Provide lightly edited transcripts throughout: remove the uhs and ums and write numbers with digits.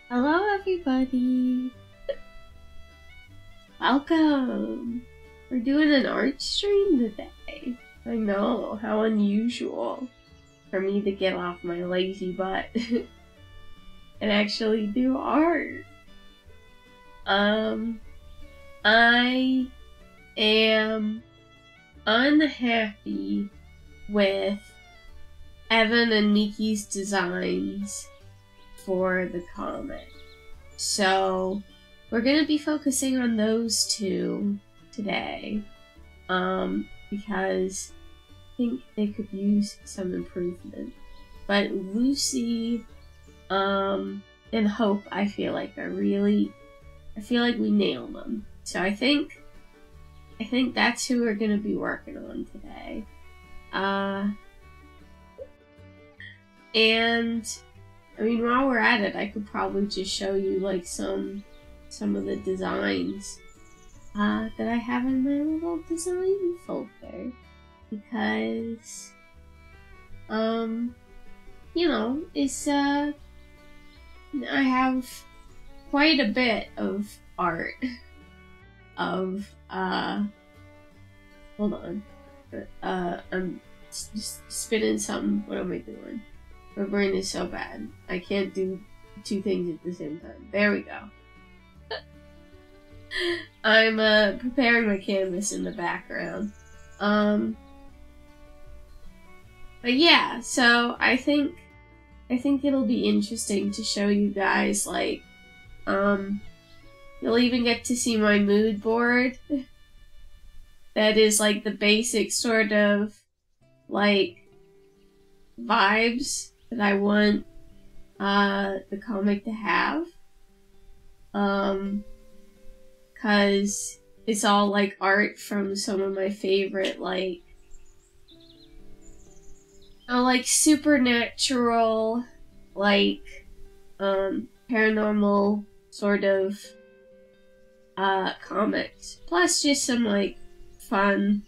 Hello everybody! Welcome! We're doing an art stream today. I know, how unusual for me to get off my lazy butt and actually do art. I am unhappy with Evan and Miki's designs for the comic. So we're gonna be focusing on those two today, because I think they could use some improvement. But Lucy, and Hope, I feel like we nailed them. So I think that's who we're gonna be working on today. And I mean, while we're at it, I could probably just show you like some of the designs that I have in my little design folder, because you know, it's I have quite a bit of art of hold on, I'm just spinning something. What am I doing? My brain is so bad. I can't do two things at the same time. There we go. I'm preparing my canvas in the background. But yeah, so I think it'll be interesting to show you guys, like, you'll even get to see my mood board. That is like the basic sort of like vibes that I want the comic to have, cause it's all like art from some of my favorite like supernatural, like paranormal sort of comics, plus just some like fun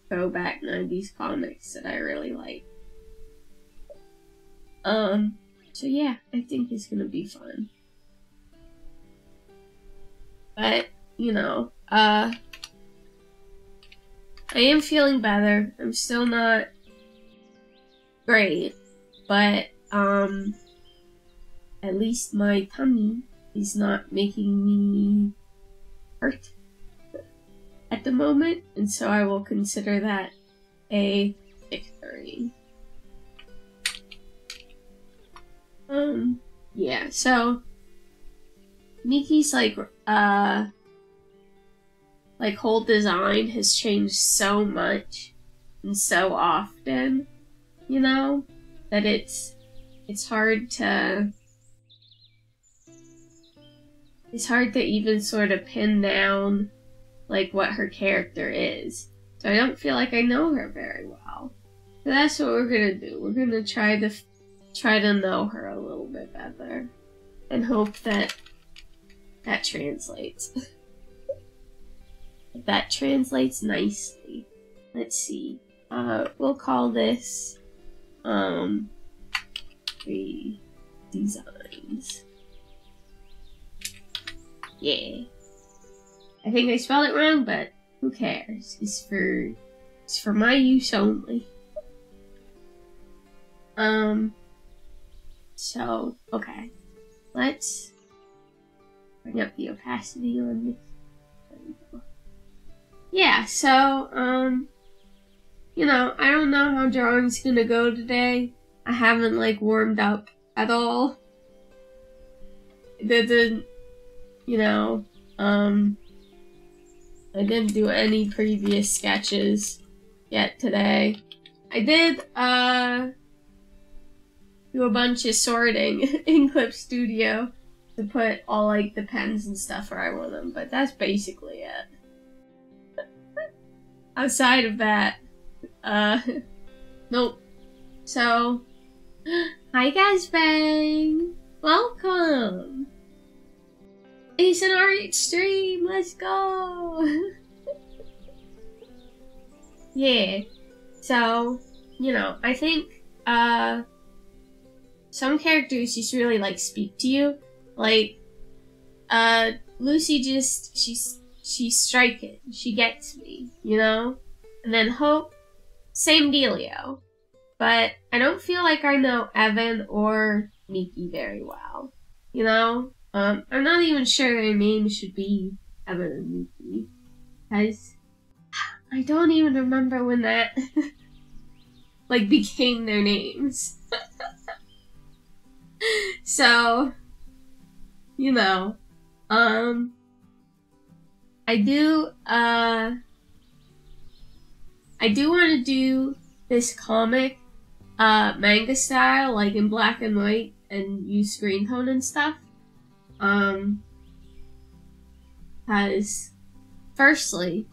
throwback 90s comics that I really like. So yeah, I think it's gonna be fun. But, you know, I am feeling better. I'm still not great, but, at least my tummy is not making me hurt at the moment, and so I will consider that a victory. Yeah, so Miki's whole design has changed so much and so often, you know, that it's hard to even sort of pin down like what her character is. So I don't feel like I know her very well. So that's what we're gonna do. We're gonna try to know her a little bit better and hope that translates. That translates nicely. Let's see. We'll call this redesigns. Yeah. I think I spelled it wrong, but who cares? It's for my use only. So, okay. Let's bring up the opacity on this. There we go. Yeah, so, you know, I don't know how drawing's gonna go today. I haven't, like, warmed up at all. You know, I didn't do any previous sketches yet today. I did, do a bunch of sorting in Clip Studio to put all like the pens and stuff where I want them, but that's basically it. Outside of that, nope. So, hi guys, bang! Welcome! It's an art stream, let's go! Yeah, so, you know, I think, some characters just really like speak to you, Like, Lucy just, she's striking. She gets me, you know? And then Hope, same dealio. But I don't feel like I know Evan or Miki very well, you know? I'm not even sure their names should be Evan and Miki. Because I don't even remember when that, like, became their names. So, you know, I do want to do this comic, manga style, like in black and white, and use screen tone and stuff. Because, firstly,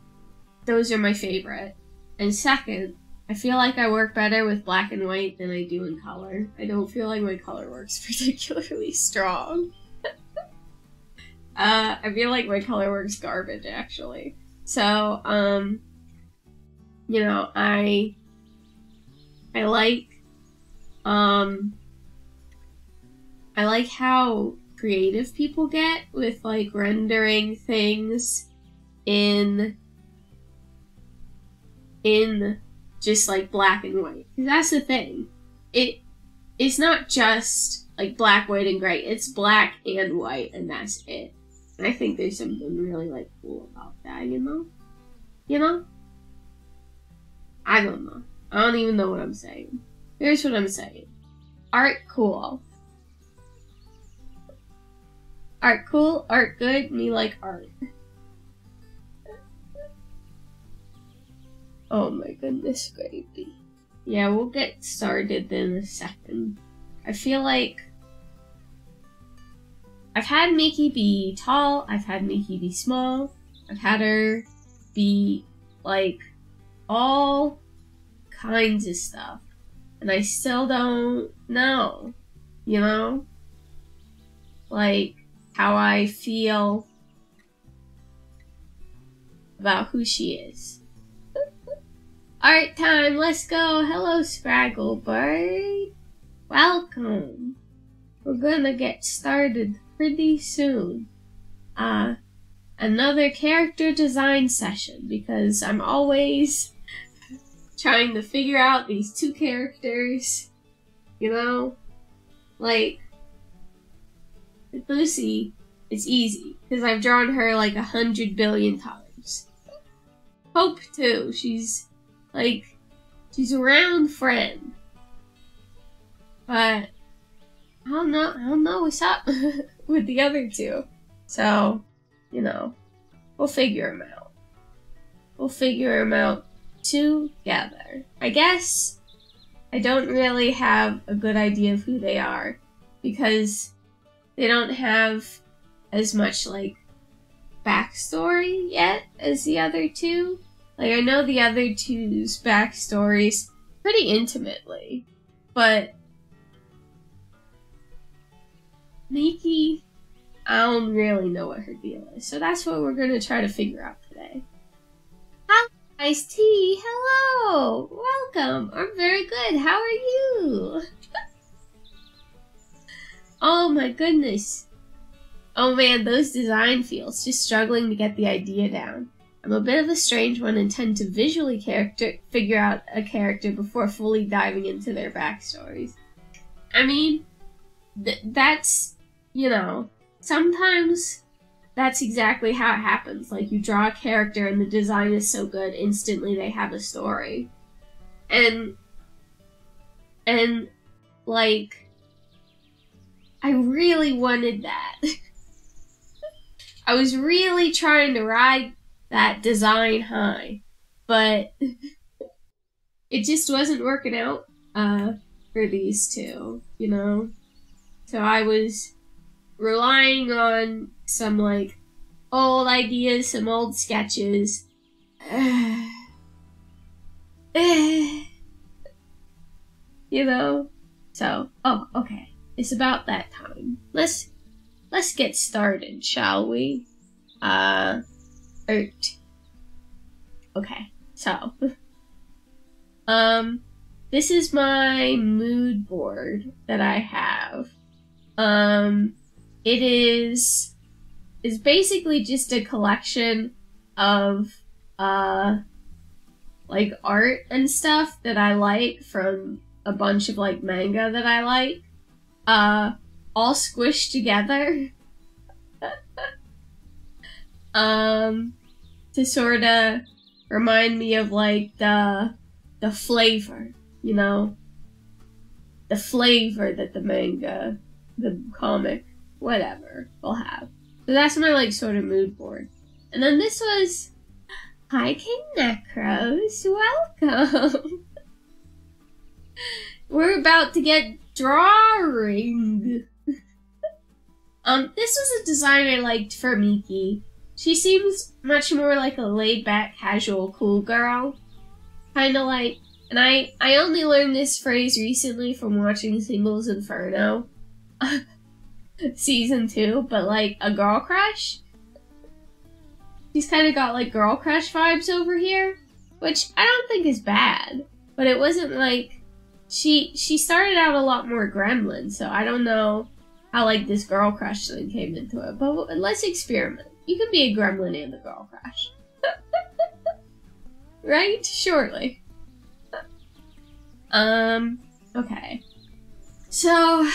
those are my favorite. And second, I feel like I work better with black and white than I do in color. I don't feel like my color works particularly strong. I feel like my color works garbage, actually. So, you know, I like how creative people get with, like, rendering things in just, like, black and white. 'Cause that's the thing. It's not just, like, black, white, and gray. It's black and white, and that's it. And I think there's something really, like, cool about that, you know? You know? I don't know. I don't even know what I'm saying. Here's what I'm saying. Art cool. Art cool, art good, me like art. Oh my goodness, gravy. Yeah, we'll get started in a second. I feel like I've had Miki be tall, I've had Miki be small, I've had her be, like, all kinds of stuff. And I still don't know, you know? Like, how I feel about who she is. Art time, let's go! Hello, Scraggle Bird! Welcome! We're gonna get started pretty soon. Another character design session, because I'm always trying to figure out these two characters, you know? Like, with Lucy, it's easy, because I've drawn her like 100 billion times. Hope, too. She's a round friend. But I don't know what's up with the other two. So, you know, we'll figure them out. We'll figure them out together. I guess I don't really have a good idea of who they are, because they don't have as much, like, backstory yet as the other two. Like, I know the other two's backstories pretty intimately, but Miki, I don't really know what her deal is, so that's what we're gonna try to figure out today. Hi, Iced Tea! Hello! Welcome! I'm very good, how are you? Oh my goodness. Oh man, those design fields, just struggling to get the idea down. I'm a bit of a strange one and tend to visually figure out a character before fully diving into their backstories. I mean, that's, you know, sometimes that's exactly how it happens. Like, you draw a character and the design is so good, instantly they have a story. And like, I really wanted that. I was really trying to ride that design high, but it just wasn't working out for these two, you know? So I was relying on some, like, old ideas, some old sketches. You know? So, oh, okay. It's about that time. Let's get started, shall we? Okay, so, this is my mood board that I have. it is basically just a collection of like art and stuff that I like from a bunch of like manga that I like, all squished together. To sort of remind me of like the flavor, you know, the flavor that the manga, the comic, whatever, will have. So that's my like sort of mood board. And then this was, hi King Necros, welcome. We're about to get drawing. This was a design I liked for Miki. She seems much more like a laid-back, casual, cool girl. Kinda like, and I only learned this phrase recently from watching Singles Inferno. Season 2, but like, a girl crush? She's kinda got like girl crush vibes over here, which I don't think is bad. But it wasn't like, she started out a lot more gremlin, so I don't know how like this girl crush thing came into it. But let's experiment. You can be a gremlin and a girl crush. Right? Surely. Okay. So,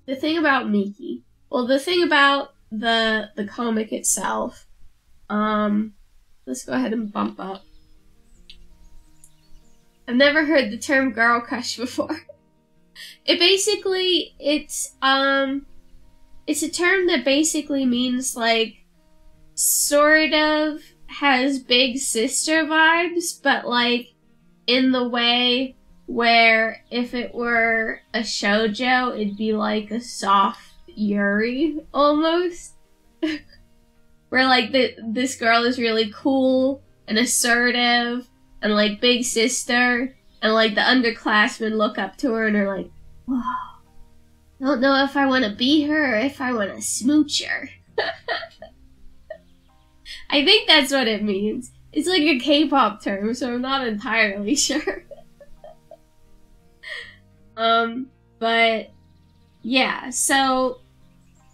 the thing about Miki. Well, the thing about the comic itself. Let's go ahead and bump up. I've never heard the term girl crush before. It's a term that basically means, like, sort of has big sister vibes, but, like, in the way where if it were a shoujo, it'd be like a soft Yuri, almost. Where, like, this girl is really cool and assertive and, like, big sister, and, like, the underclassmen look up to her and are like, whoa. Don't know if I want to be her or if I want to smooch her. I think that's what it means. It's like a K-pop term, so I'm not entirely sure. But yeah, so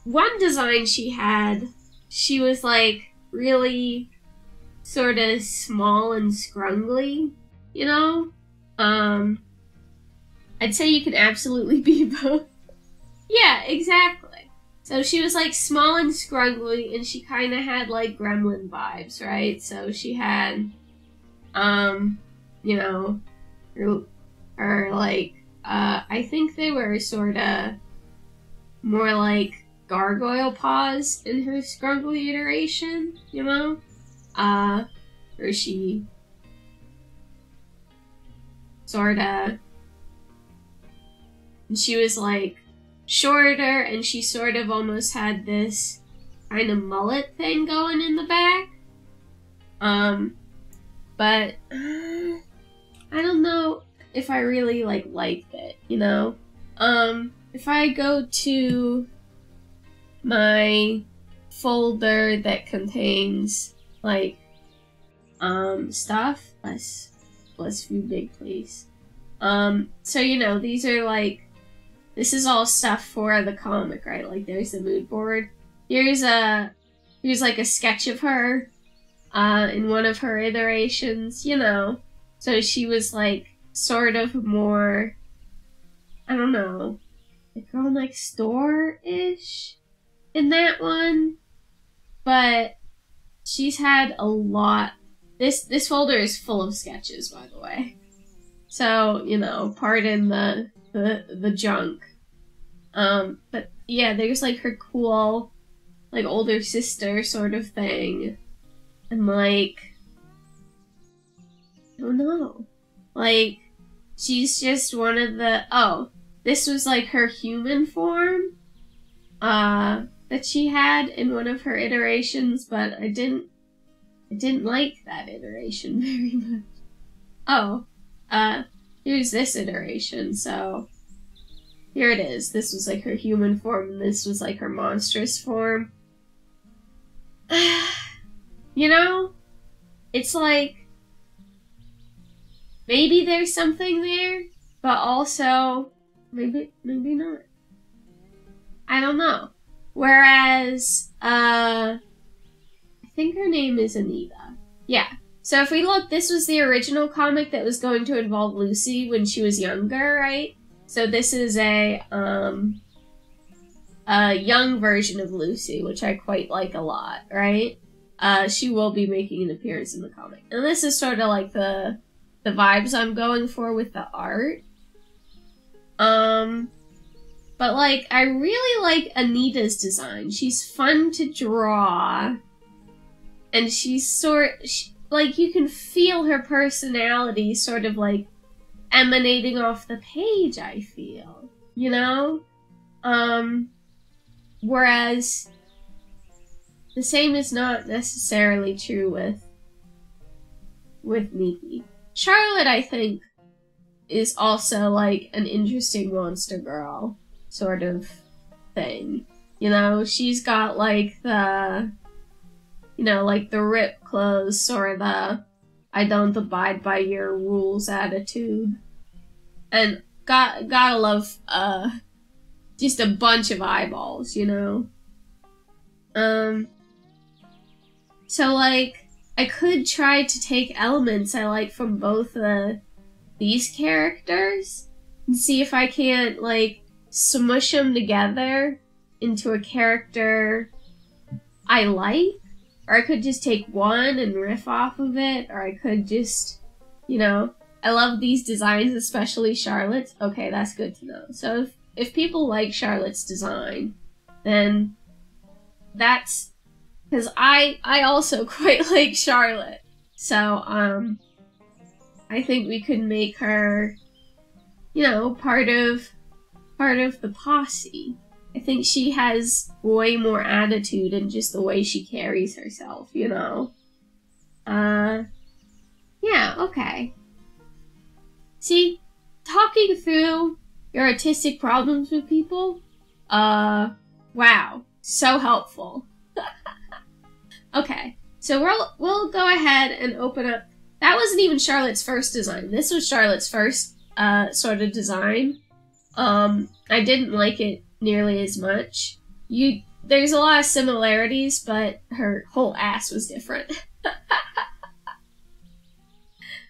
one design she had, she was like really sort of small and scrungly, you know? I'd say you can absolutely be both. Yeah, exactly. So she was like small and scrungly, and she kind of had like gremlin vibes, right? So she had, you know, her like, I think they were sort of more like gargoyle paws in her scrungly iteration, you know? Where she sort of, she was like shorter, and she sort of almost had this kind of mullet thing going in the back. But I don't know if I really liked it, you know? If I go to my folder that contains like stuff, let's view big please. So you know, these are like, this is all stuff for the comic, right? Like there's the mood board. Here's like a sketch of her in one of her iterations, you know. So she was like sort of more, I don't know, the girl next door-ish in that one. But she's had a lot. This folder is full of sketches, by the way. So, you know, pardon the junk. But yeah, there's like her cool, like older sister sort of thing. And like, I don't know. Like, she's just one of the, oh, this was like her human form, that she had in one of her iterations, but I didn't like that iteration very much. Oh, here's this iteration, so here it is. This was like her human form, and this was like her monstrous form. You know? It's like, maybe there's something there, but also, maybe not. I don't know. Whereas, I think her name is Anita. Yeah. So if we look, this was the original comic that was going to involve Lucy when she was younger, right? So this is a young version of Lucy, which I quite like a lot, right? She will be making an appearance in the comic. And this is sort of like the vibes I'm going for with the art. But like, I really like Anita's design. She's fun to draw. And she's like, you can feel her personality sort of like emanating off the page, I feel. You know? Whereas the same is not necessarily true with Nikki. Charlotte, I think, is also like an interesting monster girl sort of thing. You know, she's got like the, you know, like the ripped clothes or the I don't abide by your rules attitude. And gotta love just a bunch of eyeballs, you know? So like, I could try to take elements I like from both these characters and see if I can't like smush them together into a character I like. Or I could just take one and riff off of it, or I could just, you know, I love these designs, especially Charlotte's. Okay, that's good to know. So if people like Charlotte's design, then that's, because I also quite like Charlotte. So, I think we could make her, you know, part of the posse. I think she has way more attitude in just the way she carries herself, you know? Yeah, okay. See, talking through your artistic problems with people, wow, so helpful. Okay, so we'll go ahead and open up. That wasn't even Charlotte's first design. This was Charlotte's first, sort of design. I didn't like it nearly as much. There's a lot of similarities, but her whole ass was different.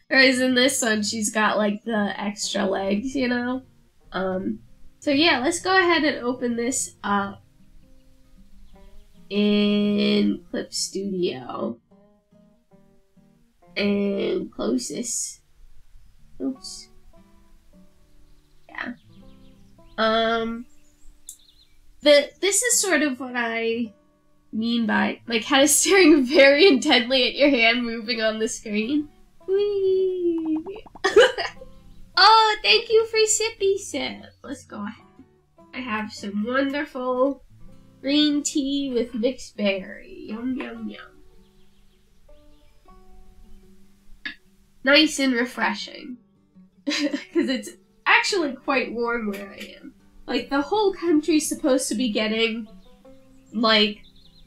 Whereas in this one, she's got like the extra legs, you know? So yeah, let's go ahead and open this up in Clip Studio. And close this. Oops. Yeah. This is sort of what I mean by my cat is staring very intently at your hand moving on the screen. Whee! Oh, thank you for Sippy Sip. Let's go ahead. I have some wonderful green tea with mixed berry. Yum, yum, yum. Nice and refreshing. Because it's actually quite warm where I am. Like, the whole country's supposed to be getting, like,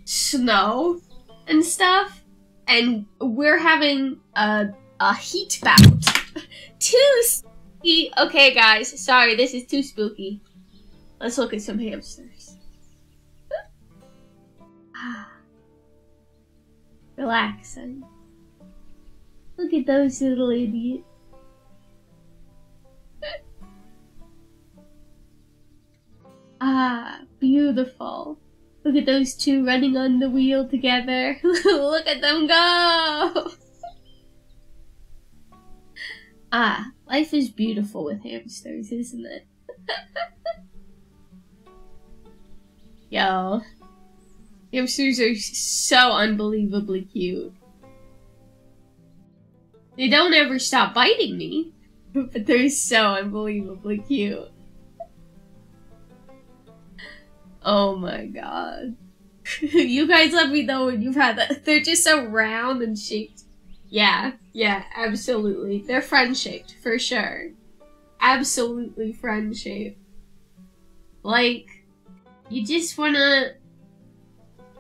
snow and stuff, and we're having a heat bout. Too spooky. Okay, guys, sorry, this is too spooky. Let's look at some hamsters. Relaxing. Look at those little idiots. Ah, beautiful. Look at those two running on the wheel together. Look at them go! Ah, life is beautiful with hamsters, isn't it? Yo. Hamsters are so unbelievably cute. They don't ever stop biting me, but they're so unbelievably cute. Oh my god. You guys let me know when you've had that. They're just so round and shaped. Yeah, absolutely. They're friend-shaped, for sure. Absolutely friend-shaped. Like, you just wanna...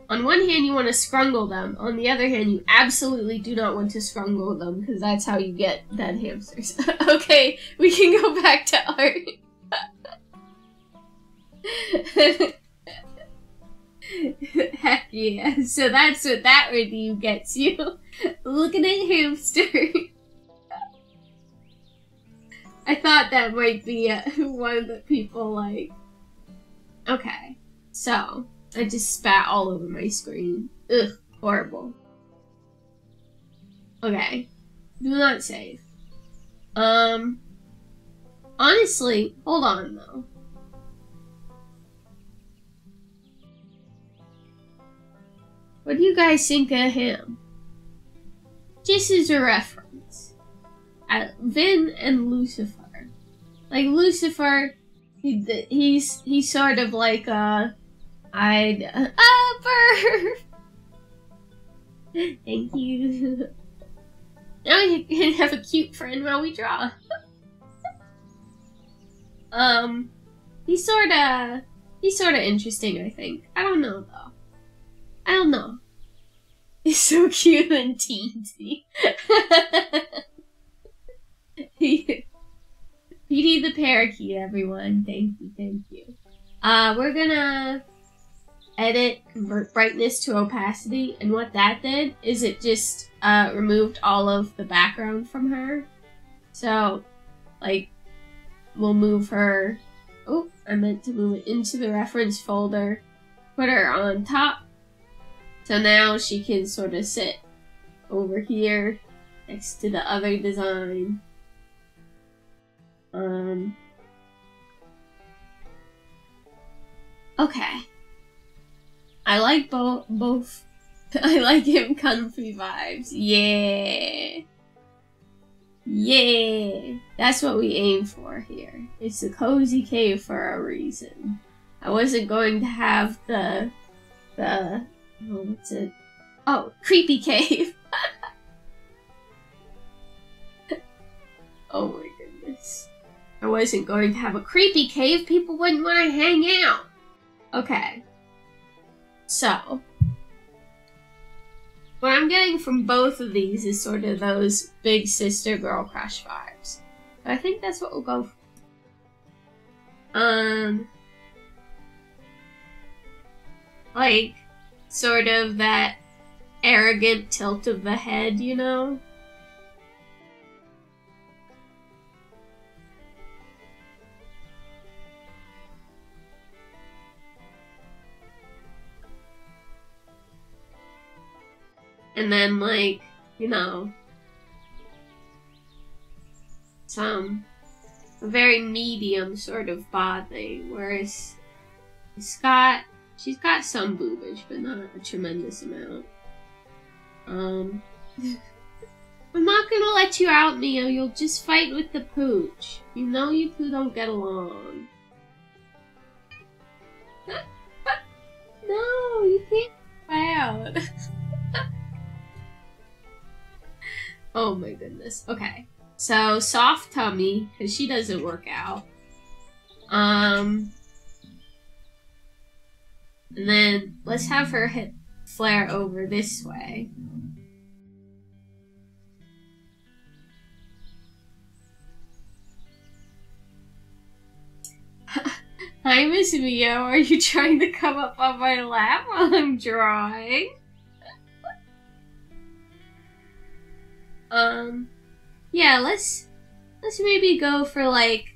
On one hand, you want to scrungle them. On the other hand, you absolutely do not want to scrungle them, because that's how you get dead hamsters. Okay, we can go back to art. Yeah, so that's what that review gets you. Looking at hamster. I thought that might be one that people like. Okay, so I just spat all over my screen. Ugh, horrible. Okay, do not save. Honestly, hold on though. What do you guys think of him? Just as a reference. Vin and Lucifer. Like Lucifer, he's sort of like bird. Thank you. Now you can have a cute friend while we draw. He's sorta interesting, I think. I don't know though. I don't know. He's so cute and teensy. Petey the parakeet, everyone. Thank you, thank you. We're gonna edit convert brightness to opacity, and what that did is it just removed all of the background from her. So, like, we'll move her. Oh, I meant to move it into the reference folder. Put her on top. So now she can sort of sit over here next to the other design. Okay. I like both. I like him comfy vibes. Yeah. Yeah. That's what we aim for here. It's a cozy cave for a reason. I wasn't going to have the oh, what's it? Oh, creepy cave. Oh my goodness. I wasn't going to have a creepy cave. People wouldn't want to hang out. Okay. So, what I'm getting from both of these is sort of those big sister girl crush vibes. But I think that's what we'll go for. Like, sort of that arrogant tilt of the head, you know? And then, like, you know, a very medium sort of body, whereas Scott, she's got some boobage, but not a tremendous amount. I'm not gonna let you out, Mio. You'll just fight with the pooch. You know you two don't get along. No, you can't fight out. Oh my goodness. Okay. So, soft tummy, because she doesn't work out. And then, let's have her hip flare over this way. Hi, Miss Mio. Are you trying to come up on my lap while I'm drawing? Yeah, let's maybe go for like,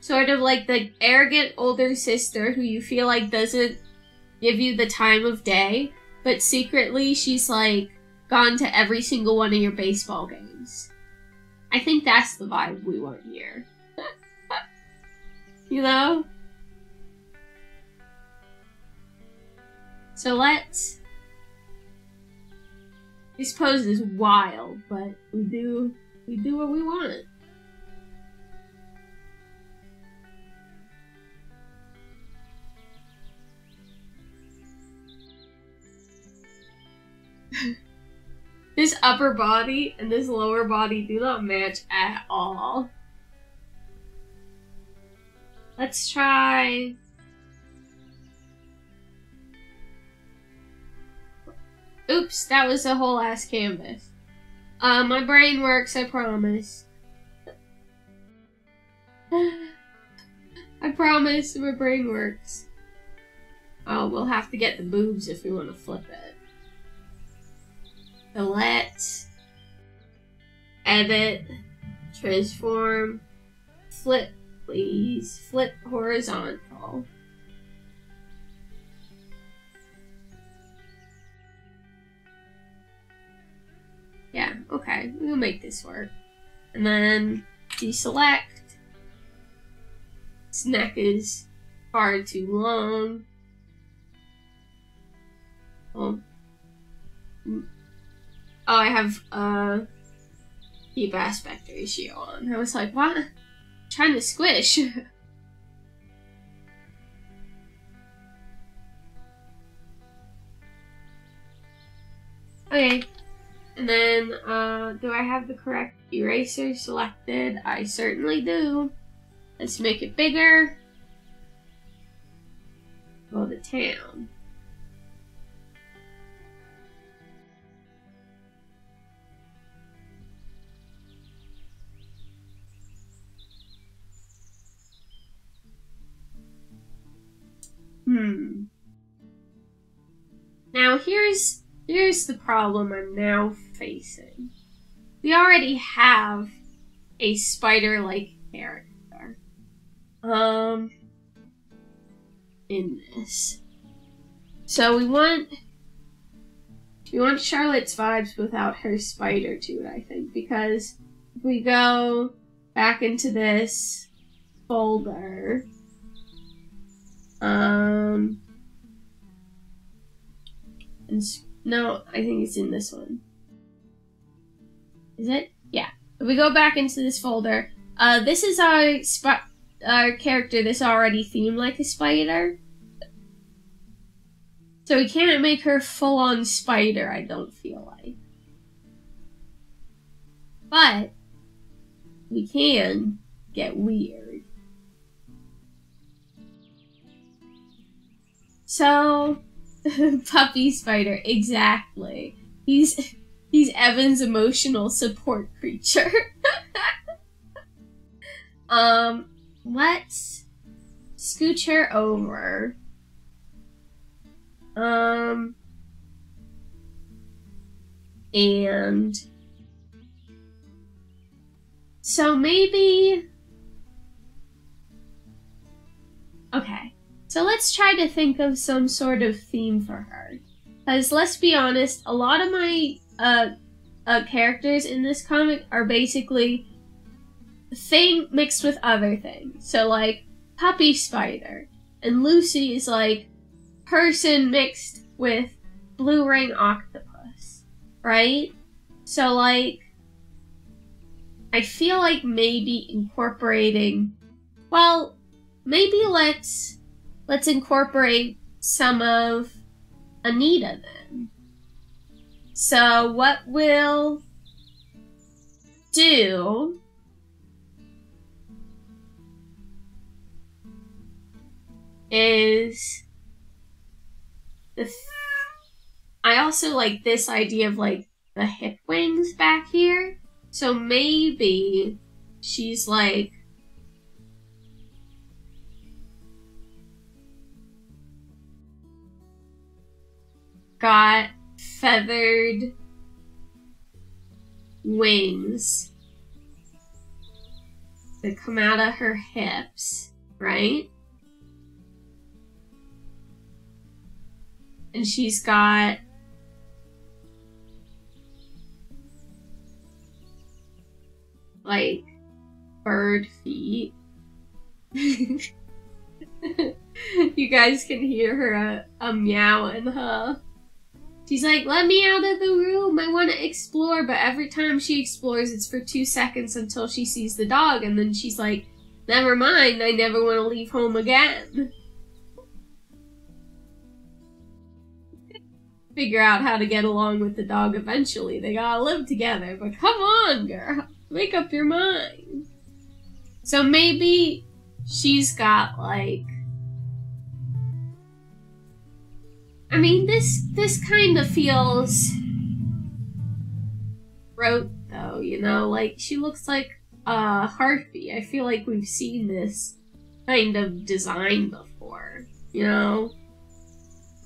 sort of like the arrogant older sister who you feel like doesn't give you the time of day, but secretly she's like gone to every single one of your baseball games. I think that's the vibe we want here. You know? So let's... This pose is wild, but we do what we want. This upper body and this lower body do not match at all. Let's try... Oops, that was a whole ass canvas. My brain works, I promise. I promise my brain works. Oh, we'll have to get the boobs if we want to flip it. So let's edit, transform, flip, please. Flip horizontal. Yeah, okay, we'll make this work. And then deselect. This neck is far too long. Oh, I have keep aspect ratio on. I was like, what? I'm trying to squish. Okay. And then, do I have the correct eraser selected? I certainly do. Let's make it bigger. Go to town. Now here's the problem I'm now facing. We already have a spider-like character. In this. So we want Charlotte's vibes without her spider to it, I think, because if we go back into this folder, no, I think it's in this one. Is it? Yeah. If we go back into this folder, this is our character that's already themed like a spider. So we can't make her full-on spider, I don't feel like. But we can get weird. So puppy spider, exactly. He's Evan's emotional support creature. Let's scooch her over. And so maybe, okay. So let's try to think of some sort of theme for her. Because let's be honest, a lot of my characters in this comic are basically thing mixed with other things. So like puppy spider, and Lucy is like person mixed with blue ring octopus, right? So like I feel like maybe incorporating, well, maybe let's incorporate some of Anita then. So what we'll do is I also like this idea of like the hip wings back here. So maybe she's like got feathered wings that come out of her hips, right? And she's got like bird feet. You guys can hear her meowing, huh? She's like, let me out of the room, I want to explore, but every time she explores it's for 2 seconds until she sees the dog, and then she's like, never mind, I never want to leave home again. Figure out how to get along with the dog eventually. They gotta live together, but come on, girl. Make up your mind. So maybe she's got like, I mean, this kind of feels rote though, you know, like she looks like a harpy. I feel like we've seen this kind of design before, you know?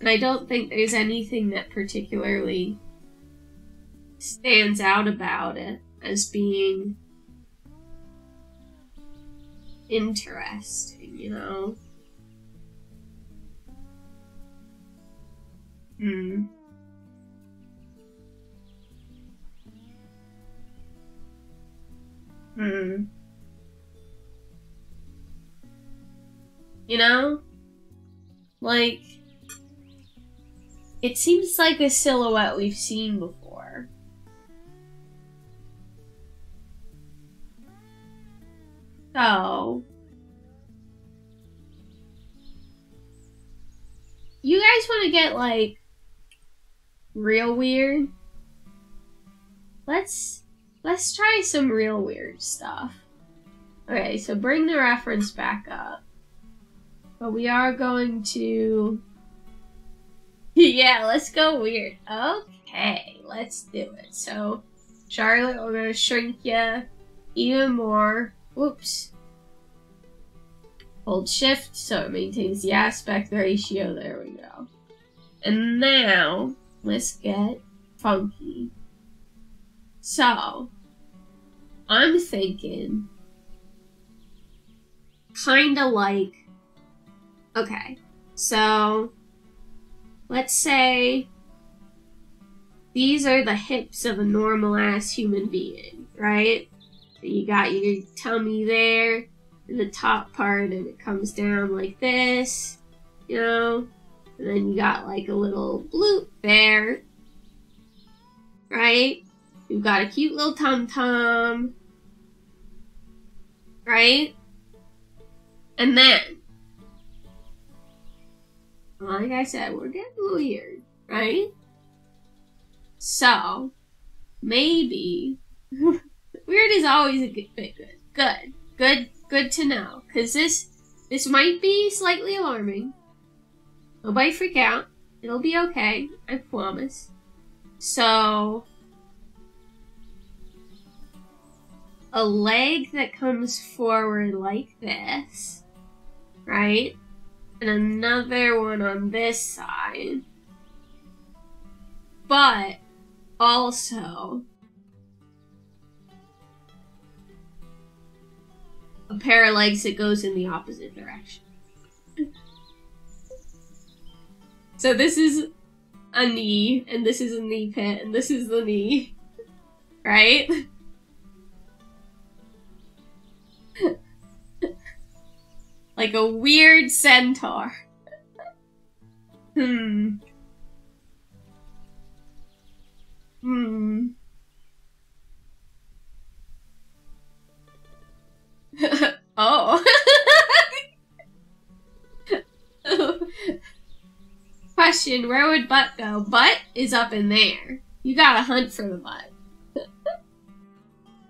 And I don't think there's anything that particularly stands out about it as being interesting, you know? You know? Like, it seems like a silhouette we've seen before. So, you guys want to get, like, real weird? Let's try some real weird stuff. Okay, so bring the reference back up. But we are going to... yeah, let's go weird. Okay, let's do it. So, Charlotte, we're going to shrink you even more. Whoops. Hold shift so it maintains the aspect ratio. There we go. And now, let's get funky. So, I'm thinking kinda like, okay, so let's say these are the hips of a normal ass human being, right? So you got your tummy there in the top part and it comes down like this, you know? And then you got like a little bloop there, right? You've got a cute little tum-tum, right? And then, like I said, we're getting weird, right? So, maybe, weird is always a good bit good to know. Because this might be slightly alarming. Nobody freak out. It'll be okay, I promise. So, a leg that comes forward like this, right? And another one on this side. But also a pair of legs that goes in the opposite direction. So this is a knee, and this is a knee pit, and this is the knee, right? Like a weird centaur. Oh. Question, where would butt go? Butt is up in there. You gotta hunt for the butt.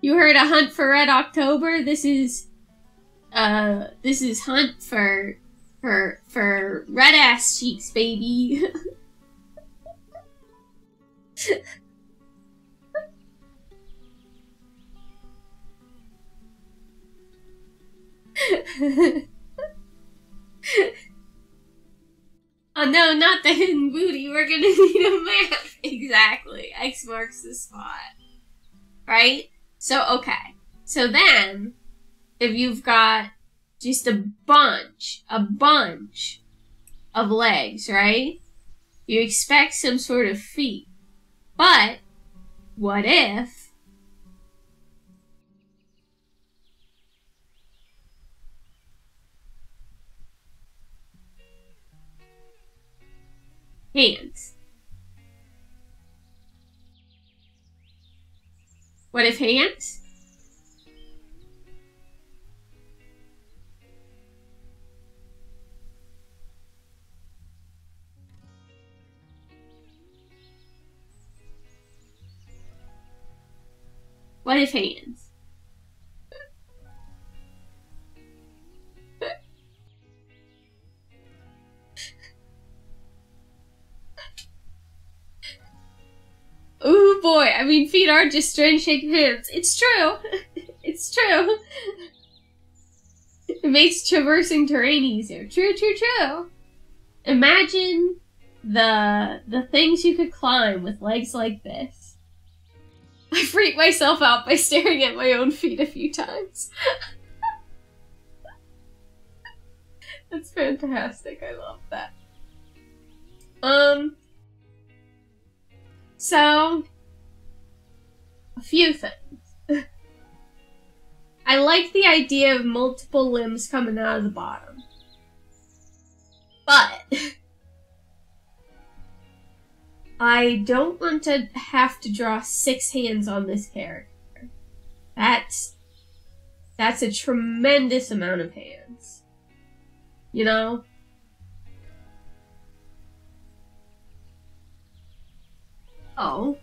You heard a hunt for Red October? This is hunt for red ass cheeks, baby. Oh no, not the hidden booty. We're gonna need a map. Exactly. X marks the spot. Right? So, okay. So then, if you've got just a bunch of legs, right? You expect some sort of feet. But, what if hands? What if hands? What if hands? Ooh boy, I mean feet are just strange shaking hands. It's true. It's true. It makes traversing terrain easier. True. Imagine the things you could climb with legs like this. I freaked myself out by staring at my own feet a few times. That's fantastic. I love that. So a few things. I like the idea of multiple limbs coming out of the bottom. But I don't want to have to draw 6 hands on this character. That's a tremendous amount of hands. You know? Oh.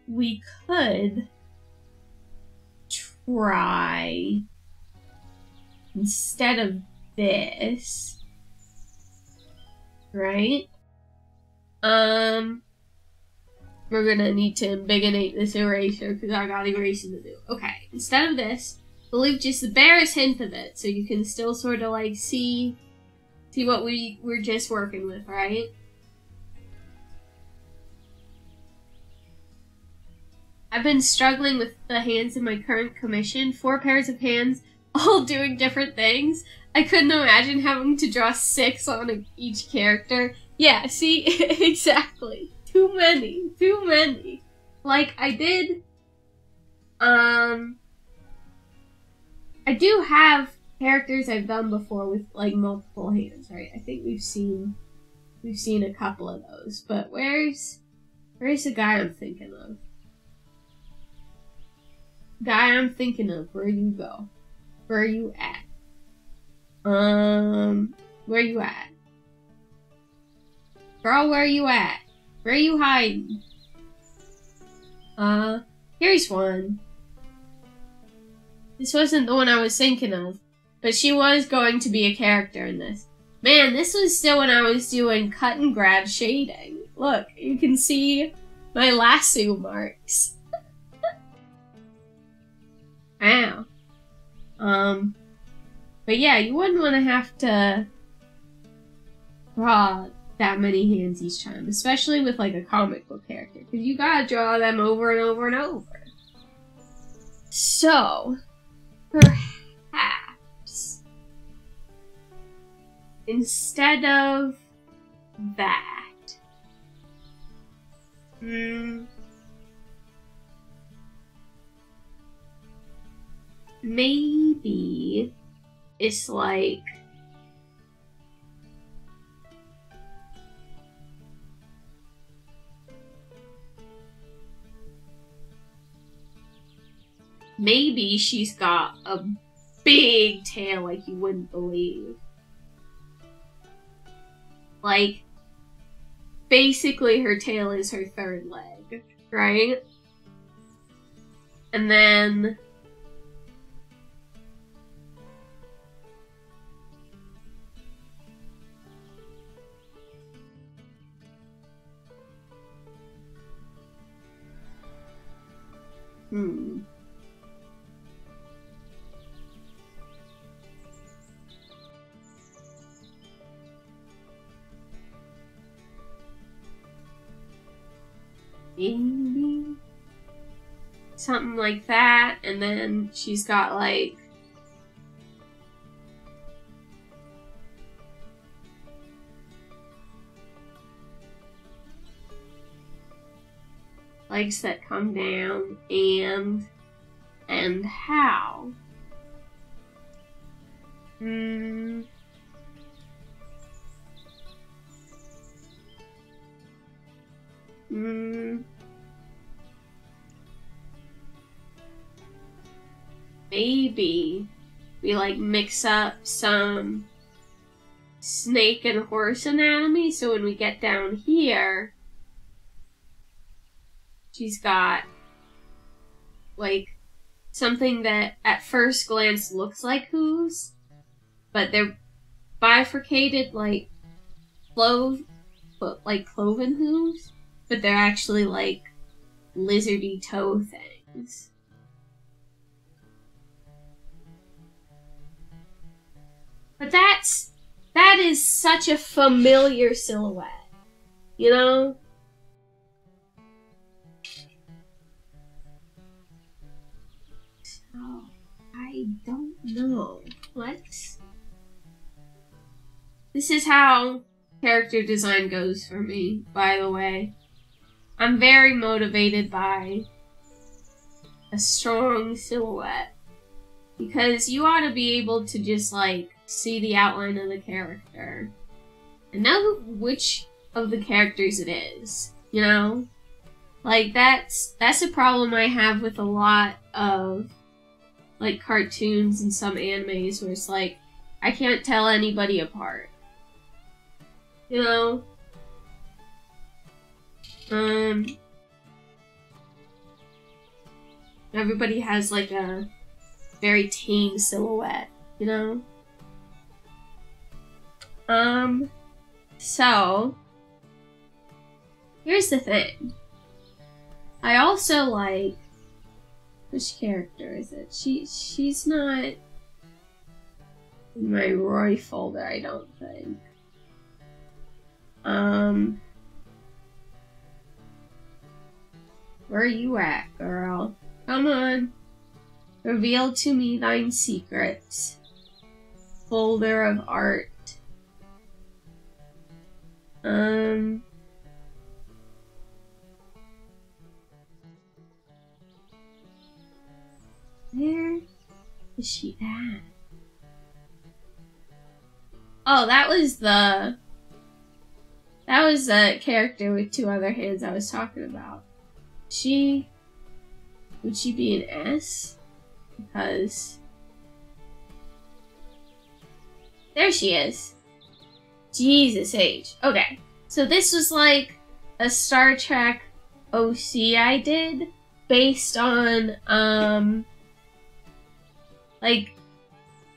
We could try, instead of this, right? We're gonna need to embiggenate this eraser because I got erasing to do. Okay, instead of this, we'll leave just the barest hint of it so you can still sort of like see what we were just working with, right? I've been struggling with the hands in my current commission. 4 pairs of hands, all doing different things. I couldn't imagine having to draw 6 on each character. Yeah, see? Exactly. Too many. Too many. Like, I did... I do have characters I've done before with, like, multiple hands, right? I think we've seen a couple of those. But where's the guy I'm thinking of? Guy I'm thinking of, where you go? Where are you at? Where you at? Girl, where you at? Where you hiding? Here's one. This wasn't the one I was thinking of, but she was going to be a character in this. Man, this was still when I was doing cut and grab shading. Look, you can see my lasso marks. Wow. But yeah, you wouldn't want to have to draw that many hands each time, especially with like a comic book character, because you gotta draw them over and over and over. So, perhaps, instead of that, maybe it's like maybe she's got a big tail like you wouldn't believe. Like, basically her tail is her third leg, right? And then maybe something like that, and then she's got like legs that come down, and how? Maybe we like mix up some snake and horse anatomy, so when we get down here, she's got like something that at first glance looks like hooves, but they're bifurcated like cloven hooves, but they're actually like lizardy toe things. But that is such a familiar silhouette, you know? So, I don't know. This is how character design goes for me, by the way. I'm very motivated by a strong silhouette. Because you ought to be able to just, like, see the outline of the character. And know which of the characters it is, you know? Like, that's a problem I have with a lot of, like, cartoons and some animes where it's like, I can't tell anybody apart. You know? Everybody has, like, a very tame silhouette, you know? So, here's the thing. I also like, which character is it? She's not in my Roy folder, I don't think. Where are you at, girl? Come on. Reveal to me thine secrets. Folder of art. Where is she at? Oh, that was the character with two other hands I was talking about. Would she be an S? Because there she is. Jesus H. Okay, so this was like a Star Trek OC I did based on like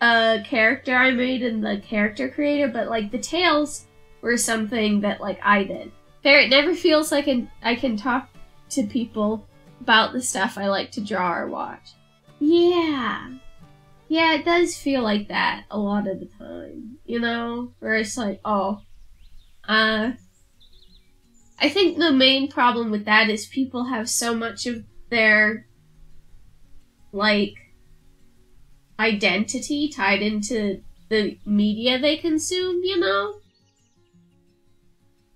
a character I made in the character creator, but like the tails were something that like I did. It never feels like I can talk to people about the stuff I like to draw or watch. Yeah, it does feel like that a lot of the time, you know? Where it's like, oh, I think the main problem with that is people have so much of their, like, identity tied into the media they consume, you know?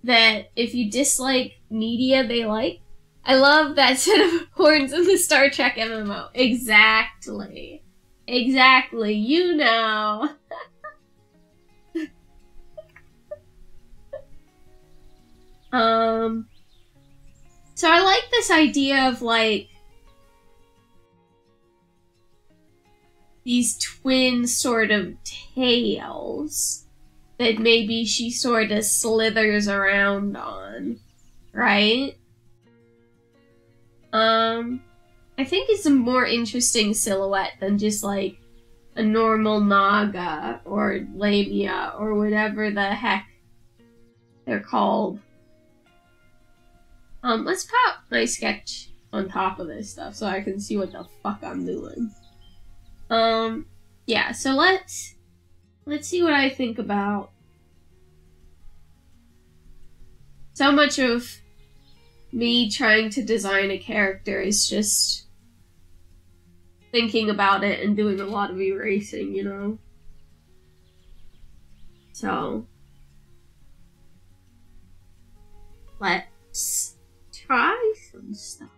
That if you dislike media they like, I love that set of horns in the Star Trek MMO. Exactly. Exactly. You know. So I like this idea of, like, these twin sort of tails that maybe she sort of slithers around on, right? I think it's a more interesting silhouette than just like a normal naga or labia or whatever the heck they're called. Let's pop my sketch on top of this stuff so I can see what the fuck I'm doing. Yeah, so let's see what I think about. So much of me trying to design a character is just thinking about it and doing a lot of erasing, you know? So, let's try some stuff.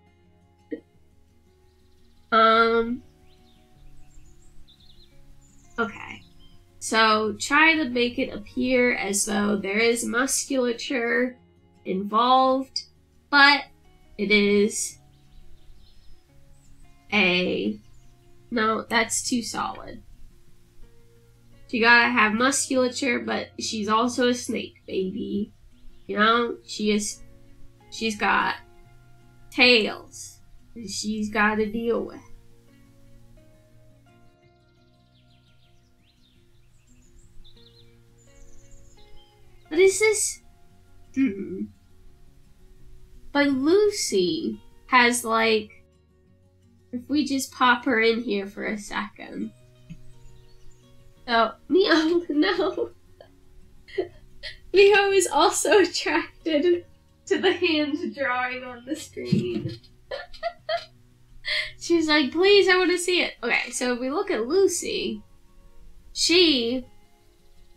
Okay. So, try to make it appear as though there is musculature involved, but it is no, that's too solid. She gotta have musculature, but she's also a snake, baby. You know, she's got tails that she's gotta deal with. What is this? But Lucy has, like, if we just pop her in here for a second. So, no. Leo is also attracted to the hand drawing on the screen. She's like, please, I want to see it. Okay, so if we look at Lucy, she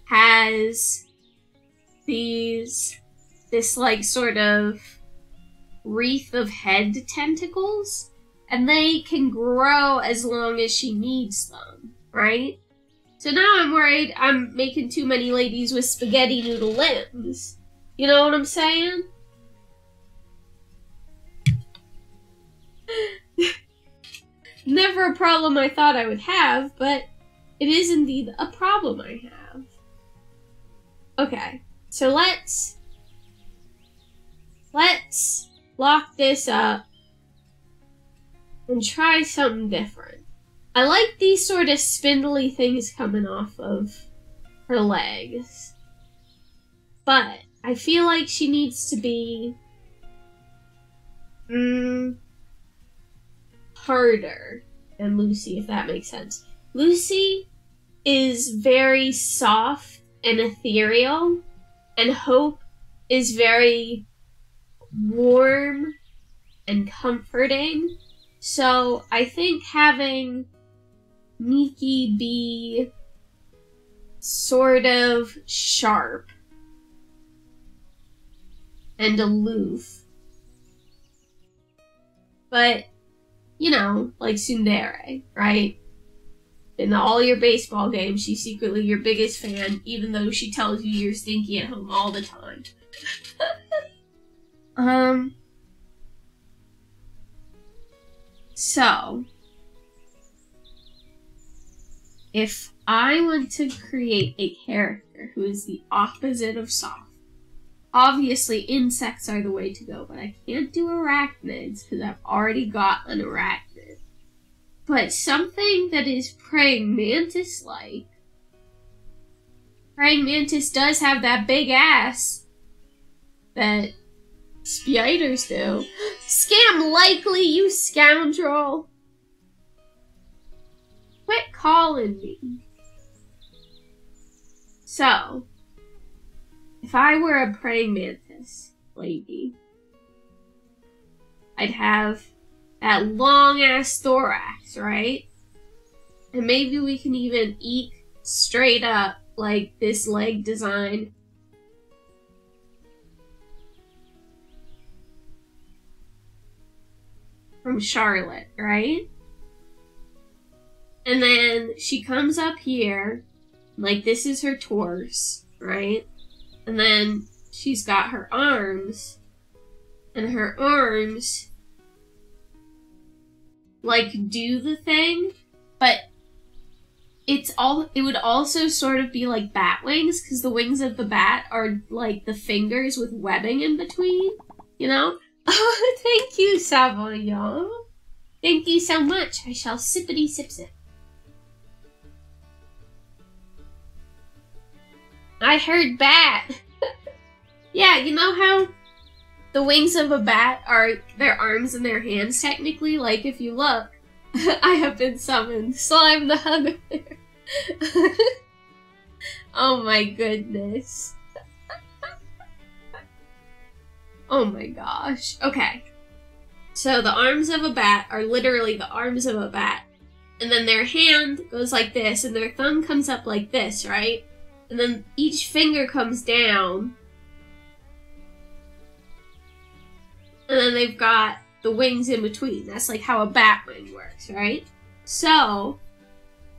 has this like sort of wreath of head tentacles, and they can grow as long as she needs them, right? So now I'm worried I'm making too many ladies with spaghetti noodle limbs. You know what I'm saying? Never a problem I thought I would have, but it is indeed a problem I have. Okay, so let's lock this up and try something different. I like these sort of spindly things coming off of her legs, but I feel like she needs to be harder than Lucy, if that makes sense. Lucy is very soft and ethereal, and Hope is very warm and comforting. So I think having Nikki be sort of sharp and aloof, but, you know, like tsundere, right? In all your baseball games, she's secretly your biggest fan, even though she tells you you're stinky at home all the time. So, if I want to create a character who is the opposite of soft, obviously insects are the way to go, but I can't do arachnids because I've already got an arachnid. But something that is praying mantis-like. Praying mantis does have that big ass that spiders do. Scam likely, you scoundrel! Quit calling me. So, if I were a praying mantis lady, I'd have that long-ass thorax, right? And maybe we can even eke straight up, like, this leg design. From Charlotte, right? And then she comes up here, like this is her torso, right? And then she's got her arms, and her arms like do the thing, but it would also sort of be like bat wings, because the wings of the bat are like the fingers with webbing in between, you know? Oh, thank you, Savoyant. Thank you so much. I shall sippity sip sip. I heard bat. Yeah, you know how the wings of a bat are their arms and their hands, technically? Like, if you look, I have been summoned. Slime the Hunter. Oh my goodness. Oh my gosh. Okay. So the arms of a bat are literally the arms of a bat. And then their hand goes like this, and their thumb comes up like this, right? And then each finger comes down. And then they've got the wings in between. That's like how a bat wing works, right? So,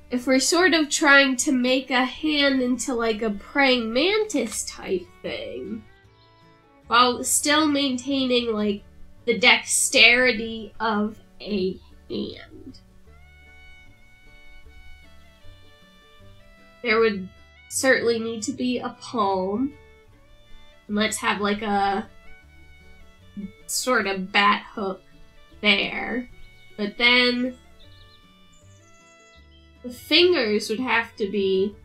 if we're sort of trying to make a hand into like a praying mantis type thing, while still maintaining like the dexterity of a hand, there would certainly need to be a palm. And let's have like a sort of bat hook there. But then the fingers would have to be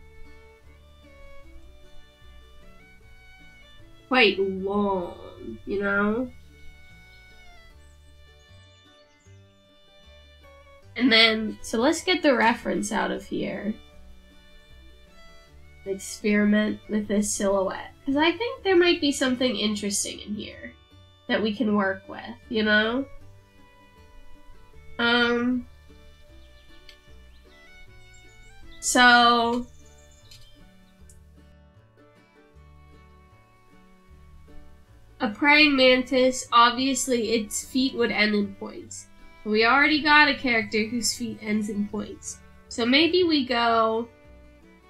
quite long, you know? And then, so let's get the reference out of here. experiment with this silhouette. Because I think there might be something interesting in here that we can work with, you know? So a praying mantis, obviously its feet would end in points. But we already got a character whose feet ends in points. So maybe we go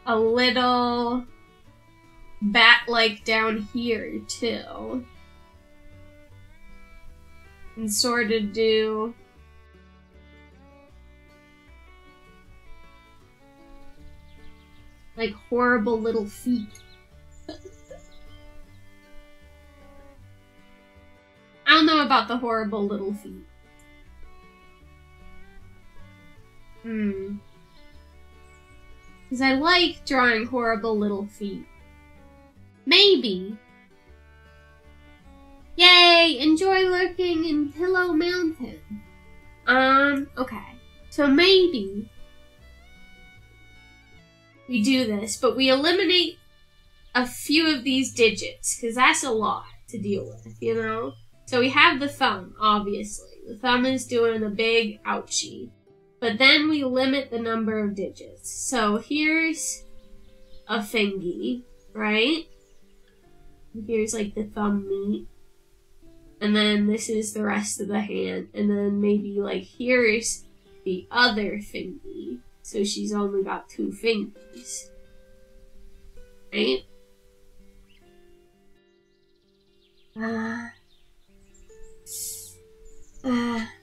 a little bat-like down here too. And sort of do like horrible little feet. I don't know about the horrible little feet. Because I like drawing horrible little feet. Maybe. Yay! Enjoy lurking in Pillow Mountain. Okay. So maybe we do this, but we eliminate a few of these digits, because that's a lot to deal with, you know? So we have the thumb, obviously. The thumb is doing a big ouchie. But then we limit the number of digits. So here's a fingy, right? Here's like the thumb meat. And then this is the rest of the hand. And then maybe like here's the other fingy. So she's only got 2 fingers. Right?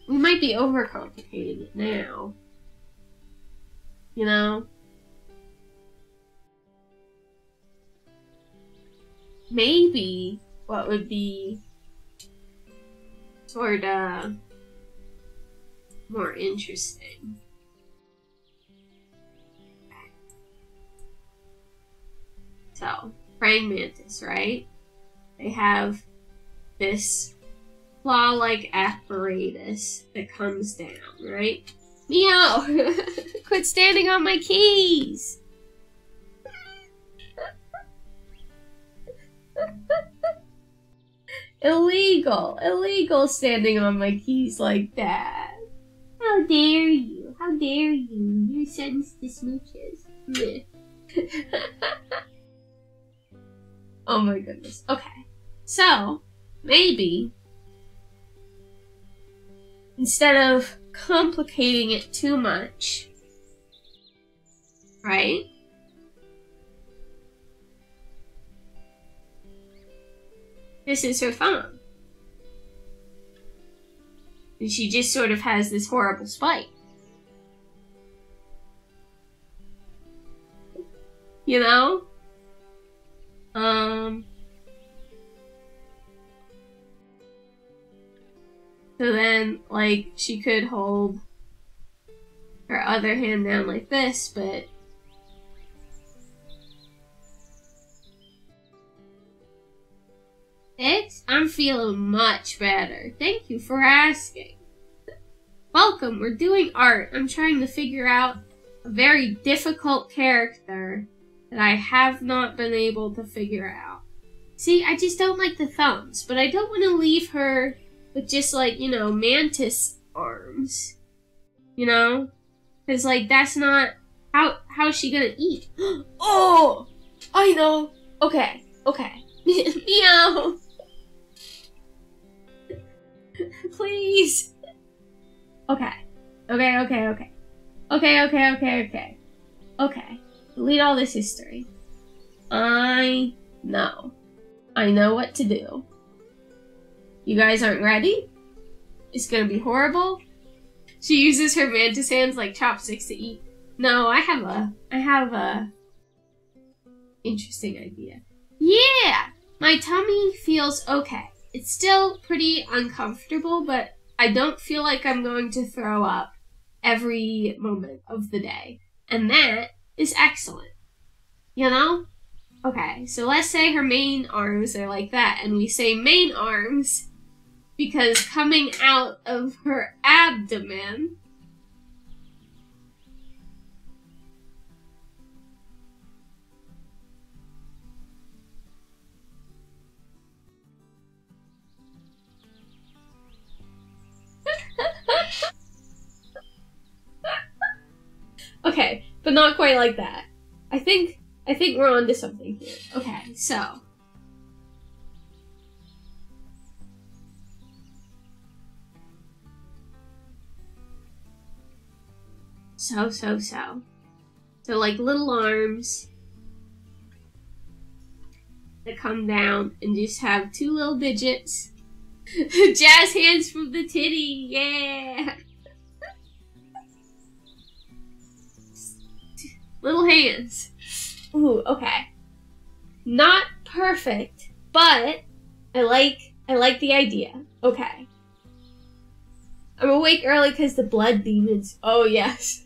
We might be overcomplicating it now. You know? Maybe what would be sort of more interesting. So, praying mantis, right? They have this claw-like apparatus that comes down, right? Meow! Quit standing on my keys! Illegal! Illegal standing on my keys like that. How dare you? How dare you? You're sentenced to smooches. Meh. Oh my goodness. Okay. So, maybe instead of complicating it too much, right? This is her thumb. And she just sort of has this horrible spike. You know? So then, like, she could hold her other hand down like this, but I'm feeling much better. Thank you for asking. Welcome, we're doing art. I'm trying to figure out a very difficult character that I have not been able to figure out. See, I just don't like the thumbs, but I don't want to leave her with just, like, you know, mantis arms. You know? Because, like, that's not... How's she gonna eat? Oh! I know! Okay, okay. Meow! Please! Okay. Okay. Okay. Delete all this history. I know what to do. You guys aren't ready? It's gonna be horrible. She uses her mantis hands like chopsticks to eat. No, I have a interesting idea. Yeah! My tummy feels okay. It's still pretty uncomfortable, but I don't feel like I'm going to throw up every moment of the day. And that is excellent. You know? Okay, so let's say her main arms are like that, and we say main arms because coming out of her abdomen not quite like that. I think we're onto something here. Okay, so. So like little arms that come down and just have two little digits. Jazz hands from the titty, yeah! Little hands. Ooh, okay. Not perfect, but I like the idea. Okay. I'm awake early because the blood demons. Oh, yes.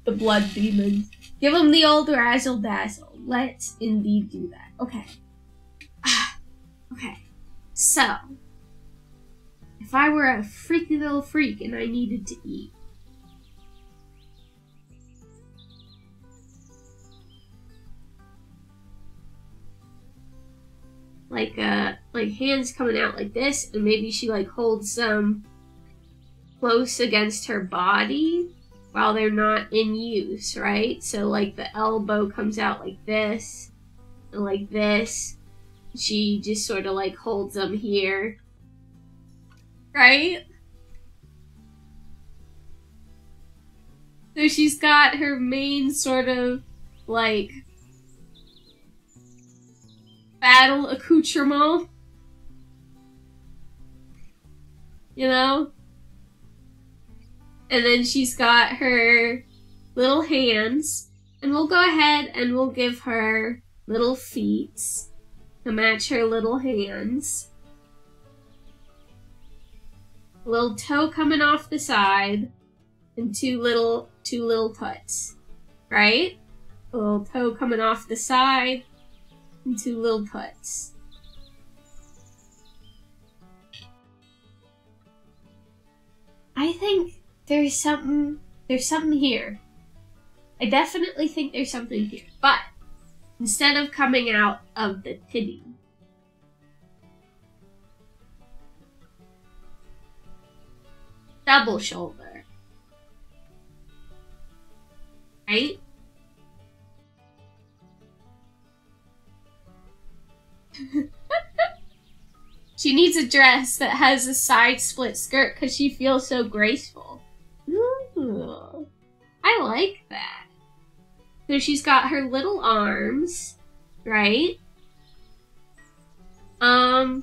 The blood demons. Give them the old razzle dazzle. Let's indeed do that. Okay. Okay. So, if I were a freaky little freak and I needed to eat, like hands coming out like this, and maybe she like holds them close against her body while they're not in use, right? So like the elbow comes out like this, and like this. She just sort of like holds them here, right? So she's got her main sort of like battle accoutrement, you know? And then she's got her little hands, and we'll go ahead and we'll give her little feet to match her little hands. A little toe coming off the side, and two little tuts, right? A little toe coming off the side, and two little tuts. I think there's something here. I definitely think there's something here, but instead of coming out of the titty, double shoulder, right? She needs a dress that has a side split skirt because she feels so graceful. Ooh, I like that. So she's got her little arms, right? A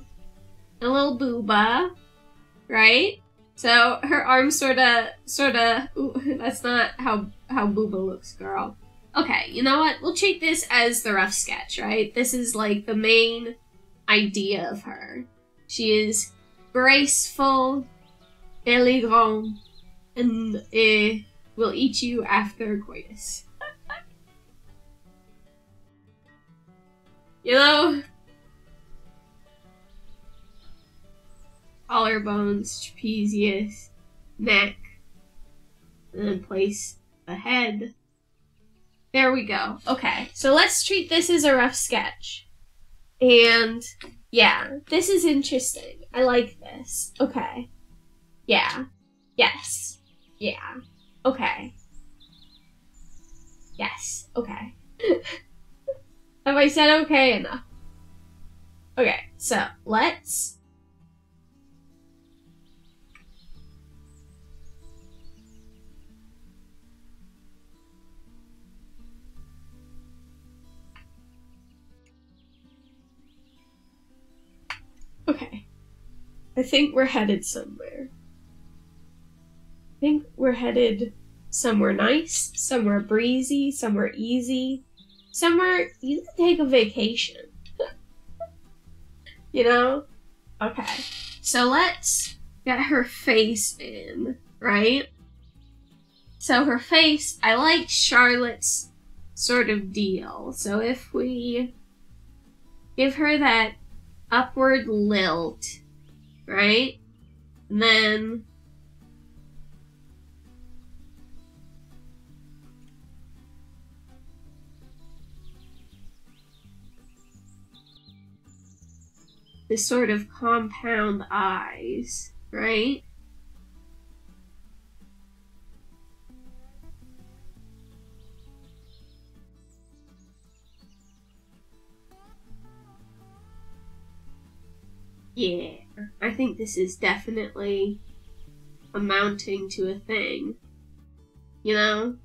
little booba, right? So her arms sorta, ooh, that's not how booba looks, girl. Okay, you know what? We'll treat this as the rough sketch, right? This is like the main idea of her. She is graceful, elegant, and will eat you after coitus. You know? Collarbones, trapezius, neck, and then place the head. There we go. Okay, so let's treat this as a rough sketch. And yeah, this is interesting. I like this. Okay. Yeah. Yes. Yeah. Okay. Yes. Okay. Have I said okay enough? Okay, so let's... Okay. I think we're headed somewhere. I think we're headed somewhere nice, somewhere breezy, somewhere easy, somewhere you can take a vacation. You know? Okay. So let's get her face in, right? So her face, I like Charlotte's sort of deal. So if we give her that upward lilt, right? And then this sort of compound eyes, right? Yeah, I think this is definitely amounting to a thing. You know?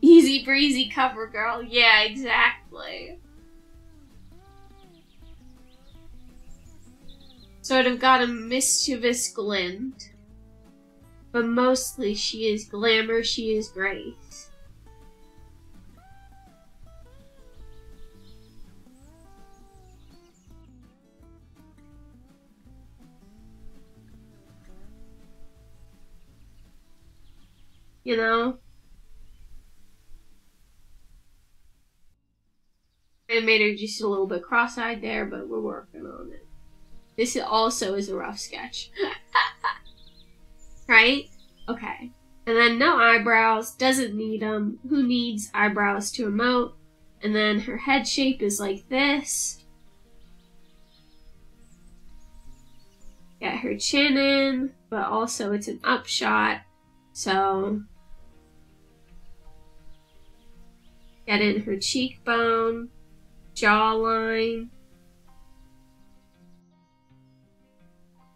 Easy breezy cover girl. Yeah, exactly. Sort of got a mischievous glint. But mostly she is glamour, she is grace. You know? I made her just a little bit cross-eyed there, but we're working on it. This also is a rough sketch. Right? Okay. And then no eyebrows, doesn't need them. Who needs eyebrows to emote? And then her head shape is like this. Get her chin in, but also it's an upshot. So get in her cheekbone, jawline.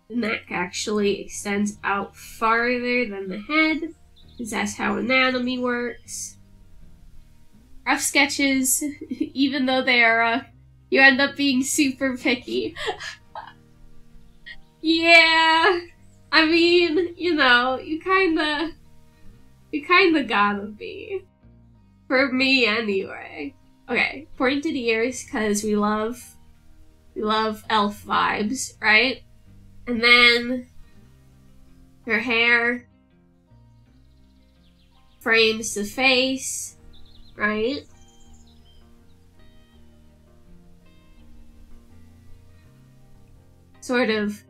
The neck actually extends out farther than the head, because that's how anatomy works. Rough sketches, even though they are rough, you end up being super picky. Yeah, I mean, you know, you kinda gotta be. For me, anyway. Okay, pointed ears, because we love elf vibes, right? And then her hair frames the face, right? Sort of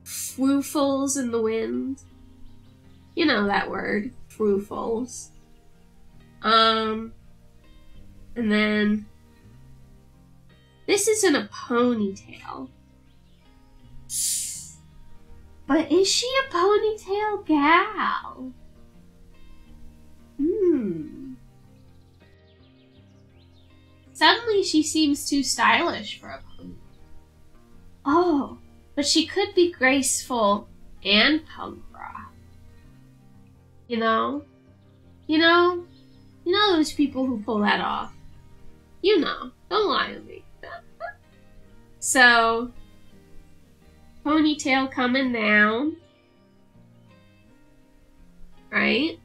froofles in the wind. You know that word, froofles. And then this isn't a ponytail. But is she a ponytail gal? Suddenly she seems too stylish for a pony. Oh, but she could be graceful and punk rock. You know? You know those people who pull that off. You know, don't lie to me. So, ponytail coming down, right?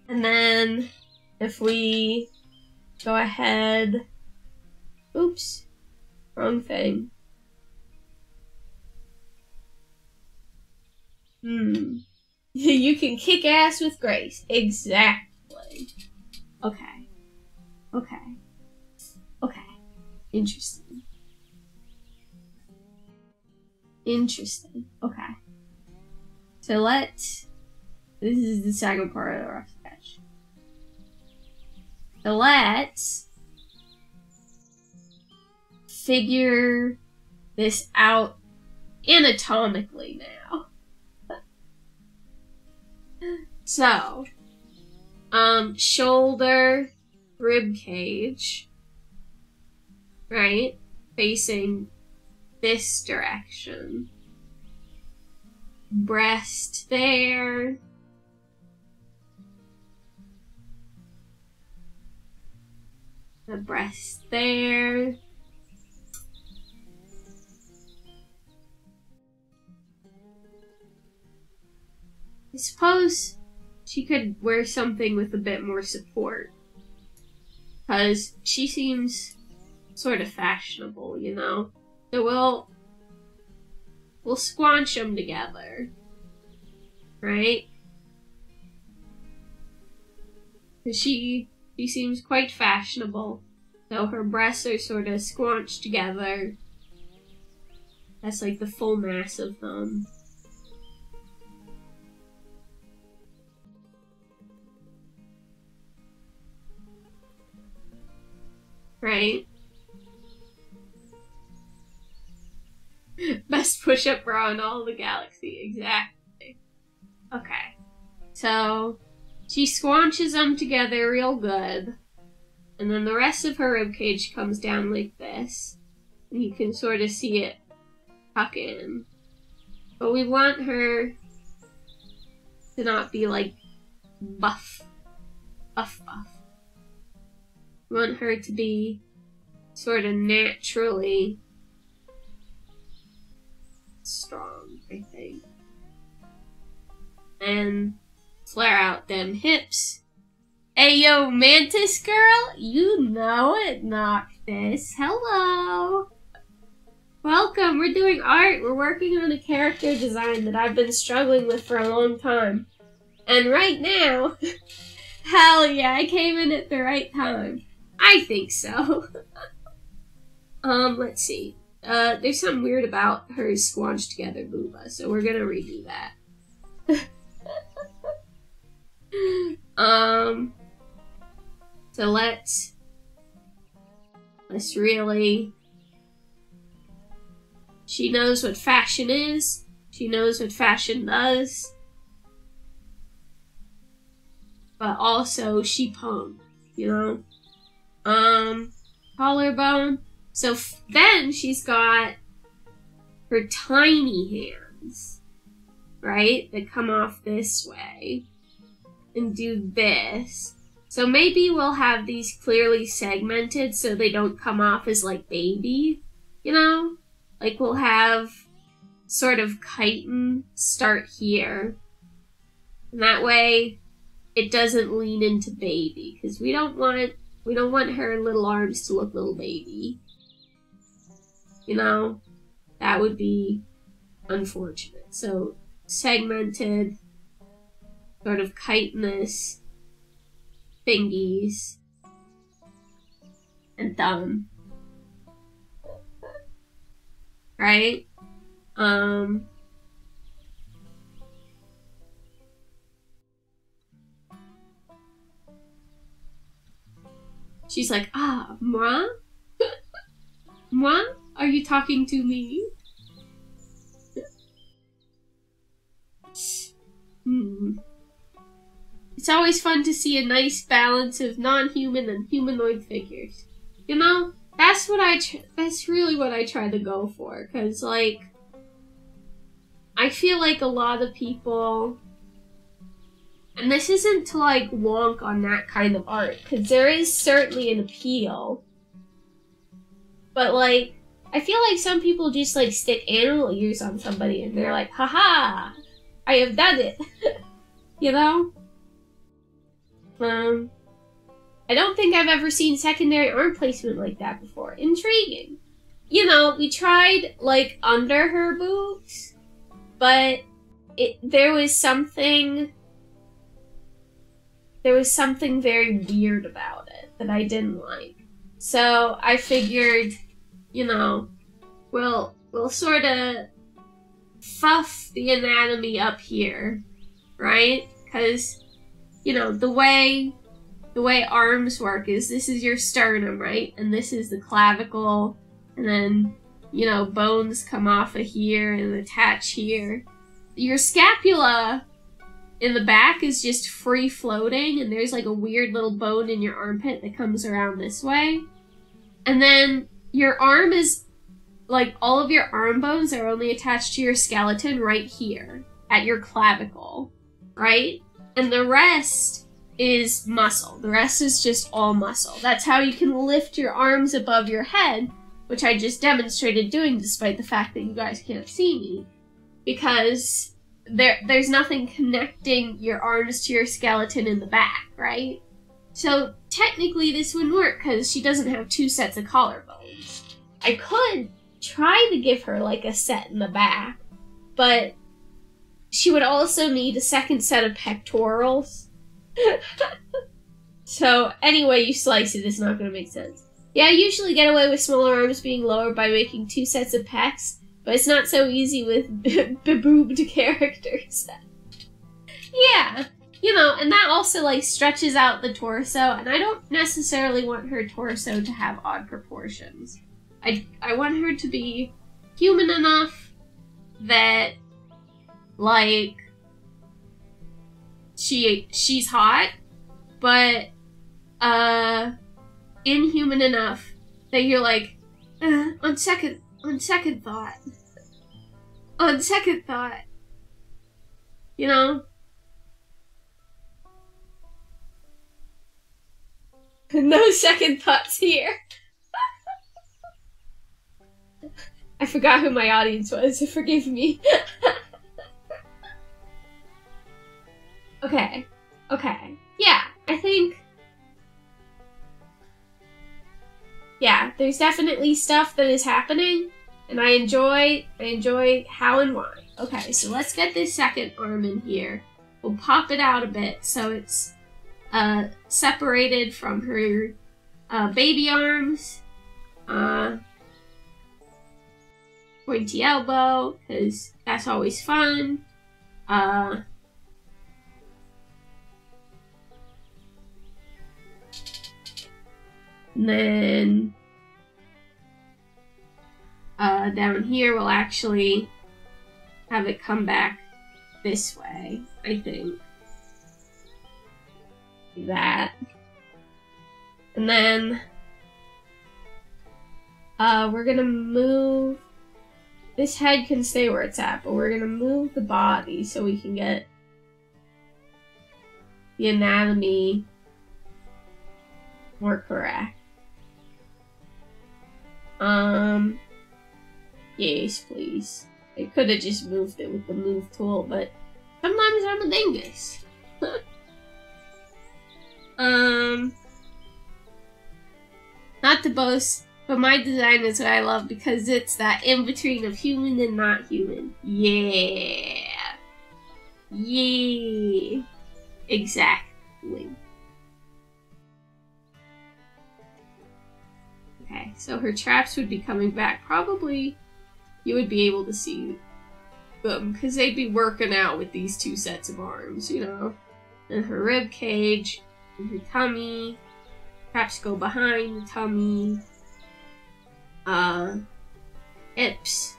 And then if we go ahead, oops, wrong thing. You can kick ass with grace. Exactly. Okay. Okay. Okay. Interesting. Interesting. Okay. So this is the second part of the rough sketch. So let's figure this out anatomically now. So, shoulder, rib cage, right? Facing this direction. Breast there. The breast there. I suppose she could wear something with a bit more support. Because she seems sort of fashionable, you know? So we'll squanch them together. Right? Because she seems quite fashionable. So her breasts are sort of squanched together. That's like the full mass of them. Right? Best push-up bra in all the galaxy, exactly. Okay. So, she squanches them together real good. And then the rest of her ribcage comes down like this. And you can sort of see it tuck in. But we want her to not be like buff. We want her to be sort of naturally strong, I think. And flare out them hips. Ayo, Mantis girl, you know it, Noctis. Hello. Welcome, we're doing art. We're working on a character design that I've been struggling with for a long time. And right now, hell yeah, I came in at the right time. I think so. Let's see. There's something weird about her squanched together booba, so we're gonna redo that. So let's really... She knows what fashion is. She knows what fashion does. But also, she pwned, you know? Collarbone. So then she's got her tiny hands, right? That come off this way and do this. So maybe we'll have these clearly segmented so they don't come off as like baby, you know? Like we'll have sort of chitin start here. And that way it doesn't lean into baby, because we don't want her little arms to look little baby. You know? That would be unfortunate. So segmented, sort of chitinous fingies, and thumb. Right? She's like, ah, moi? Moi? Are you talking to me? It's always fun to see a nice balance of non-human and humanoid figures. You know, that's really what I try to go for, because, like, I feel like a lot of people, and this isn't to, like, wonk on that kind of art, because there is certainly an appeal, but, like, I feel like some people just, like, stick animal ears on somebody, and they're like, haha, I have done it, you know? I don't think I've ever seen secondary arm placement like that before. Intriguing. You know, we tried, like, under her boobs, but there was something very weird about it that I didn't like. So I figured, you know, we'll sort of fuff the anatomy up here, right? Because, you know, the way arms work is this is your sternum, right? And this is the clavicle, and then, you know, bones come off of here and attach here. Your scapula in the back is just free floating, and there's like a weird little bone in your armpit that comes around this way. And then your arm is, like, all of your arm bones are only attached to your skeleton right here at your clavicle, right? And the rest is muscle. The rest is just all muscle. That's how you can lift your arms above your head, which I just demonstrated doing despite the fact that you guys can't see me. Because there's nothing connecting your arms to your skeleton in the back, right? So technically this wouldn't work because she doesn't have two sets of collarbones. I could try to give her like a set in the back, but she would also need a second set of pectorals. So anyway you slice it, it's not going to make sense. Yeah, I usually get away with smaller arms being lower by making two sets of pecs, but it's not so easy with beboobed characters. Yeah, you know, and that also, like, stretches out the torso, and I don't necessarily want her torso to have odd proportions. I want her to be human enough that, like, she's hot, but inhuman enough that you're like, on second thought, you know? No second thoughts here. I forgot who my audience was, so forgive me. Okay. Yeah, I think... Yeah, there's definitely stuff that is happening, and I enjoy how and why. Okay, so let's get this second arm in here. We'll pop it out a bit so it's separated from her baby arms. Pointy elbow, because that's always fun. And then down here we'll actually have it come back this way, I think. That. And then we're gonna move, this head can stay where it's at, but we're gonna move the body so we can get the anatomy more correct. Yes, please. I could have just moved it with the move tool, but sometimes I'm a dingus. Not to boast, but my design is what I love because it's that in-between of human and not human. Yeah. Yeah. Exactly. Okay, so her traps would be coming back. Probably you would be able to see them because they'd be working out with these two sets of arms, you know? And her rib cage, and her tummy. Traps go behind the tummy. Hips.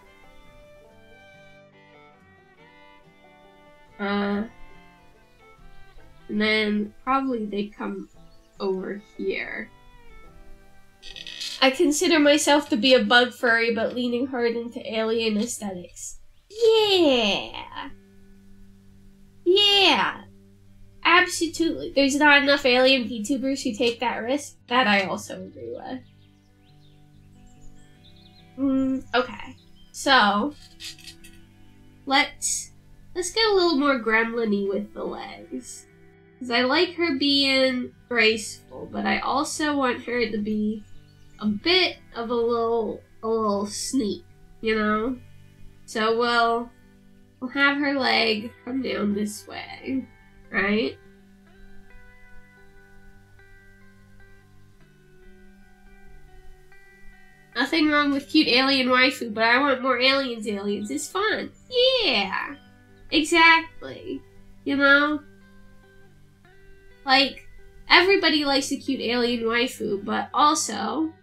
And then probably they come over here. I consider myself to be a bug furry, but leaning hard into alien aesthetics. Yeah! Yeah! Absolutely. There's not enough alien VTubers who take that risk. That I also agree with. Okay. So, let's get a little more gremlin-y with the legs. Because I like her being graceful, but I also want her to be a bit of a little sneak, you know? So we'll have her leg come down this way, right? Nothing wrong with cute alien waifu, but I want more aliens. Aliens is fun. Yeah! Exactly. You know? Like, everybody likes a cute alien waifu, but also,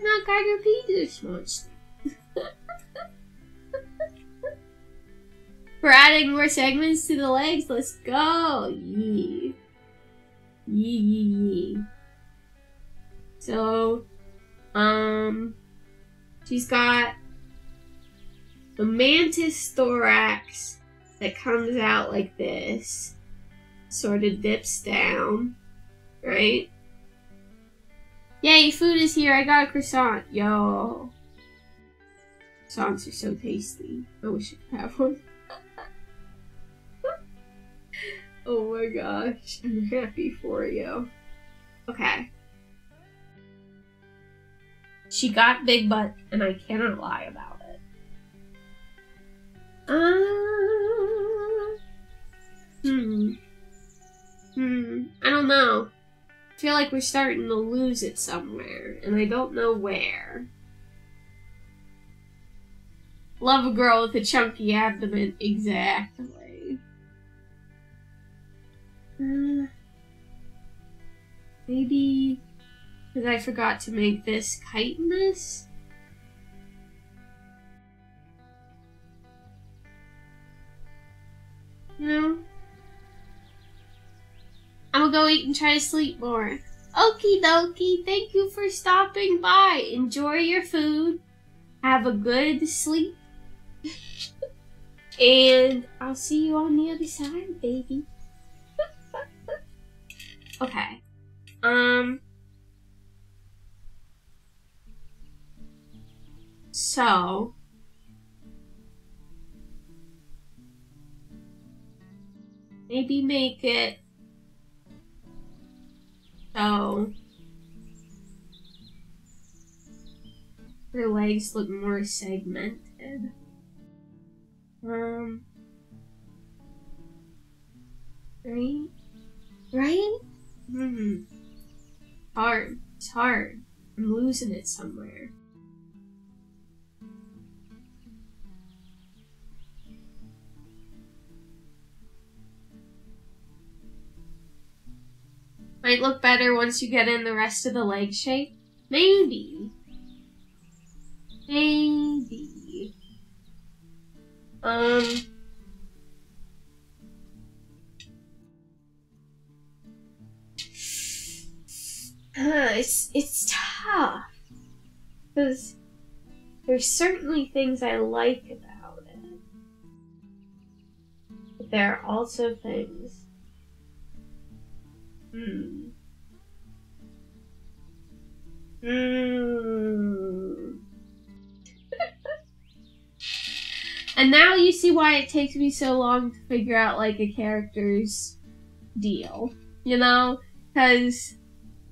not gotta repeat this monster. We're adding more segments to the legs. Let's go. Yee. Yee. So, she's got the mantis thorax that comes out like this. Sort of dips down, right? Yay, food is here. I got a croissant. Yo. Croissants are so tasty. I wish I could have one. Oh my gosh. I'm happy for you. Okay. She got big butt, and I cannot lie about it. I don't know. I feel like we're starting to lose it somewhere, and I don't know where. Love a girl with a chunky abdomen. Exactly. Maybe because I forgot to make this chitinous? No? I'll go eat and try to sleep more. Okie dokie, thank you for stopping by. Enjoy your food. Have a good sleep. And I'll see you on the other side, baby. Okay. So maybe make it so her legs look more segmented. Right? Right? Hard. It's hard. I'm losing it somewhere. Might look better once you get in the rest of the leg shape. Maybe. Maybe. It's tough. Because there's certainly things I like about it. But there are also things. And now you see why it takes me so long to figure out, like, a character's deal. You know? Because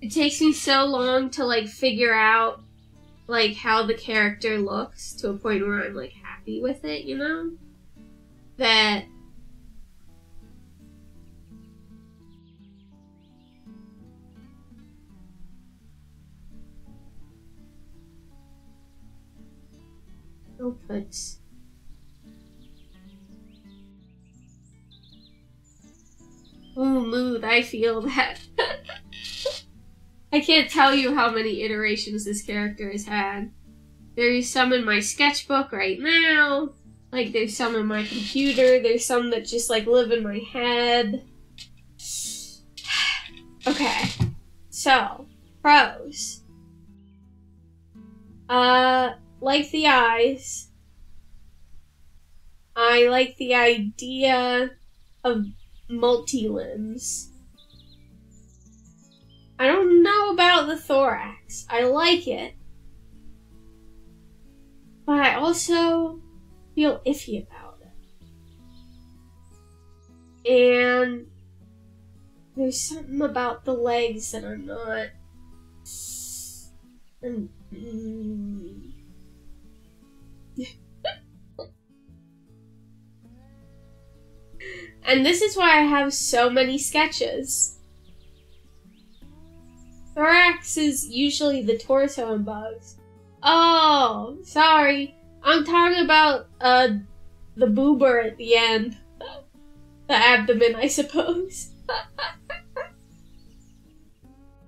it takes me so long to, like, figure out, like, how the character looks to a point where I'm, like, happy with it, you know? That I'll put mood, I feel that. I can't tell you how many iterations this character has had. There's some in my sketchbook right now. Like, there's some in my computer. There's some that just, like, live in my head. Okay. So, pros. Like the eyes. I like the idea of multi-limbs. I don't know about the thorax. I like it. But I also feel iffy about it. And there's something about the legs that I'm not... And this is why I have so many sketches. Thorax is usually the torso and bugs. Oh, sorry. I'm talking about the boober at the end. The abdomen, I suppose.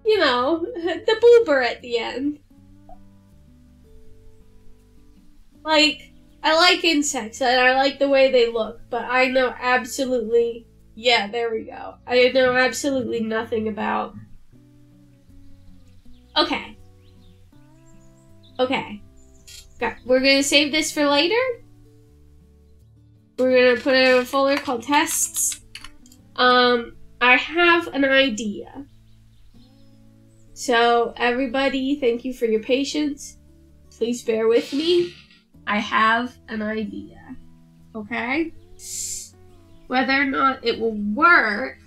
You know, the boober at the end. Like, I like insects, and I like the way they look, but I know absolutely... Yeah, there we go. I know absolutely nothing about... Okay. Okay. We're gonna save this for later. We're gonna put it in a folder called tests. I have an idea. So, everybody, thank you for your patience. Please bear with me. I have an idea, okay? Whether or not it will work,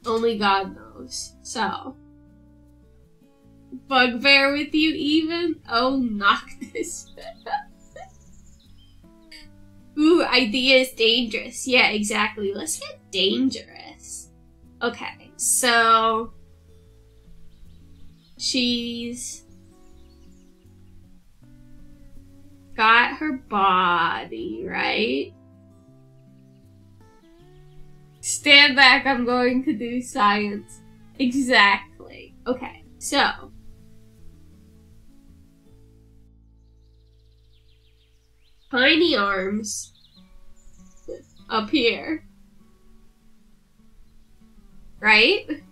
only God knows. So, bugbear with you even? Oh, knock this. Ooh, idea is dangerous. Yeah, exactly. Let's get dangerous. Okay, so she's got her body, right? Stand back, I'm going to do science. Exactly. Okay, so tiny arms up here. right?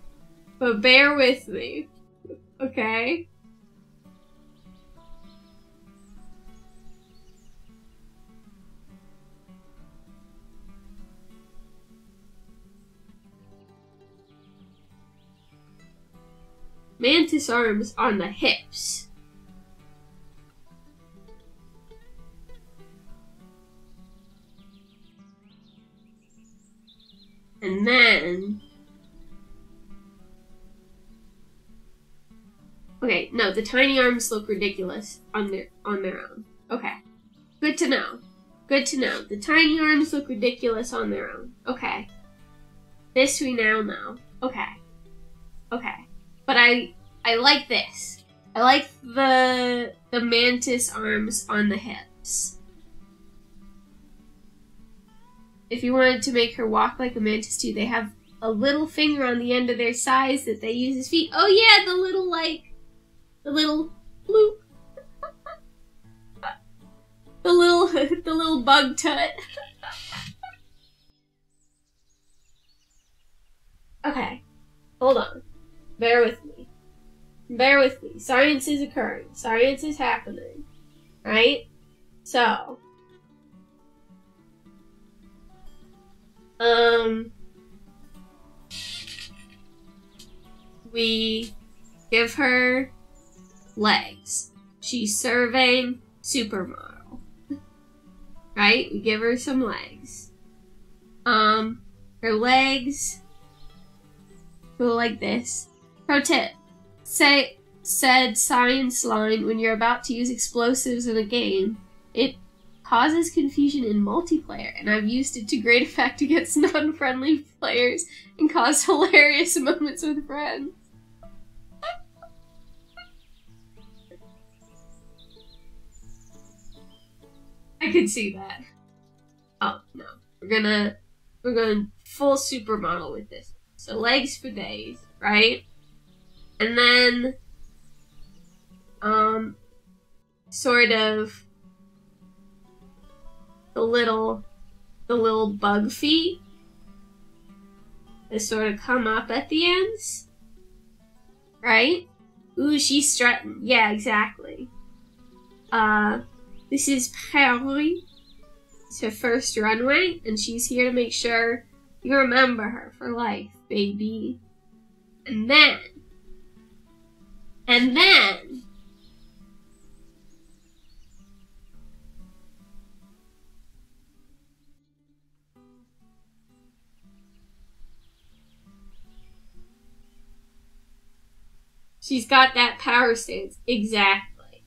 But bear with me, okay? Mantis arms on the hips. And then... Okay, no, the tiny arms look ridiculous on their own. Okay. Good to know. Good to know. The tiny arms look ridiculous on their own. Okay. This we now know. Okay. Okay. But I like this. I like the mantis arms on the hips. If you wanted to make her walk like a mantis too, they have a little finger on the end of their size that they use as feet. Oh yeah, the little bloop. the little bug tut. Okay. Hold on. Bear with me. Bear with me. Science is occurring. Science is happening. Right? So. We give her legs. She's serving supermodel. Right? We give her some legs. Her legs go like this. Pro tip. Said science line when you're about to use explosives in a game. It causes confusion in multiplayer, and I've used it to great effect against non-friendly players and caused hilarious moments with friends. I could see that. Oh, no. We're going full supermodel with this. So legs for days, right? And then, sort of the little bug feet that sort of come up at the ends, right? Ooh, she's strutting. Yeah, exactly. This is Paris. It's her first runway, and she's here to make sure you remember her for life, baby. And then, she's got that power stance. Exactly.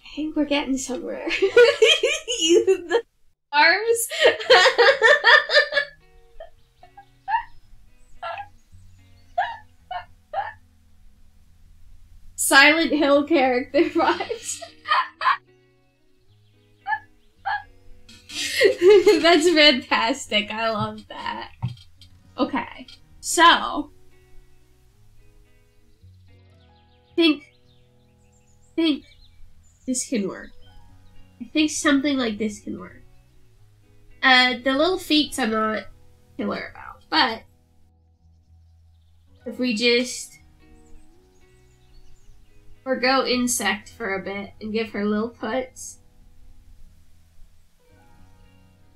I think we're getting somewhere. The arms. Silent Hill character vibes. That's fantastic. I love that. Okay, so think this can work. I think something like this can work. The little feet I'm not killer about, but if we just forgo insect for a bit and give her little putts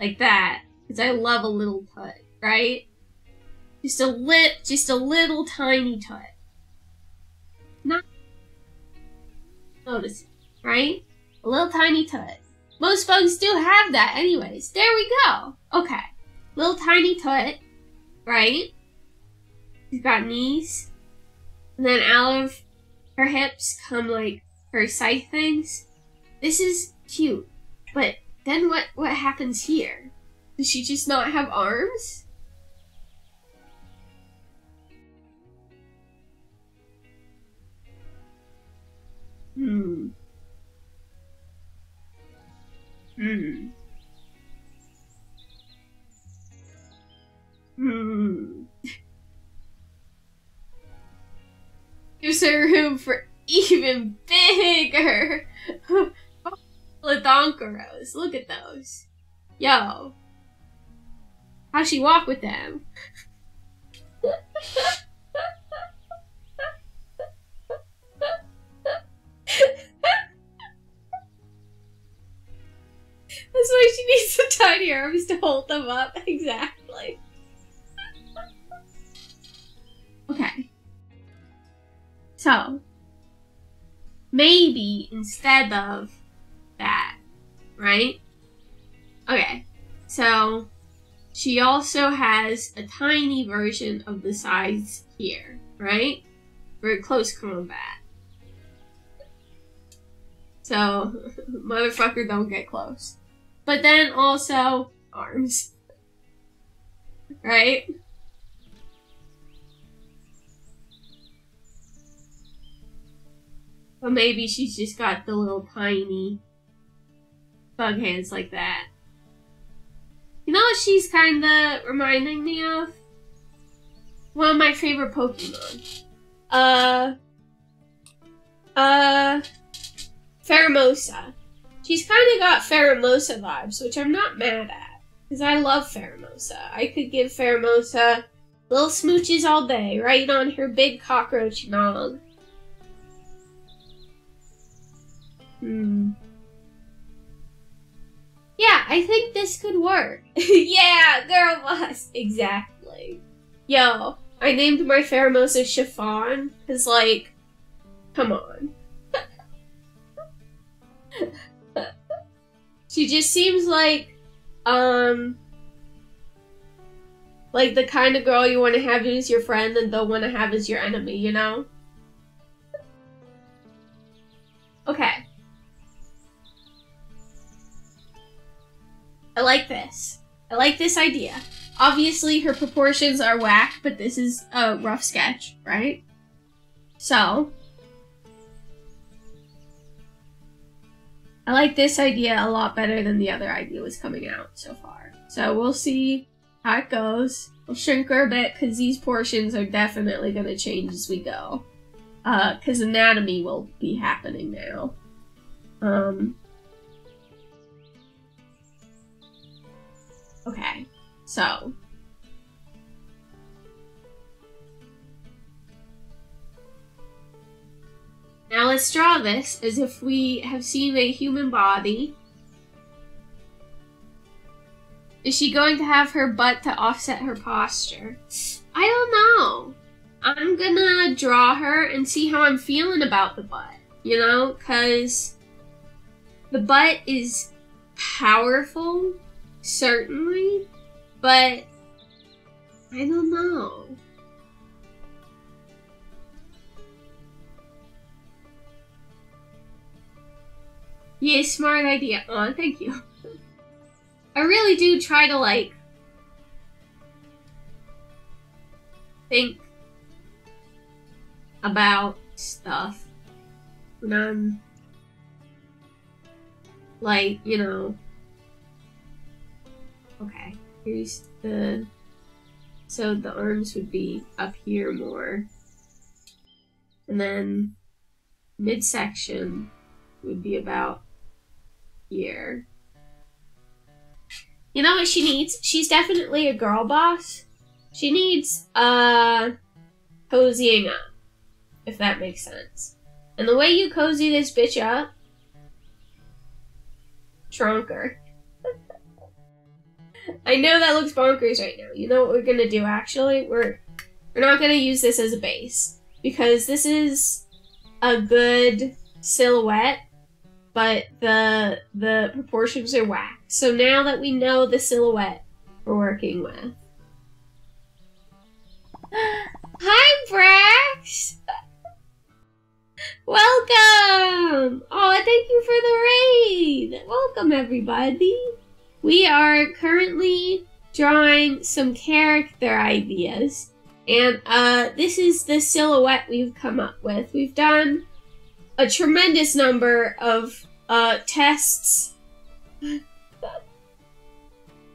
like that, because I love a little tut, right? Just a little tiny tut. Not notice, right? A little tiny tut. Most bugs do have that anyways. There we go. Okay. Little tiny tut, right? She's got knees. And then out of her hips come like her scythe things. This is cute. But then what happens here? Does she just not have arms? Gives her room for even bigger. Ladonkaros, look at those. Yo. How'd she walk with them? That's why she needs the tiny arms to hold them up. Exactly. Okay. So, maybe instead of that, right? Okay. So, she also has a tiny version of the size here, right? For close combat. So, motherfucker, don't get close. But then also, arms. Right? But maybe she's just got the little tiny bug hands like that. You know what she's kinda reminding me of? One of my favorite Pokemon. Pheromosa. She's kinda got Pheromosa vibes, which I'm not mad at. Because I love Pheromosa. I could give Pheromosa little smooches all day, right on her big cockroach nog. Yeah, I think this could work. Yeah, girl boss. Exactly. Yo, I named my Pheromosa Chiffon, because, like, come on. She just seems like the kind of girl you want to have as your friend and don't want to have as your enemy, you know? Okay. I like this. I like this idea. Obviously, her proportions are whack, but this is a rough sketch, right? So, I like this idea a lot better than the other idea was coming out so far. So we'll see how it goes. We'll shrink her a bit because these portions are definitely going to change as we go. Because anatomy will be happening now. Okay, so. Now let's draw this as if we have seen a human body. Is she going to have her butt to offset her posture? I don't know. I'm gonna draw her and see how I'm feeling about the butt, you know? Because the butt is powerful, certainly, but I don't know. Yeah, smart idea. Oh, thank you. I really do try to, like, think about stuff when I'm, like, you know. Okay, here's the, so the arms would be up here more. And then midsection would be about here. You know what she needs? She's definitely a girl boss. She needs, cozying up, if that makes sense. And the way you cozy this bitch up, trunk her. I know that looks bonkers right now. You know what we're gonna do, actually? We're not gonna use this as a base, because this is a good silhouette, but the proportions are whack. So now that we know the silhouette we're working with. Hi, Brax! Welcome! Oh, thank you for the raid! Welcome, everybody! We are currently drawing some character ideas, and this is the silhouette we've come up with. We've done a tremendous number of tests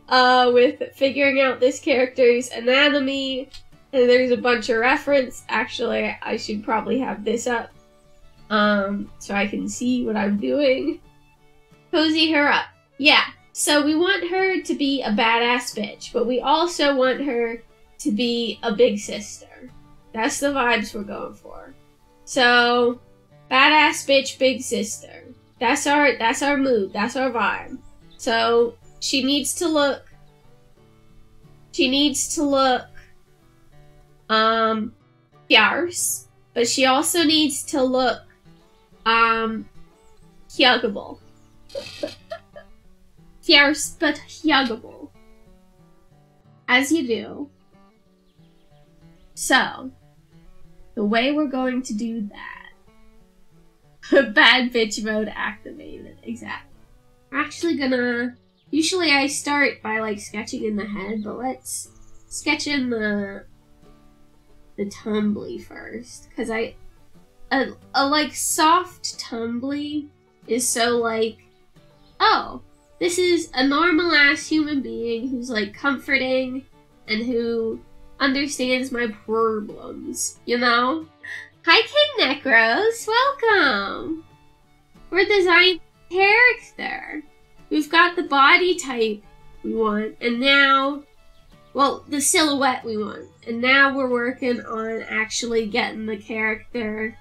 with figuring out this character's anatomy, and there's a bunch of reference. Actually, I should probably have this up so I can see what I'm doing. Cozy her up. Yeah, so we want her to be a badass bitch, but we also want her to be a big sister. That's the vibes we're going for. So, badass bitch, big sister. That's our mood. That's our vibe. So she needs to look fierce, but she also needs to look huggable. Fierce but huggable. As you do. So, the way we're going to do that, bad bitch mode activated, exactly. We're actually gonna, usually I start by like sketching in the head, but let's sketch in the tumbly first, because a like soft tumbly is so like, oh, this is a normal ass human being who's like comforting and who understands my problems, you know? Hi Kid Necros, welcome! We're designing character. We've got the body type we want, and now, well, the silhouette we want, and now we're working on actually getting the character,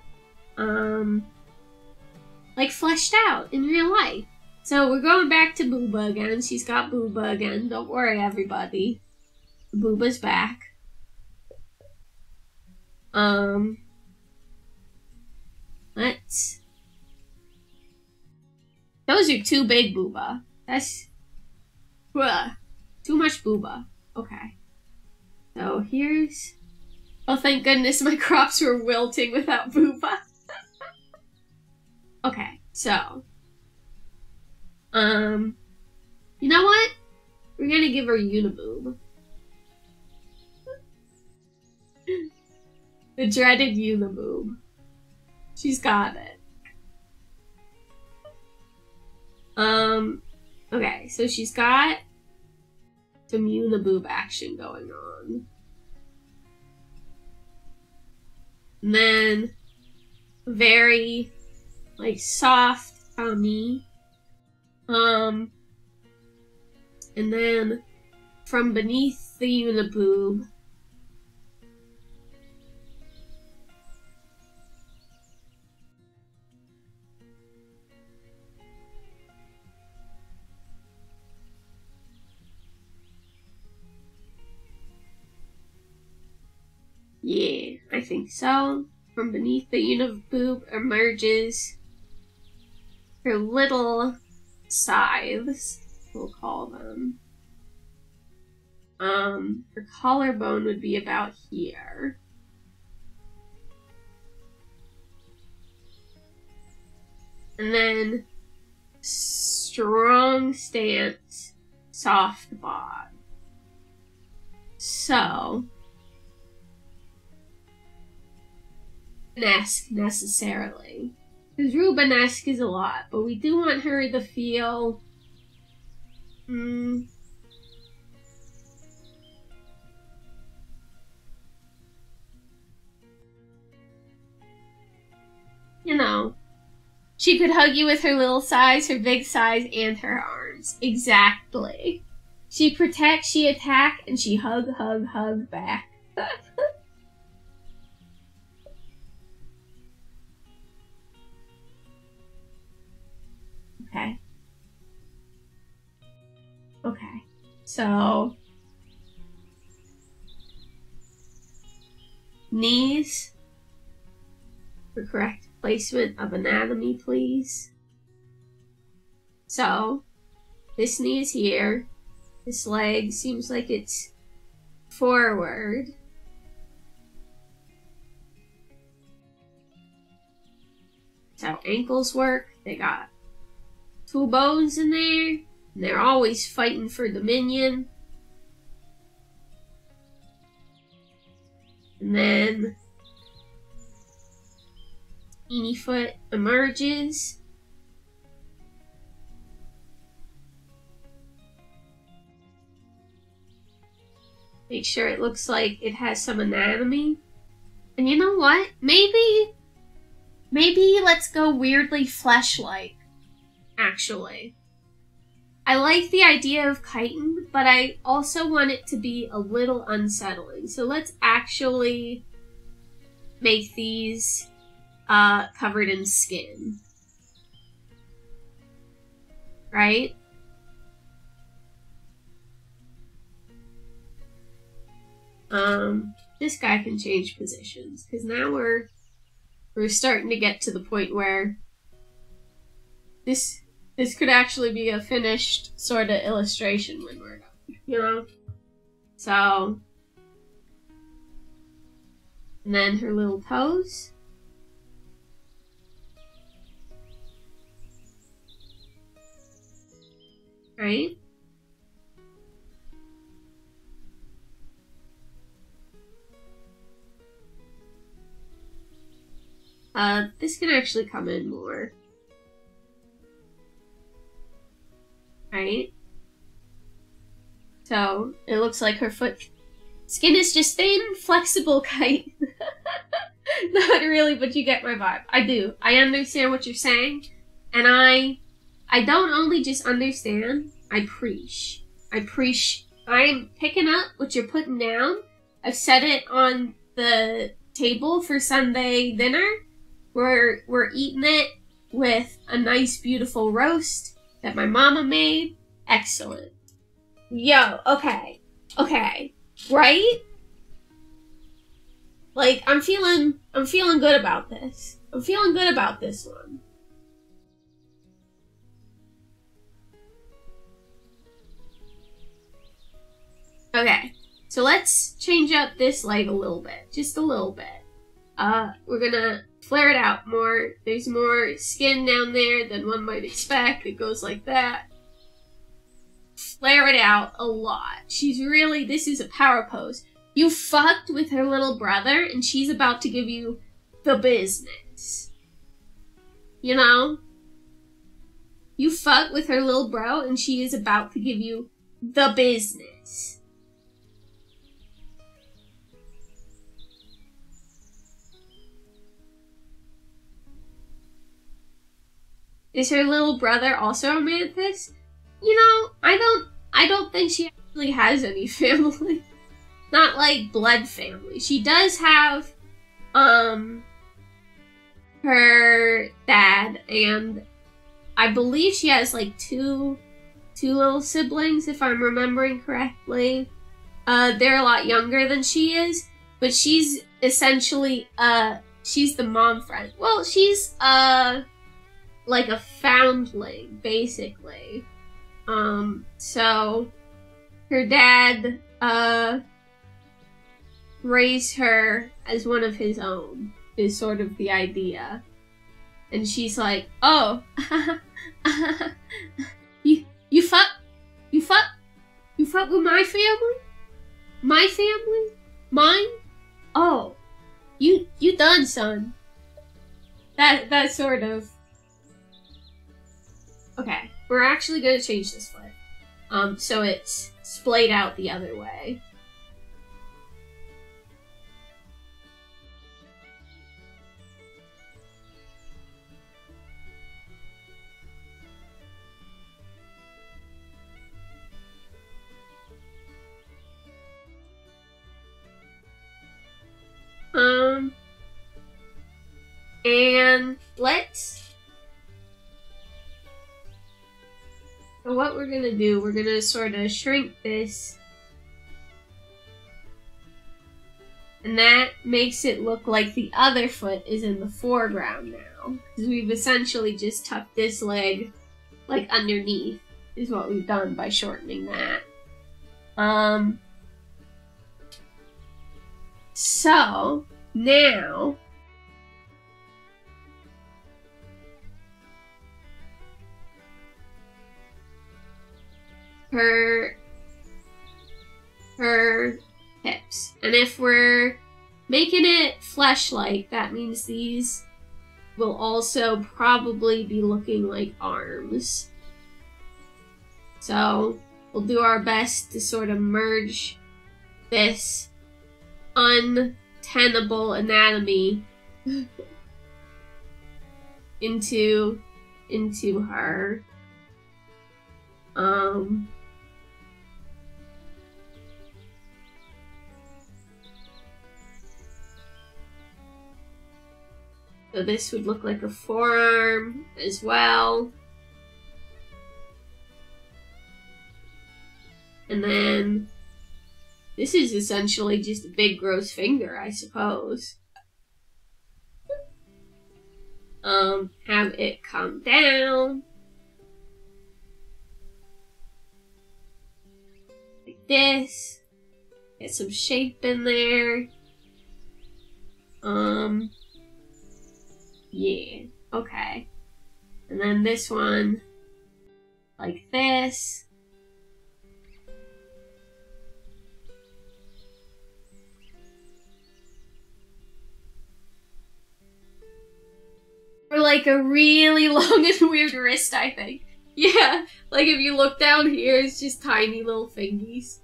like fleshed out in real life. So we're going back to Booba again. She's got Booba again. Don't worry, everybody. Booba's back. Let's... Those are too big, Booba. That's... too much Booba. Okay. So here's... Oh, thank goodness my crops were wilting without Booba. Okay, so... You know what? We're gonna give her Uniboob. The dreaded Uniboob. She's got it. Okay, so she's got some Uniboob action going on. And then very like soft tummy. And then from beneath the Uniboob, yeah, I think so. From beneath the Uniboob emerges her little scythes, we'll call them. Her collarbone would be about here. And then strong stance, soft bod. So, Rubenesque necessarily. Because Rubenesque is a lot, but we do want her to feel... you know, she could hug you with her little size, her big size, and her arms. Exactly. She protect, she attack, and she hug, hug, hug back. Okay. Okay. So, knees for correct placement of anatomy, please. So, this knee is here. This leg seems like it's forward. That's how ankles work. They got two bones in there, and they're always fighting for dominion. And then teeny foot emerges. Make sure it looks like it has some anatomy. And you know what? Maybe let's go weirdly flesh-like, actually. I like the idea of chitin, but I also want it to be a little unsettling. So let's actually make these covered in skin. Right? This guy can change positions, because now we're starting to get to the point where this could actually be a finished sort of illustration when we're done, you know? So, and then her little toes. Right? This can actually come in more. Right? So, it looks like her foot skin is just thin, flexible kite. Not really, but you get my vibe. I do. I understand what you're saying, and I don't only just understand, I preach. I'm picking up what you're putting down. I've set it on the table for Sunday dinner. We're eating it with a nice, beautiful roast that my mama made. Excellent. Yo, okay, right? Like, I'm feeling good about this. I'm feeling good about this one. Okay, so let's change up this leg a little bit, just a little bit. We're gonna flare it out more. There's more skin down there than one might expect. It goes like that. Flare it out a lot. She's really, this is a power pose. You fucked with her little brother and she's about to give you the business. You know? You fuck with her little bro and she is about to give you the business. Is her little brother also a mantis? You know, I don't think she actually has any family. Not like blood family. She does have her dad, and I believe she has like two little siblings, if I'm remembering correctly. They're a lot younger than she is, but she's essentially she's the mom friend. Well, she's like a foundling, basically. So her dad raised her as one of his own, is sort of the idea. And she's like, oh, you fuck with my family? My family? Mine? Oh, you done, son. That sort of. Okay, we're actually gonna change this foot. So it's splayed out the other way. And so what we're gonna do, we're gonna sort of shrink this, and that makes it look like the other foot is in the foreground now, because we've essentially just tucked this leg like underneath, is what we've done by shortening that. So now her hips. And if we're making it flesh-like, that means these will also probably be looking like arms. So we'll do our best to sort of merge this untenable anatomy into her. So this would look like a forearm as well. And then this is essentially just a big gross finger, I suppose. Have it come down. Like this. Get some shape in there. Yeah, okay. And then this one, like this. Or like a really long and weird wrist, I think. Yeah, like if you look down here, it's just tiny little fingies.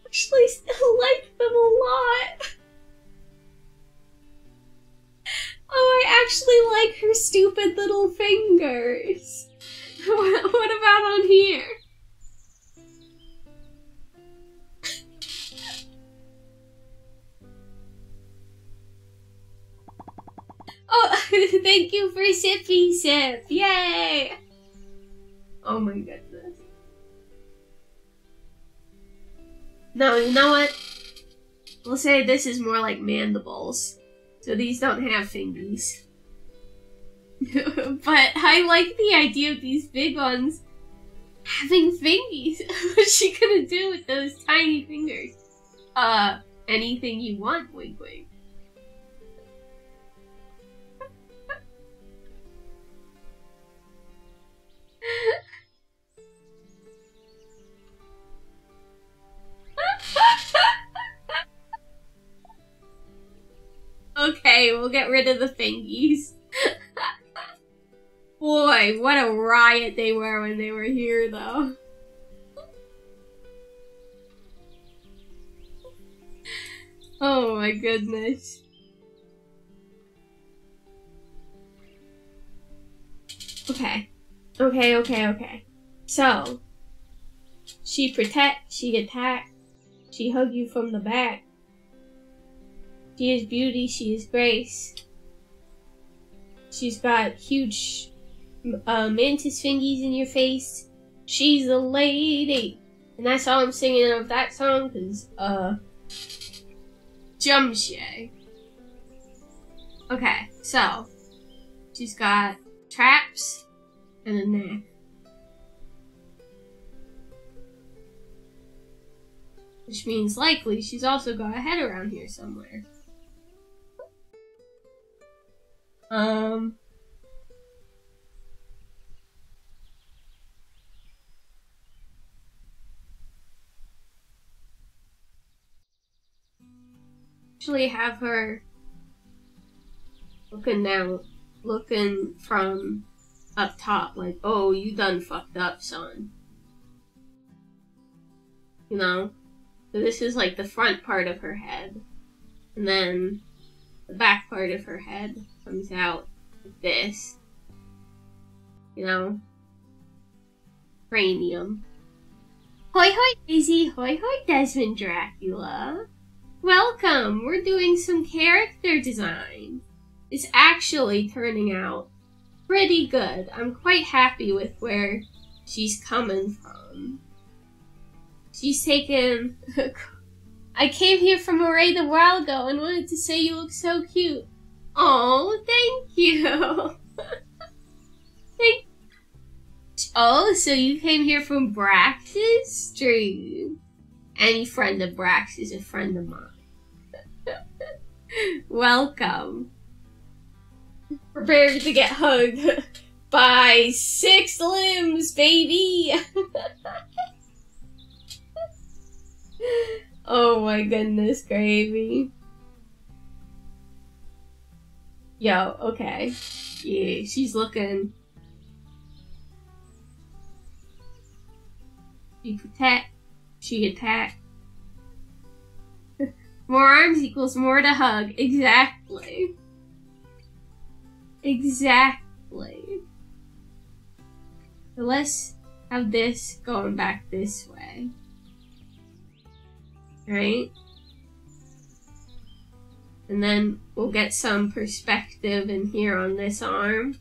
Actually still like them a lot. Oh, I actually like her stupid little fingers. What about on here? Oh, thank you for Sippy Sip. Yay! Oh my goodness. No, you know what? We'll say this is more like mandibles. So these don't have fingies. But I like the idea of these big ones having fingies. What's she gonna do with those tiny fingers? Anything you want, wink wink. Okay, we'll get rid of the fingies. Boy, what a riot they were when they were here, though. Oh my goodness. Okay. Okay. So, she attack, she hug you from the back. She is beauty, she is grace. She's got huge mantis fingies in your face. She's a lady. And that's all I'm singing of that song, because, Jumshe. Okay, so, she's got traps and a neck. Which means likely she's also got a head around here somewhere. Actually have her looking from up top, like, oh, you done fucked up, son. You know? So this is like the front part of her head. And then the back part of her head comes out like this. You know? Cranium. Hoi hoi Daisy, hoi hoi Desmond Dracula. Welcome! We're doing some character design. It's actually turning out pretty good. I'm quite happy with where she's coming from. She's taken... I came here from a raid a while ago and wanted to say you look so cute. Oh, thank you. Oh, so you came here from Brax's stream. Any friend of Brax is a friend of mine. Welcome. Prepare to get hugged. by 6 limbs, baby! Oh my goodness, gravy. Yo, okay. Yeah, she's looking. She protect. She attack. More arms equals more to hug. Exactly. Exactly. So let's have this going back this way. Right? And then we'll get some perspective in here on this arm.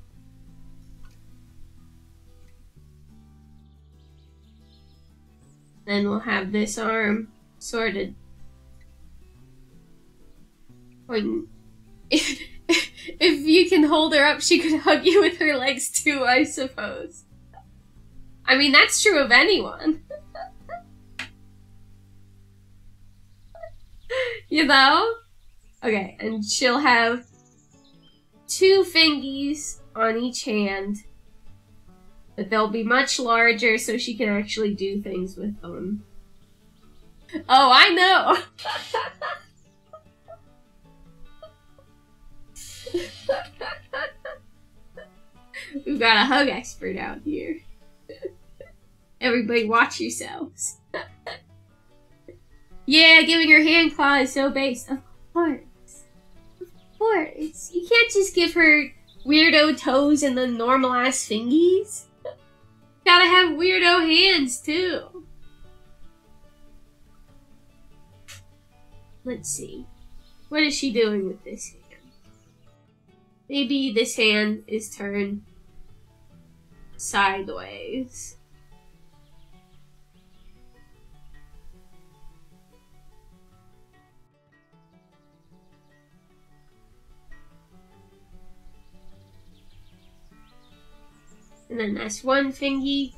Then we'll have this arm sorted. When if you can hold her up, she could hug you with her legs too, I suppose. I mean, that's true of anyone. You know? Okay, and she'll have 2 fingies on each hand. But they'll be much larger so she can actually do things with them. Oh, I know! We've got a hug expert out here. Everybody watch yourselves. Yeah, giving her hand claw is so base. Of course. Of course. You can't just give her weirdo toes and then normal ass fingies. Gotta have weirdo hands too. Let's see. What is she doing with this hand? Maybe this hand is turned sideways. And then that's one fingy,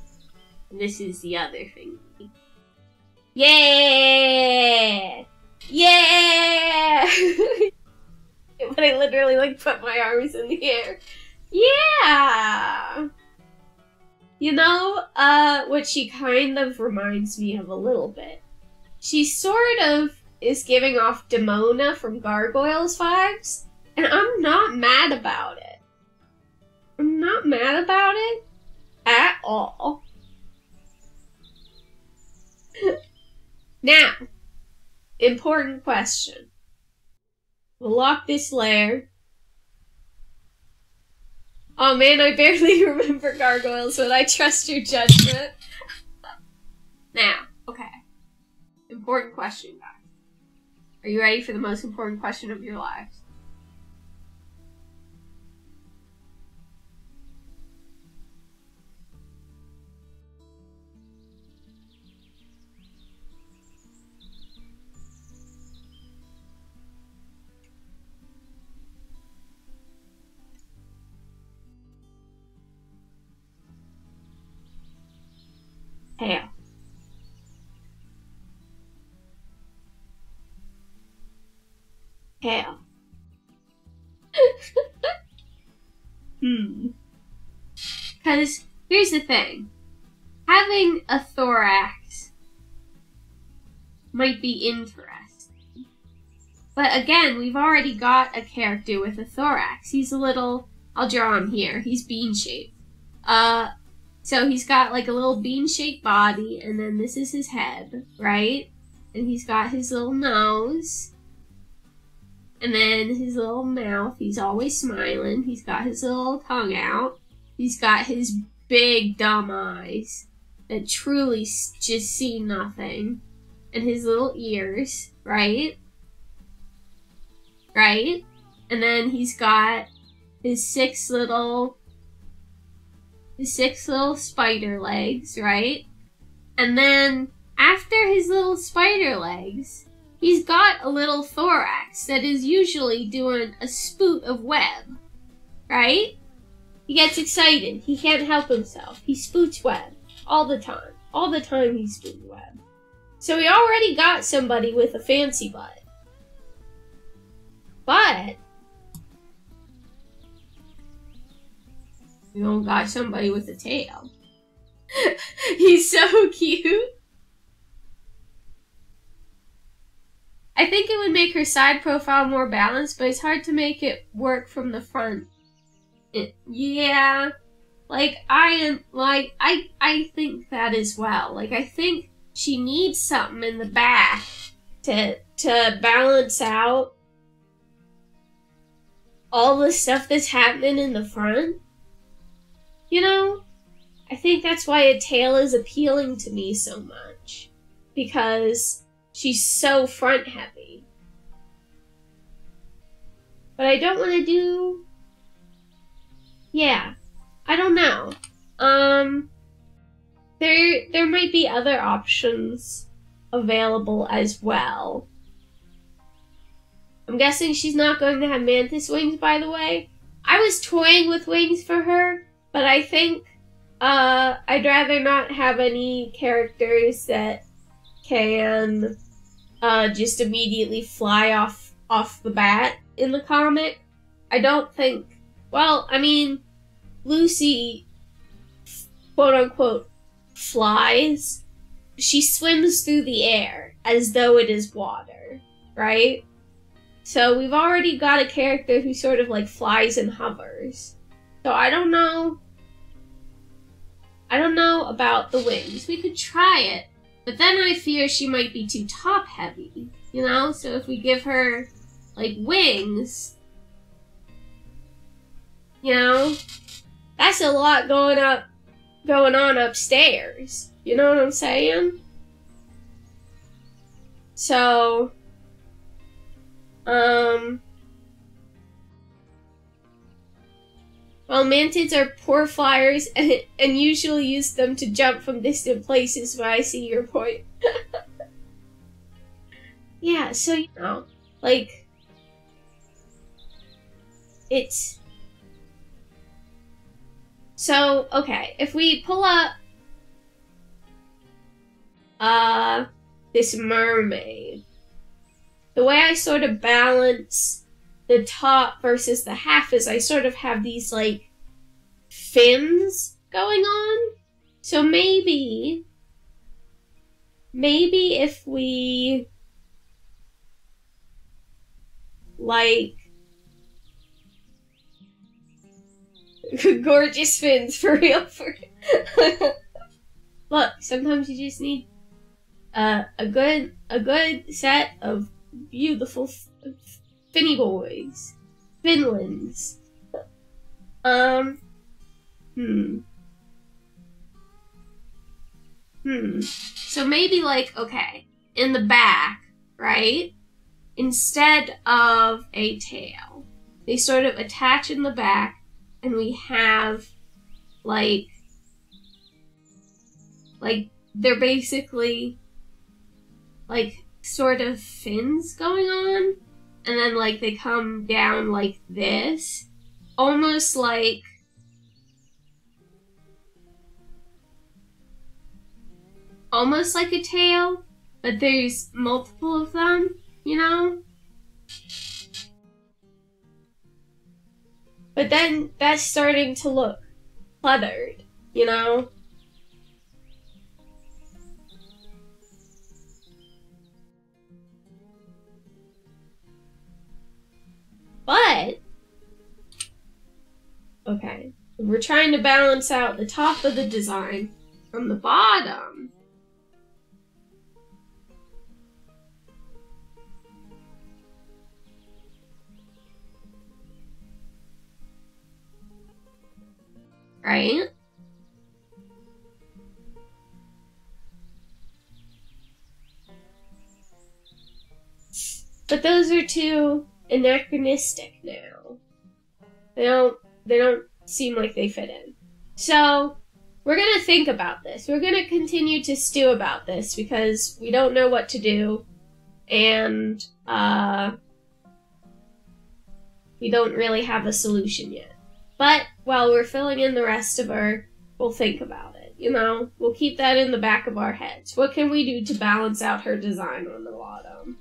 and this is the other fingy. Yeah! Yeah! But I literally like put my arms in the air. Yeah! You know, what she kind of reminds me of a little bit. She sort of is giving off Demona from Gargoyles vibes, and I'm not mad about it. I'm not mad about it at all. Now, important question. We'll lock this layer. Oh man, I barely remember Gargoyles, but I trust your judgment. Now, okay. Important question, guys. Are you ready for the most important question of your lives? Tail. Tail. Because here's the thing. Having a thorax might be interesting. But again, we've already got a character with a thorax. He's a little... I'll draw him here. He's bean-shaped. So he's got like a little bean-shaped body, and then this is his head, right? And he's got his little nose. And then his little mouth. He's always smiling. He's got his little tongue out. He's got his big dumb eyes that truly just see nothing. And his little ears, right? Right? And then he's got his six little spider legs, right? And then after his little spider legs, he's got a little thorax that is usually doing a spoot of web, right? He gets excited. He can't help himself. He spoots web all the time. All the time he spoots web. So we already got somebody with a fancy butt. But We don't got somebody with a tail. He's so cute. I think it would make her side profile more balanced, but it's hard to make it work from the front. Yeah. Like, I think that as well. Like, I think she needs something in the back to balance out all the stuff that's happening in the front. You know? I think that's why a tail is appealing to me so much. Because she's so front heavy. But I don't want to do... Yeah. I don't know. There might be other options available as well. I'm guessing she's not going to have mantis wings, by the way. I was toying with wings for her, but I think I'd rather not have any characters that can just immediately fly off the bat in the comic. I don't think... Well, I mean, Lucy, quote-unquote, flies. She swims through the air as though it is water, right? So we've already got a character who sort of like flies and hovers. So I don't know about the wings. We could try it, but then I fear she might be too top heavy, you know? So if we give her like wings, you know, that's a lot going on upstairs. You know what I'm saying? So, well, mantids are poor flyers and usually use them to jump from distant places, but I see your point. Yeah, so, you know, like, it's... So, okay, if we pull up this mermaid, the way I sort of balance the top versus the half is I sort of have these, like, fins going on. So maybe if we, like, gorgeous fins, for real. Look, sometimes you just need a good set of beautiful finny boys, finlands. So maybe like, okay, in the back, right? Instead of a tail, they sort of attach in the back. And we have, like, they're basically, like, sort of fins going on. And then, like, they come down like this. Almost like a tail, but there's multiple of them, you know? But then that's starting to look cluttered, you know? But, okay, we're trying to balance out the top of the design from the bottom. Right? But those are too anachronistic now. They don't seem like they fit in. So, we're gonna think about this. We're gonna continue to stew about this because we don't know what to do, and we don't really have a solution yet. But while we're filling in the rest of her, we'll think about it, you know? We'll keep that in the back of our heads. What can we do to balance out her design on the bottom?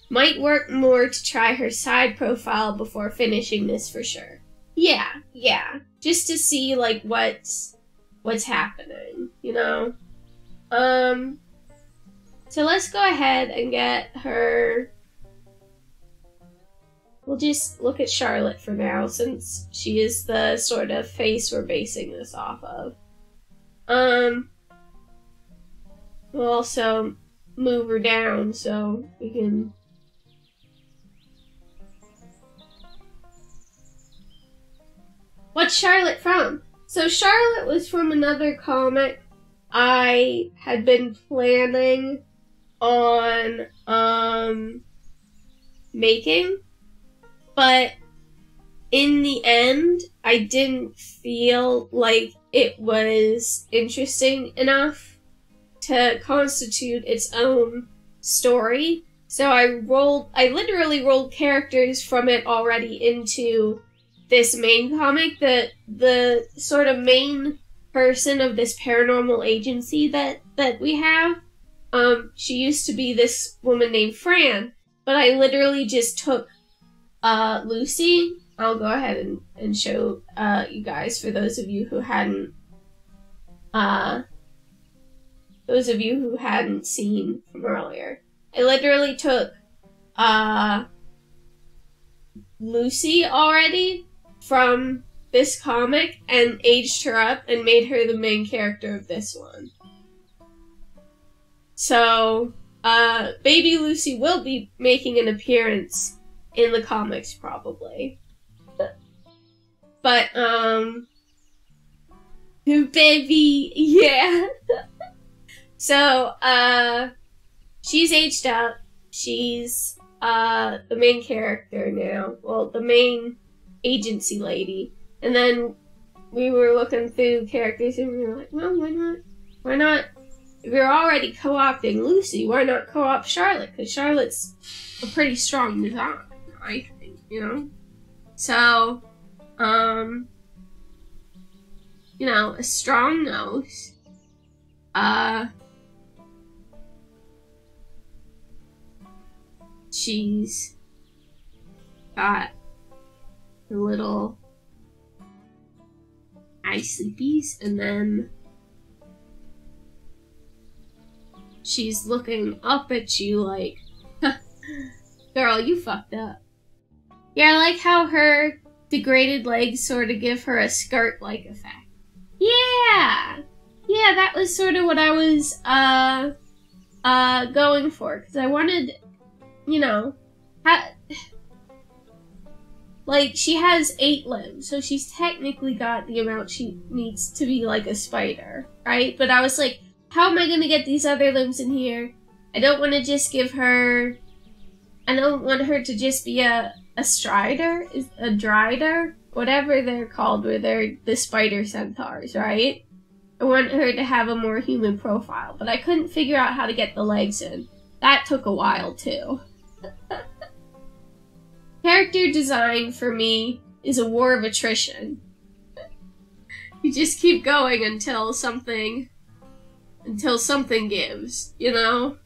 Might work more to try her side profile before finishing this for sure. Yeah. Just to see, like, what's happening, you know? So let's go ahead and get her... We'll just look at Charlotte for now, since she is the sort of face we're basing this off of. We'll also move her down so we can... What's Charlotte from? So Charlotte was from another comic I had been planning on making, but in the end I didn't feel like it was interesting enough to constitute its own story. So I literally rolled characters from it already into this main comic. The sort of main person of this paranormal agency that we have, she used to be this woman named Fran, but I literally just took Lucy. I'll go ahead and show you guys, for those of you who hadn't seen from earlier. I literally took Lucy already from this comic and aged her up and made her the main character of this one. So, baby Lucy will be making an appearance in the comics probably. But, baby, yeah. So, she's aged up. She's, the main character now. Well, the main agency lady. And then we were looking through characters and we were like, well, why not? If you're already co-opting Lucy, why not co-op Charlotte? Because Charlotte's a pretty strong design, I think, you know? So, you know, a strong nose. She's got the little eye sleepies, and then she's looking up at you like, girl, you fucked up. Yeah, I like how her degraded legs sort of give her a skirt-like effect. Yeah, that was sort of what I was going for, because I wanted, you know, like, she has 8 limbs, so she's technically got the amount she needs to be like a spider, right? But I was like, how am I gonna get these other limbs in here? I don't want to just give her... I don't want her to just be a strider? A drider? Whatever they're called, where they're the spider centaurs, right? I want her to have a more human profile, but I couldn't figure out how to get the legs in. That took a while, too. Character design, for me, is a war of attrition. You just keep going until something gives, you know?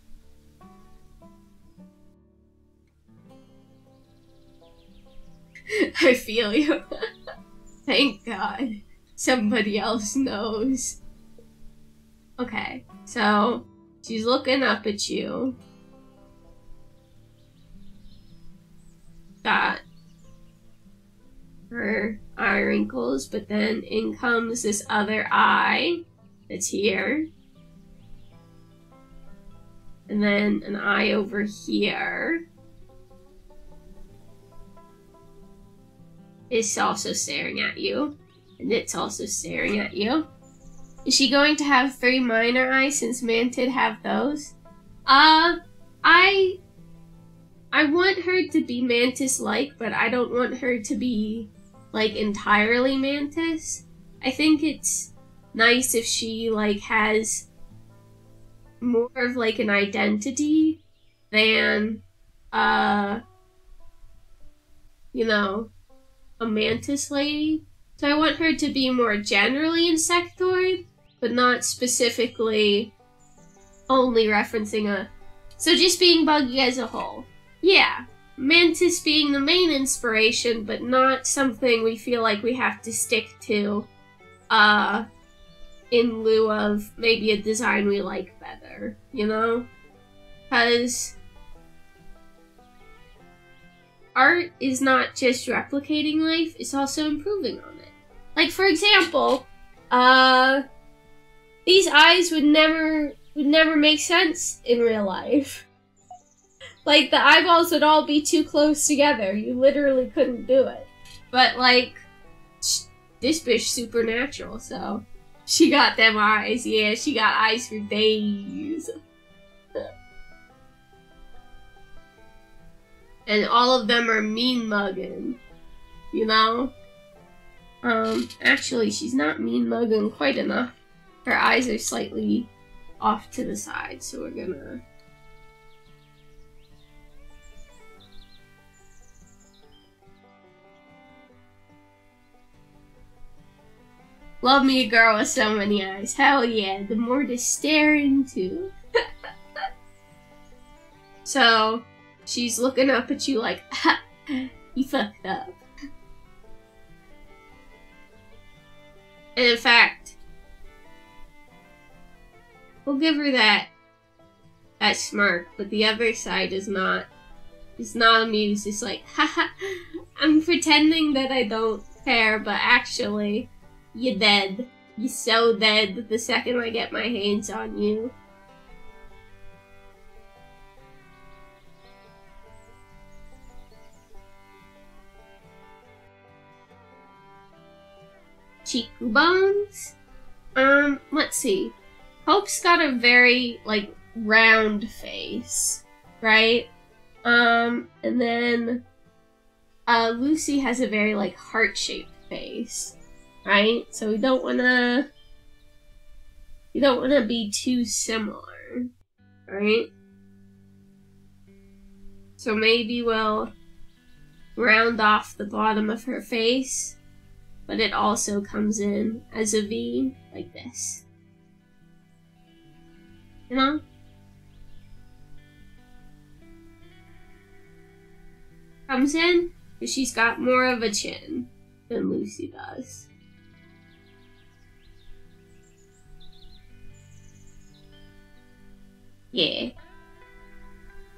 I feel you. Thank God. Somebody else knows. Okay, so she's looking up at you. Got her eye wrinkles, but then in comes this other eye that's here. And then an eye over here. It's also staring at you. And it's also staring at you. Is she going to have 3 minor eyes since Mantid have those? I want her to be Mantis-like, but I don't want her to be, like, entirely Mantis. I think it's nice if she, like, has more of, like, an identity than, you know, a Mantis lady. So I want her to be more generally insectoid, but not specifically only referencing a... So just being buggy as a whole. Yeah, Mantis being the main inspiration, but not something we feel like we have to stick to, in lieu of maybe a design we like better, you know? Because art is not just replicating life, it's also improving on it. Like, for example, these eyes would never make sense in real life. Like, the eyeballs would all be too close together. You literally couldn't do it. But, like, this bitch supernatural, so she got them eyes. Yeah, she got eyes for days. And all of them are mean mugging, you know? Actually, she's not mean mugging quite enough. Her eyes are slightly off to the side, so we're gonna... Love me a girl with so many eyes. Hell yeah, the more to stare into. So, she's looking up at you like, ha, you fucked up. And in fact, we'll give her that smirk, but the other side is not amused. It's like, haha, I'm pretending that I don't care, but actually, you're dead. You're so dead the second I get my hands on you. Cheekbones? Let's see. Hope's got a very, like, round face, right? And then, Lucy has a very, like, heart-shaped face, right? So we don't wanna be too similar, right? So maybe we'll round off the bottom of her face, but it also comes in as a V, like this. You know? Comes in, because she's got more of a chin than Lucy does. Yeah.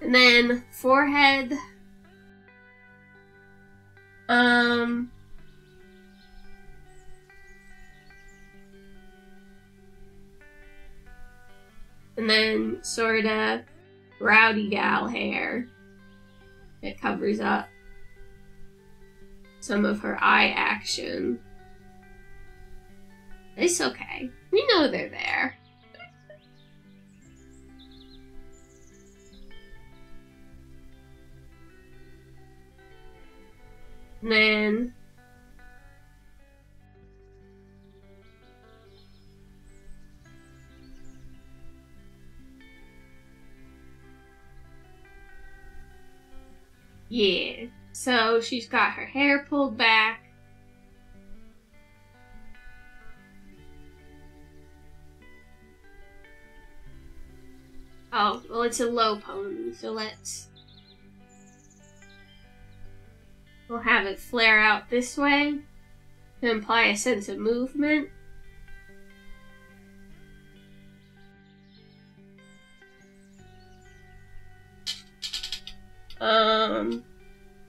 And then, forehead. And then, sorta, rowdy gal hair that covers up some of her eye action. It's okay. We know they're there. And then yeah, so she's got her hair pulled back. Oh, well, it's a low pony, so we'll have it flare out this way to imply a sense of movement.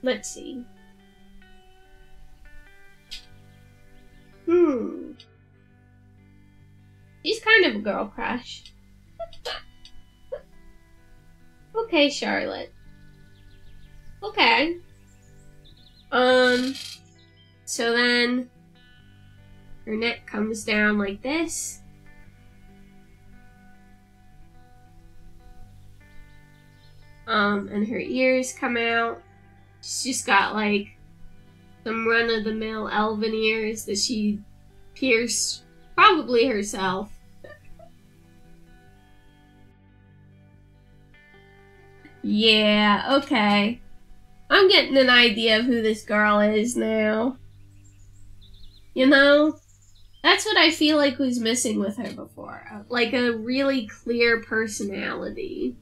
Let's see. She's kind of a girl crush. Okay, Charlotte. Okay. So then her neck comes down like this. And her ears come out. She's got, like, some run-of-the-mill elven ears that she pierced, probably herself. Yeah, okay. I'm getting an idea of who this girl is now. You know? That's what I feel like was missing with her before. Like, a really clear personality.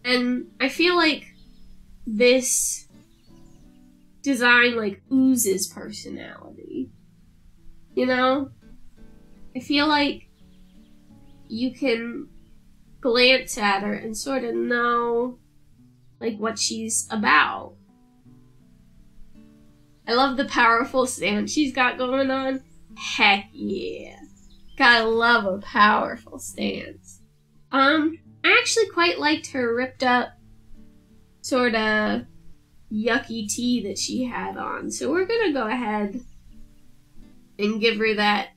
And I feel like this design, like, oozes personality. You know? I feel like you can glance at her and sort of know, like, what she's about. I love the powerful stance she's got going on. Heck yeah. Gotta love a powerful stance. I actually quite liked her ripped up sort of yucky tee that she had on. So we're gonna go ahead and give her that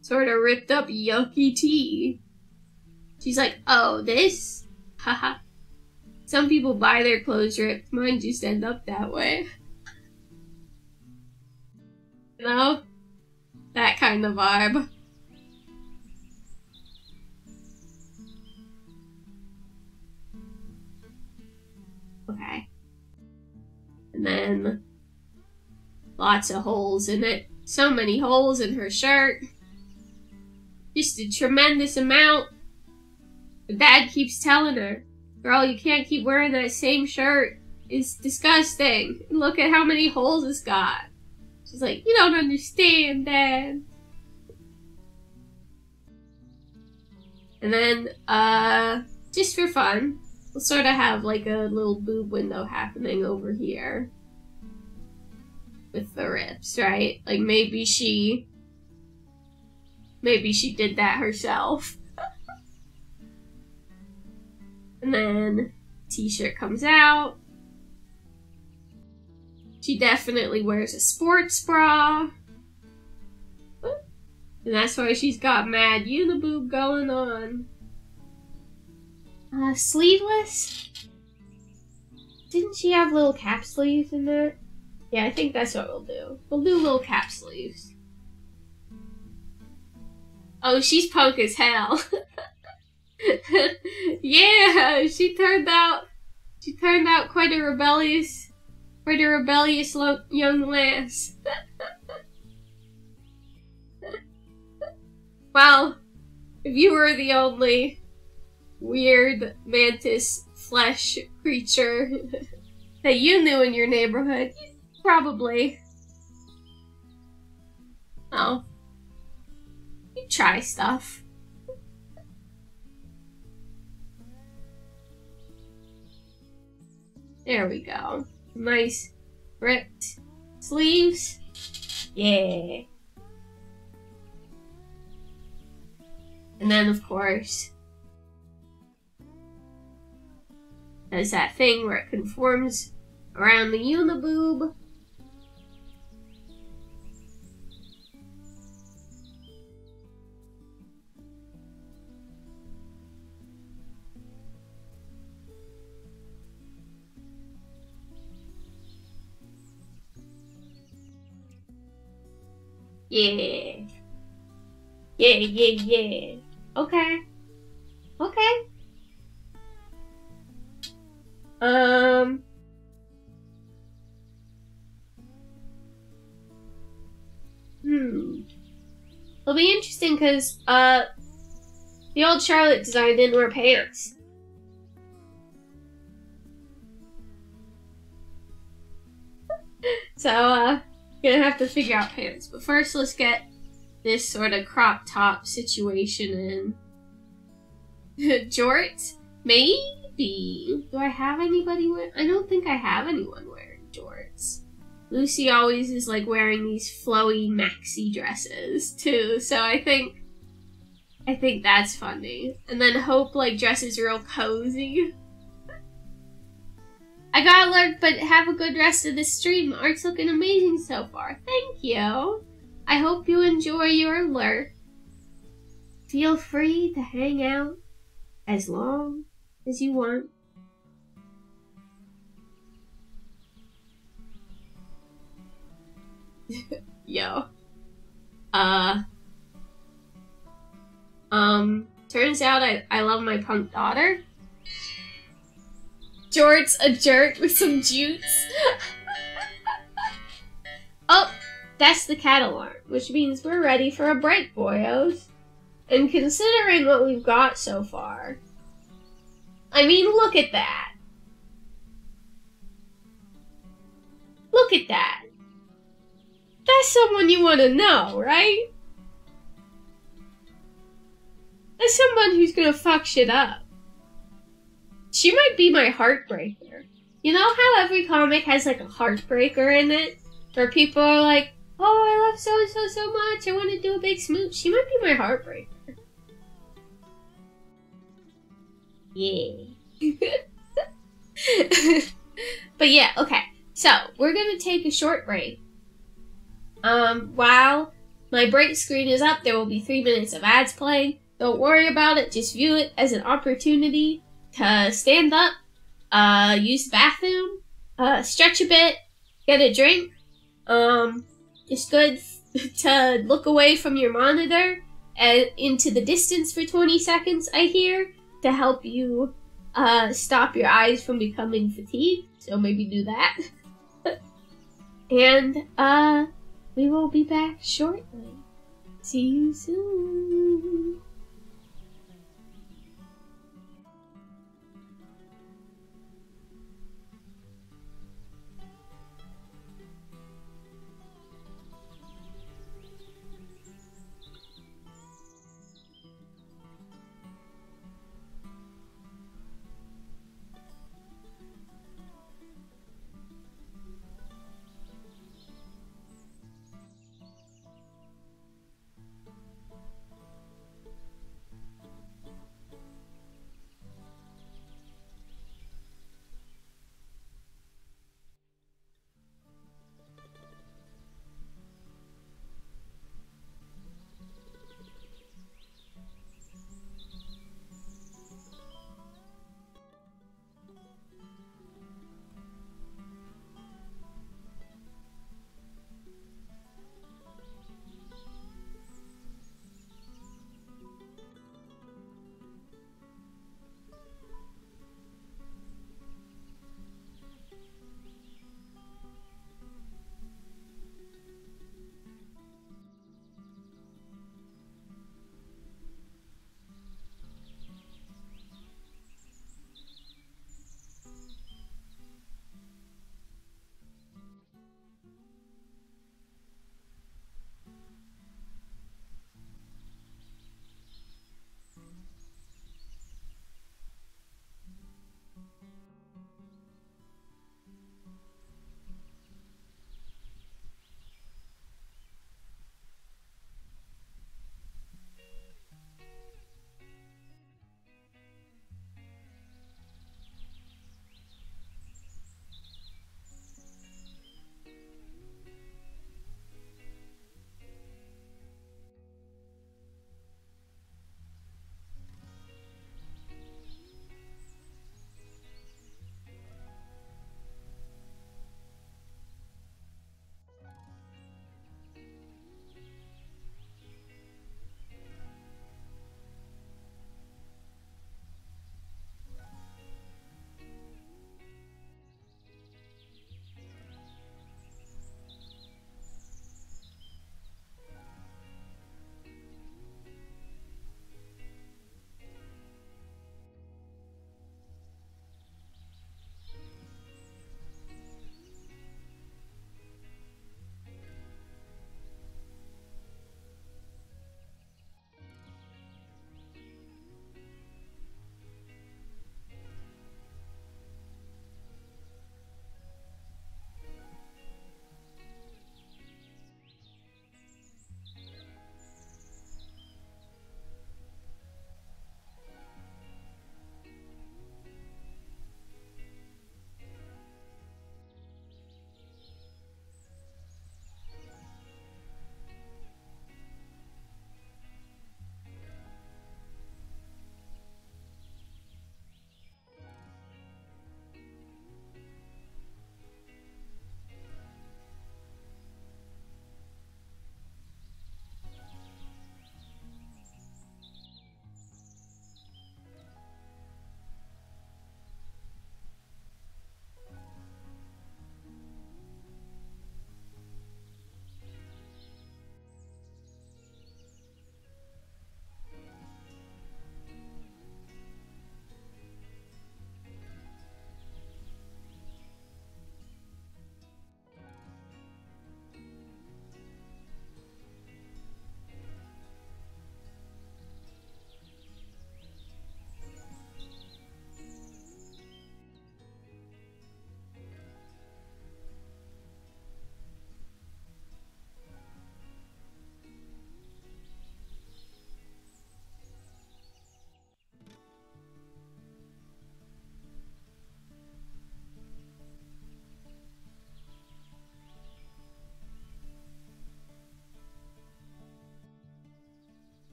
sort of ripped up yucky tee. She's like, oh, this? Haha. Some people buy their clothes ripped. Mine just end up that way. You know? That kind of vibe. Okay. And then lots of holes in it. So many holes in her shirt. Just a tremendous amount. Her dad keeps telling her, girl, you can't keep wearing that same shirt. It's disgusting. Look at how many holes it's got. She's like, you don't understand, Dad. And then, just for fun, we'll sort of have like a little boob window happening over here. With the rips, right? Like maybe she did that herself. And then t-shirt comes out. She definitely wears a sports bra. And that's why she's got mad uniboob going on. Sleeveless? Didn't she have little cap sleeves in there? Yeah, I think that's what we'll do. We'll do little cap sleeves. Oh, she's punk as hell. Yeah, she turned out quite a rebellious young lass. Well, if you were the only weird mantis flesh creature that you knew in your neighborhood, you'd probably, oh, you'd try stuff. There we go. Nice ripped sleeves. Yeah. And then, of course, there's that thing where it conforms around the uniboob. Yeah. Yeah. Okay. It'll be interesting because, the old Charlotte design didn't wear pants. So, gonna have to figure out pants. But first, let's get this sort of crop top situation in. Jorts? Maybe. Do I have anybody wearing? I don't think I have anyone wearing jorts. Lucy always is like wearing these flowy maxi dresses too, so I think that's funny. And then Hope like dresses real cozy. I gotta lurk, but have a good rest of the stream. Art's looking amazing so far. Thank you. I hope you enjoy your lurk. Feel free to hang out as long as you want. Yo. Turns out I love my punk daughter. Jort's a jerk with some jutes. Oh, that's the cat alarm, which means we're ready for a break, boyos. And considering what we've got so far, I mean, look at that. Look at that. That's someone you want to know, right? That's someone who's gonna fuck shit up. She might be my heartbreaker. You know how every comic has like a heartbreaker in it? Where people are like, oh, I love so-and-so so much, I want to do a big smooch. She might be my heartbreaker. Yeah. But yeah, okay. So, we're gonna take a short break. While my break screen is up, there will be 3 minutes of ads playing. Don't worry about it, just view it as an opportunity to stand up, use the bathroom, stretch a bit, get a drink. It's good to look away from your monitor and into the distance for 20 seconds, I hear, to help you stop your eyes from becoming fatigued. So maybe do that. And we will be back shortly. See you soon.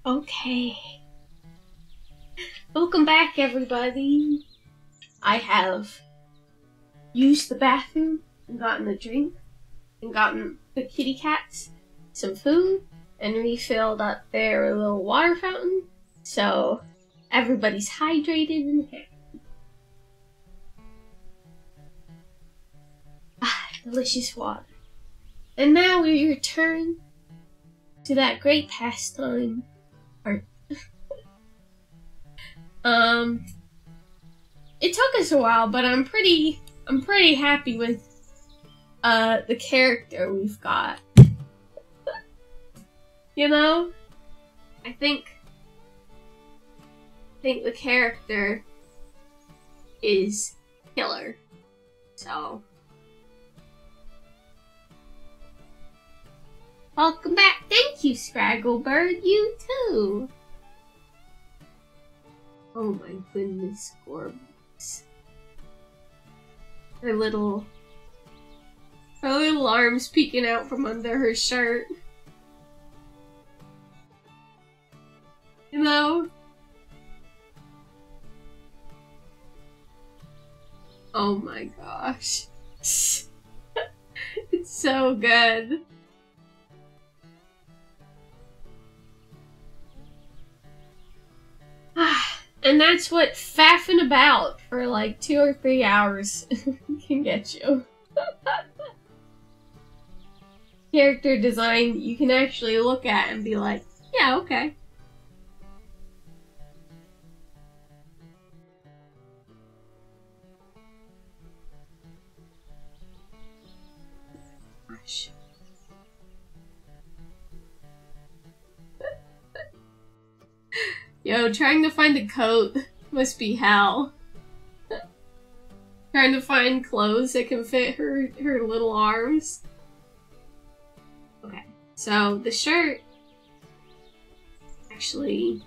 Okay. Welcome back, everybody. I have used the bathroom and gotten a drink and gotten the kitty cats some food and refilled up their little water fountain, so everybody's hydrated and happy. Ah, delicious water. And now we return to that great pastime, art. It took us a while, but I'm pretty happy with the character we've got. You know? I think the character is killer. So welcome back. Thank you, Scragglebird. You too. Oh my goodness, Gorbis. Her little arms peeking out from under her shirt. You know? Oh my gosh. It's so good. And that's what faffing about for like 2 or 3 hours can get you. Character design you can actually look at and be like, yeah, okay. Gosh. Yo, trying to find a coat must be hell. Trying to find clothes that can fit her little arms. Okay, so the shirt actually,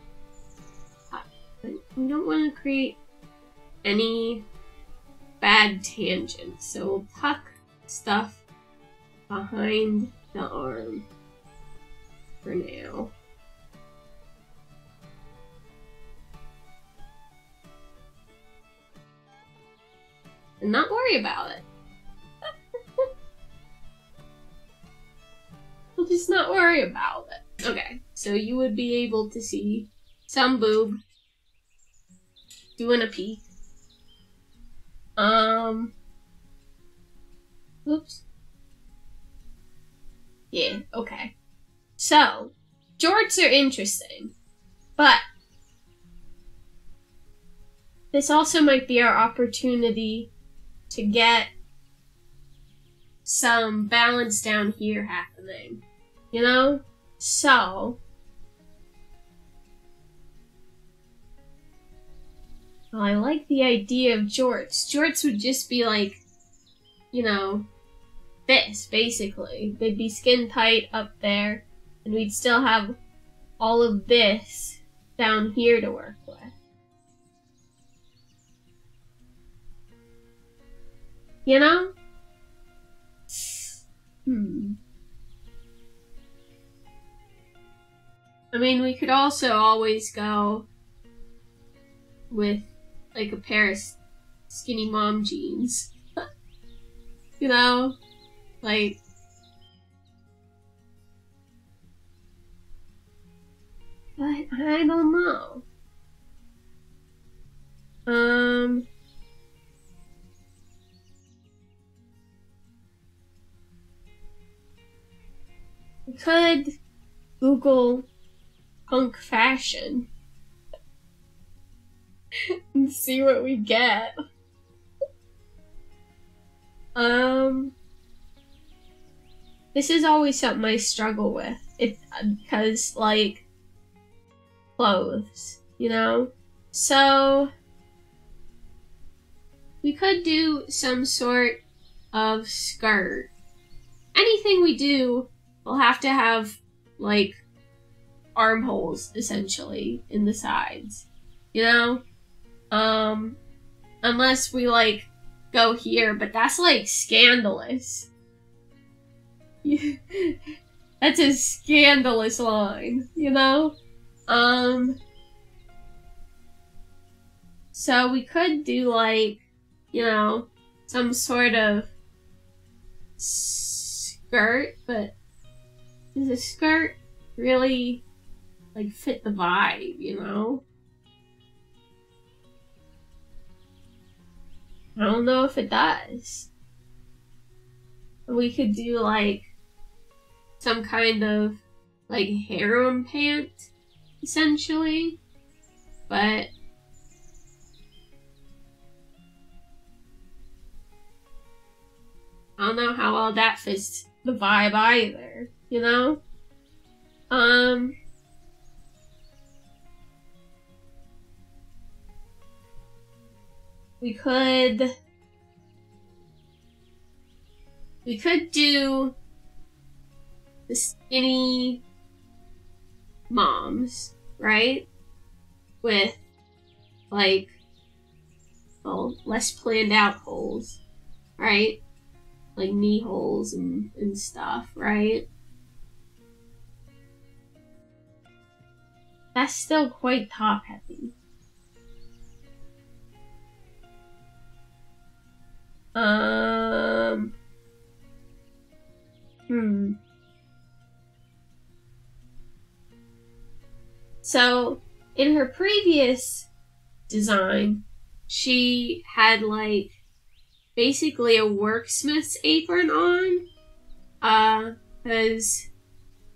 we don't want to create any bad tangents, so we'll tuck stuff behind the arm for now. And not worry about it. We'll just not worry about it. Okay, so you would be able to see some boob doing a peek. Oops. Yeah, okay. So, jorts are interesting, but this also might be our opportunity to get some balance down here happening, you know? So, well, I like the idea of jorts. Jorts would just be like, you know, this, basically. They'd be skin tight up there, and we'd still have all of this down here to work with. You know? I mean, we could also always go with, like, a pair of skinny mom jeans. You know? Like... But I don't know. We could Google punk fashion and see what we get. This is always something I struggle with. Because, like, clothes, you know? So, we could do some sort of skirt. Anything we do will have to have, like, armholes, essentially, in the sides. You know? Unless we, like, go here, but that's, like, scandalous. That's a scandalous line, you know? So we could do like, you know, some sort of skirt, but does a skirt really like fit the vibe, you know? I don't know if it does. We could do like some kind of like harem pant, essentially, but I don't know how well that fits the vibe either, you know? We could do the skinny moms, right? With like, well, less planned out holes, right? Like knee holes and stuff, right? That's still quite top heavy. So, in her previous design, she had like basically a worksmith's apron on, because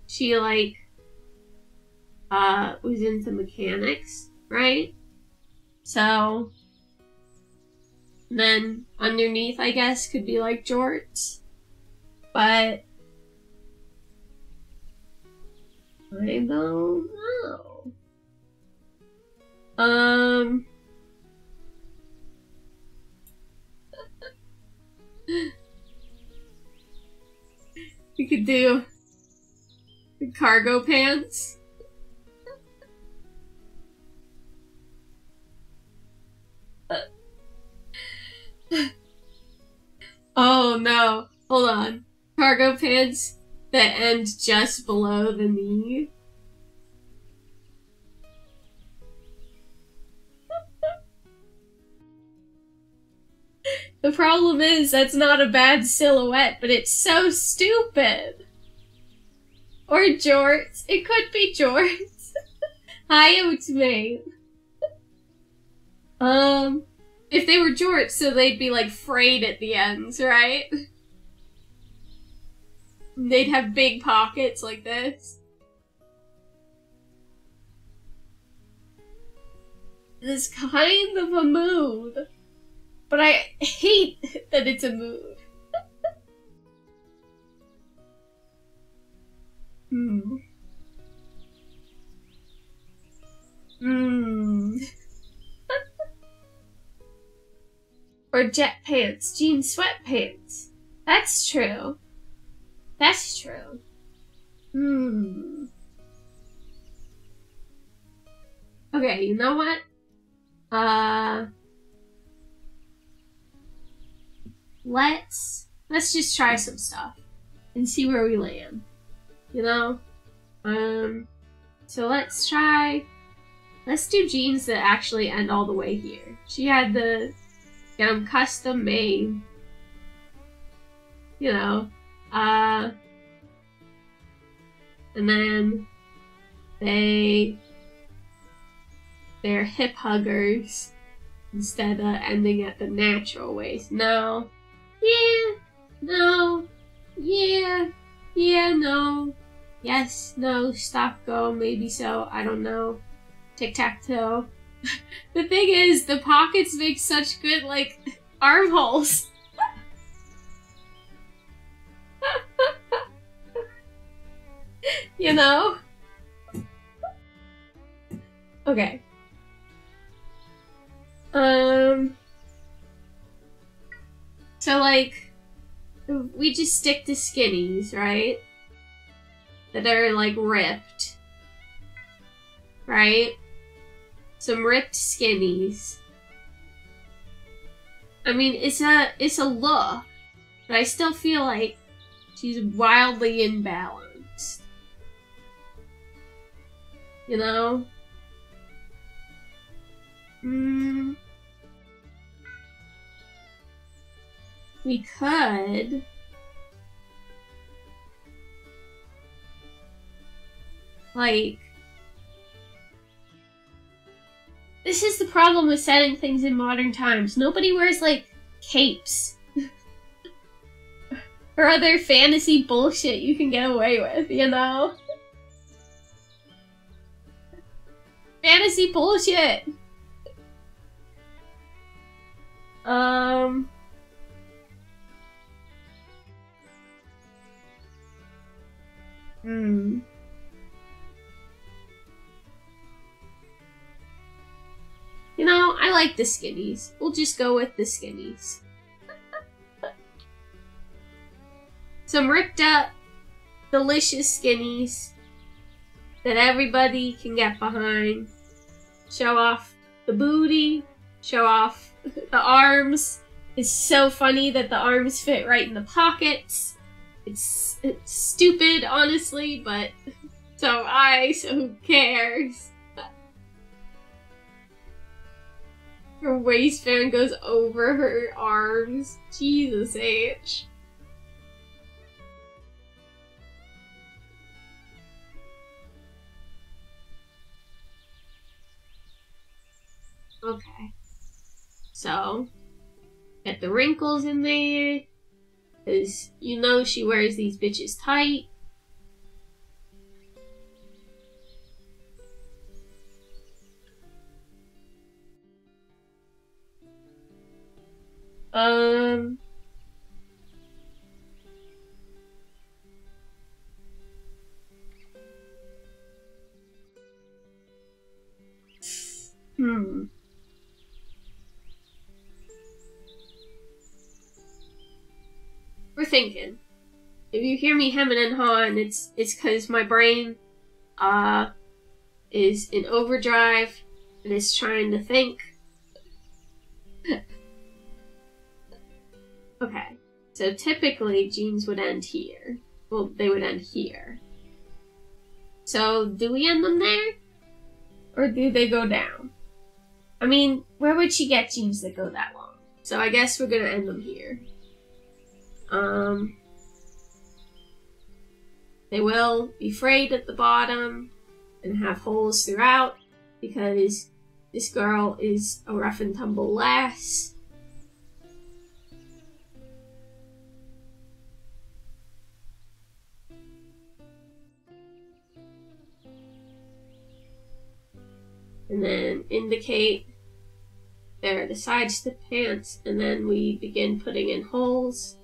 she like was into mechanics, right? So then underneath, I guess, could be like jorts, but I don't know. We could do the cargo pants. Oh no, hold on. Cargo pants that end just below the knee. The problem is, that's not a bad silhouette, but it's so stupid. Or jorts. It could be jorts. Hi, it's me. If they were jorts, so they'd be like frayed at the ends, right? They'd have big pockets like this. It's kind of a mood. But I hate that it's a mood. Or jet pants, jean sweatpants. That's true. That's true. Okay, you know what? Let's just try some stuff and see where we land, you know? So let's do jeans that actually end all the way here. She had to get them custom made, you know, and then they're hip huggers instead of ending at the natural waist. No. Yeah. No. Yeah. Yeah. No. Yes. No. Stop. Go. Maybe so. I don't know. Tic-tac-toe. The thing is, the pockets make such good, like, armholes. You know? Okay. So, like, we just stick to skinnies, right? That are, like, ripped. Right? Some ripped skinnies. I mean, it's a look, but I still feel like she's wildly imbalanced. you know? We could... like... This is the problem with setting things in modern times. Nobody wears, like, capes. Or other fantasy bullshit you can get away with, you know? Fantasy bullshit! You know, I like the skinnies. We'll just go with the skinnies. Some ripped up, delicious skinnies that everybody can get behind. Show off the booty, show off the arms. It's so funny that the arms fit right in the pockets. It's stupid, honestly, but so who cares? Her waistband goes over her arms. Jesus H. Okay. So, get the wrinkles in there. Because you know she wears these bitches tight. We're thinking. If you hear me hemming and hawing, it's because my brain is in overdrive and is trying to think. Okay, so typically jeans would end here. Well, they would end here. So, do we end them there? Or do they go down? I mean, where would she get jeans that go that long? So I guess we're gonna end them here. They will be frayed at the bottom and have holes throughout because this girl is a rough and tumble lass. And then indicate there are the sides to the pants, and then we begin putting in holes.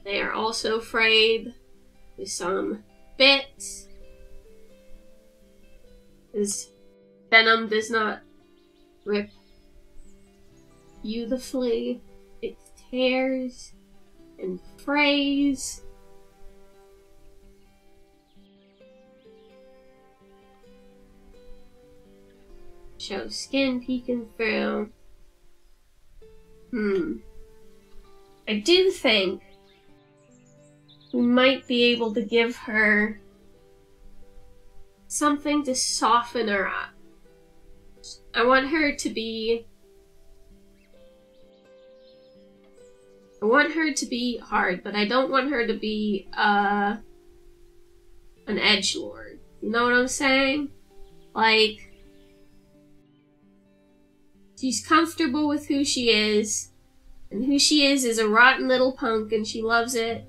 They are also frayed with some bits, because denim does not rip beautifully. It tears and frays. Show skin peeking through. I do think we might be able to give her something to soften her up. I want her to be hard, but I don't want her to be an edgelord. You know what I'm saying? Like, she's comfortable with who she is, and who she is a rotten little punk, and she loves it.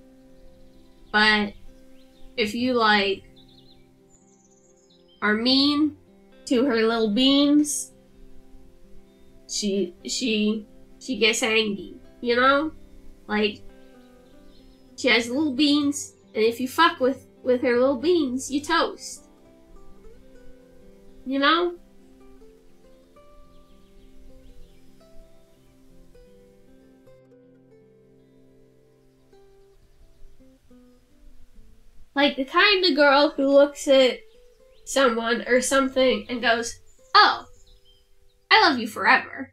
But if you, like, are mean to her little beans, she gets angry, you know? Like, she has little beans, and if you fuck with her little beans, you toast. You know? Like the kind of girl who looks at someone or something and goes, "Oh, I love you forever."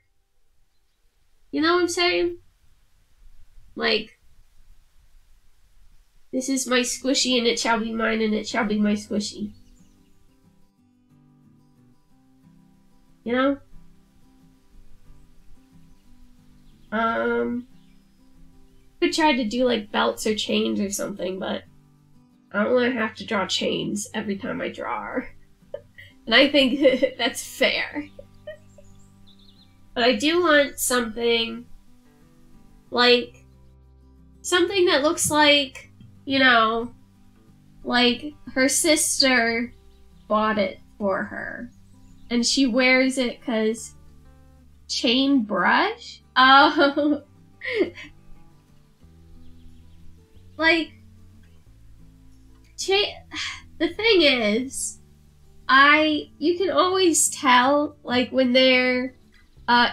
You know what I'm saying? Like, This is my squishy, and it shall be mine, and it shall be my squishy. You know? Could try to do like belts or chains or something, but I don't want to have to draw chains every time I draw her. And I think that's fair. But I do want something like something that looks like, you know, like her sister bought it for her. And she wears it because chain brush? Oh. Like, the thing is, you can always tell, like, when they're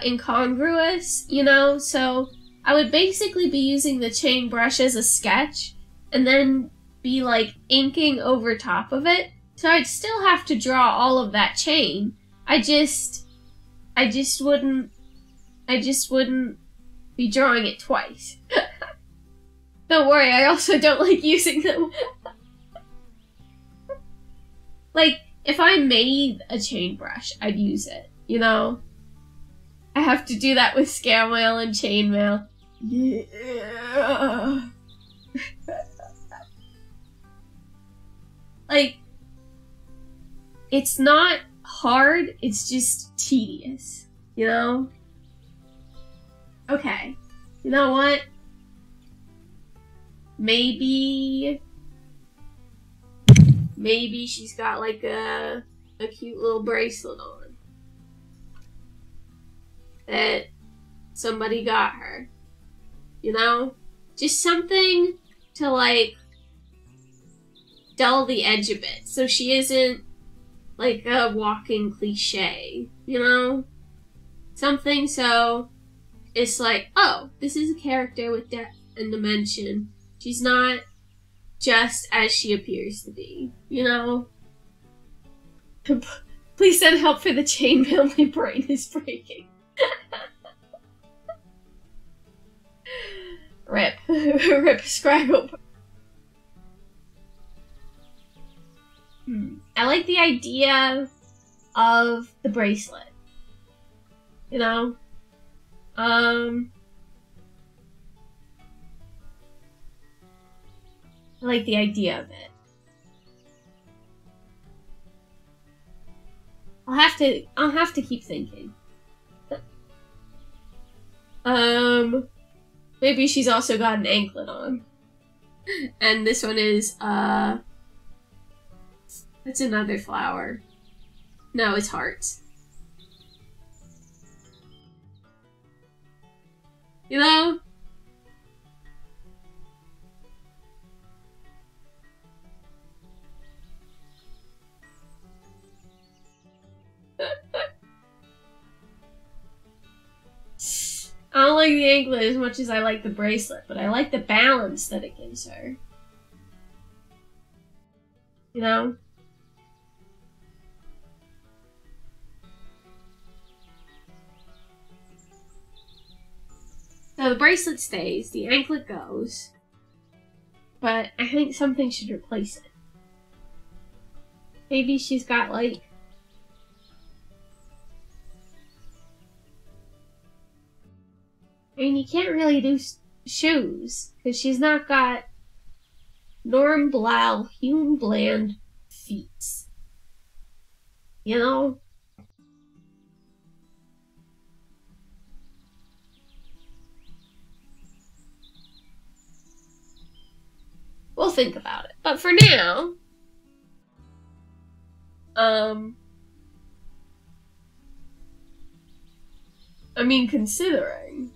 incongruous, you know? So I would basically be using the chain brush as a sketch and then be, like, inking over top of it. So I'd still have to draw all of that chain. I just wouldn't be drawing it twice. Don't worry, I also don't like using them. Like, if I made a chain brush, I'd use it, you know? I have to do that with scale mail and chain mail. Yeah. Like, it's not hard, it's just tedious, you know? Okay, you know what? Maybe she's got like a cute little bracelet on that somebody got her, you know? Just something to like dull the edge a bit so she isn't like a walking cliche, you know? Something so it's like, oh, this is a character with depth and dimension. She's not just as she appears to be, you know? Please send help for the chainmail, my brain is breaking. Rip. Rip Scraggle. I like the idea of the bracelet. You know? I like the idea of it. I'll have to keep thinking. Maybe she's also got an anklet on. And this one is, that's another flower. No, it's hearts. You know? I don't like the anklet as much as I like the bracelet, but I like the balance that it gives her. You know? So the bracelet stays, the anklet goes, but I think something should replace it. Maybe she's got like I mean, you can't really do shoes, because she's not got Norm Blau, Hume Bland feet. You know? We'll think about it. But for now, I mean, considering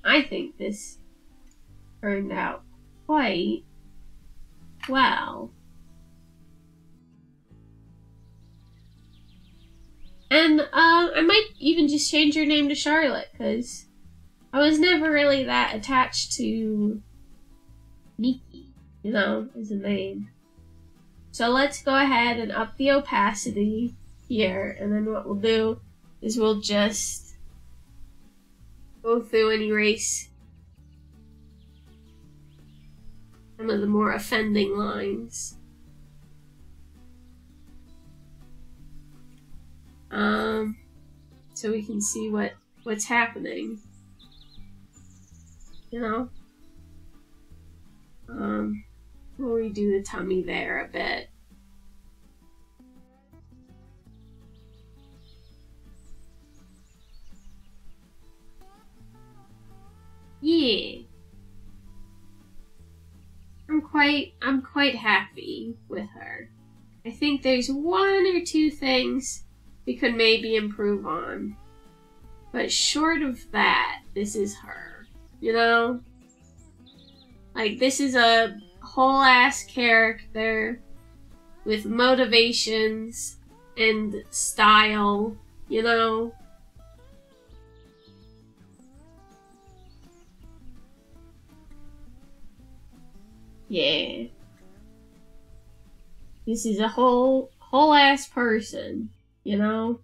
I think this turned out quite well. And I might even just change her name to Charlotte, because I was never really that attached to Nikki, you know, as a name. So let's go ahead and up the opacity here, and then what we'll do is we'll just go through and erase some of the more offending lines. So we can see what's happening. You know? We'll redo the tummy there a bit. Yeah. I'm quite happy with her. I think there's one or two things we could maybe improve on. But short of that, this is her. You know? Like, this is a whole ass character with motivations and style, you know? Yeah. This is a whole ass person, you know?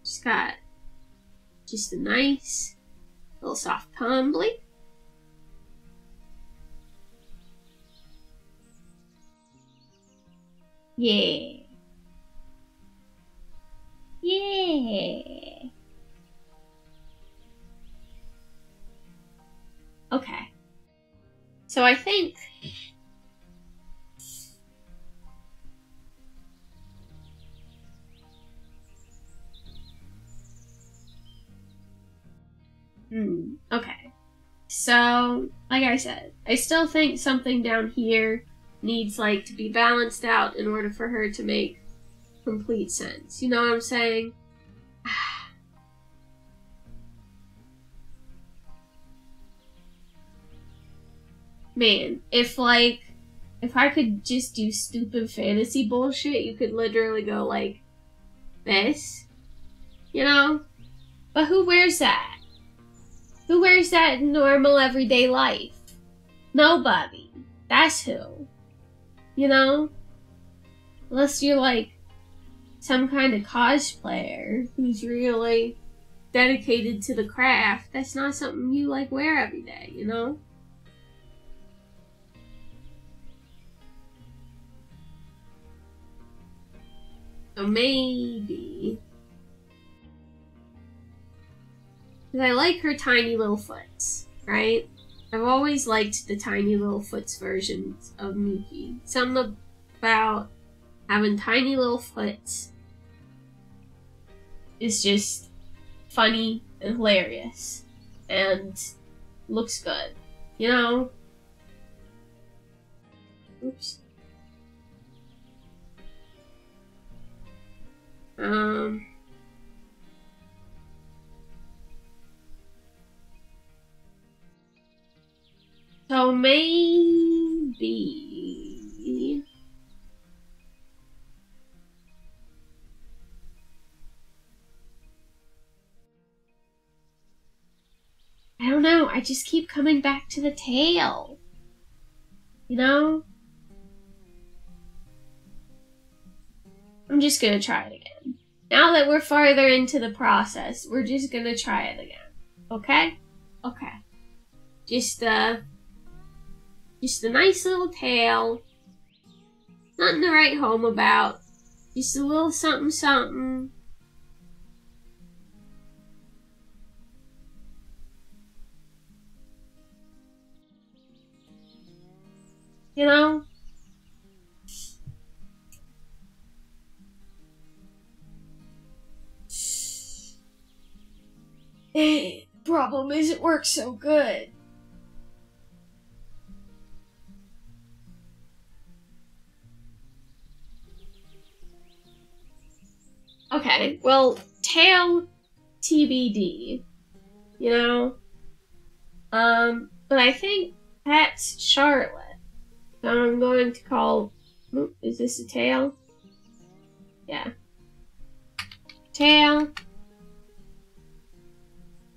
She's got just a nice little soft tumbly. Yeah. Yeah. Okay. So I think okay. So, like I said, I still think something down here needs, like, to be balanced out in order for her to make complete sense. You know what I'm saying? Man, if I could just do stupid fantasy bullshit, you could literally go like this. You know? But who wears that? Who wears that in normal everyday life? Nobody. That's who. You know? Unless you're like some kind of cosplayer who's really dedicated to the craft, that's not something you like wear every day, you know? So maybe, because I like her tiny little foots, right? I've always liked the tiny little foots versions of Miki. Something about having tiny little foots is just funny and hilarious and looks good, you know? Oops. So maybe I don't know, I just keep coming back to the tail. You know? I'm just gonna try it again. Now that we're farther into the process, we're just gonna try it again. Okay? Okay. Just a nice little tail. Nothing to write home about. Just a little something something. You know? The problem is it works so good. Okay, well, tail TBD, you know? But I think that's Charlotte. So I'm going to call, is this a tail? Yeah. Tail.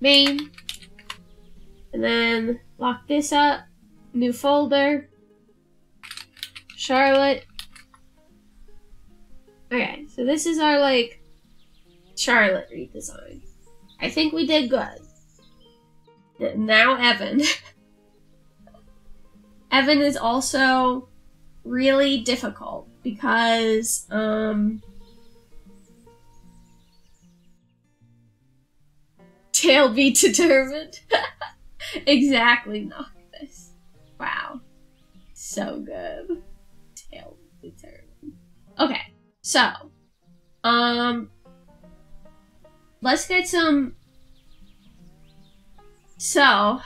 Mane. And then lock this up. New folder. Charlotte. Okay, so this is our, like, Charlotte redesign. I think we did good. Now Evan. Evan is also really difficult because, tail be determined. Exactly, Noctis. Wow. So good. Tail be determined. Okay, so, let's get some. So,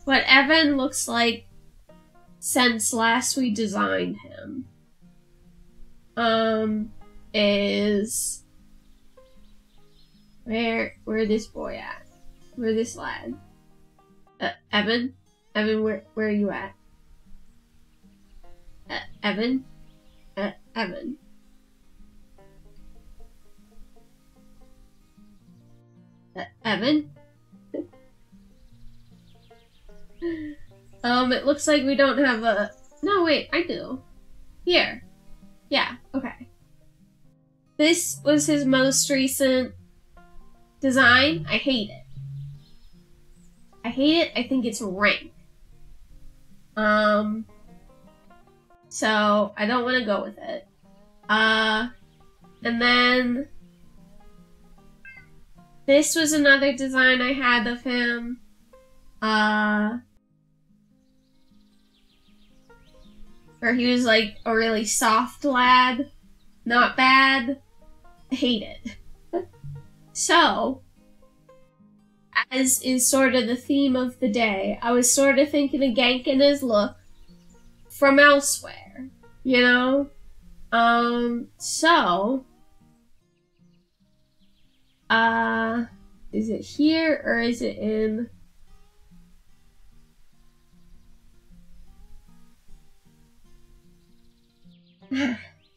what Evan looks like since last we designed him, is where this boy at? Where this lad? Evan? Evan, where are you at? Evan? Evan. Evan? It looks like we don't have a... No, wait, I do. Here. Yeah, okay. This was his most recent design. I hate it. I hate it. I think it's rank. So I don't want to go with it. And then this was another design I had of him. Where he was like a really soft lad. Not bad. I hate it. So, as is sort of the theme of the day, I was sort of thinking of ganking his look from elsewhere, you know? So, is it here or is it in...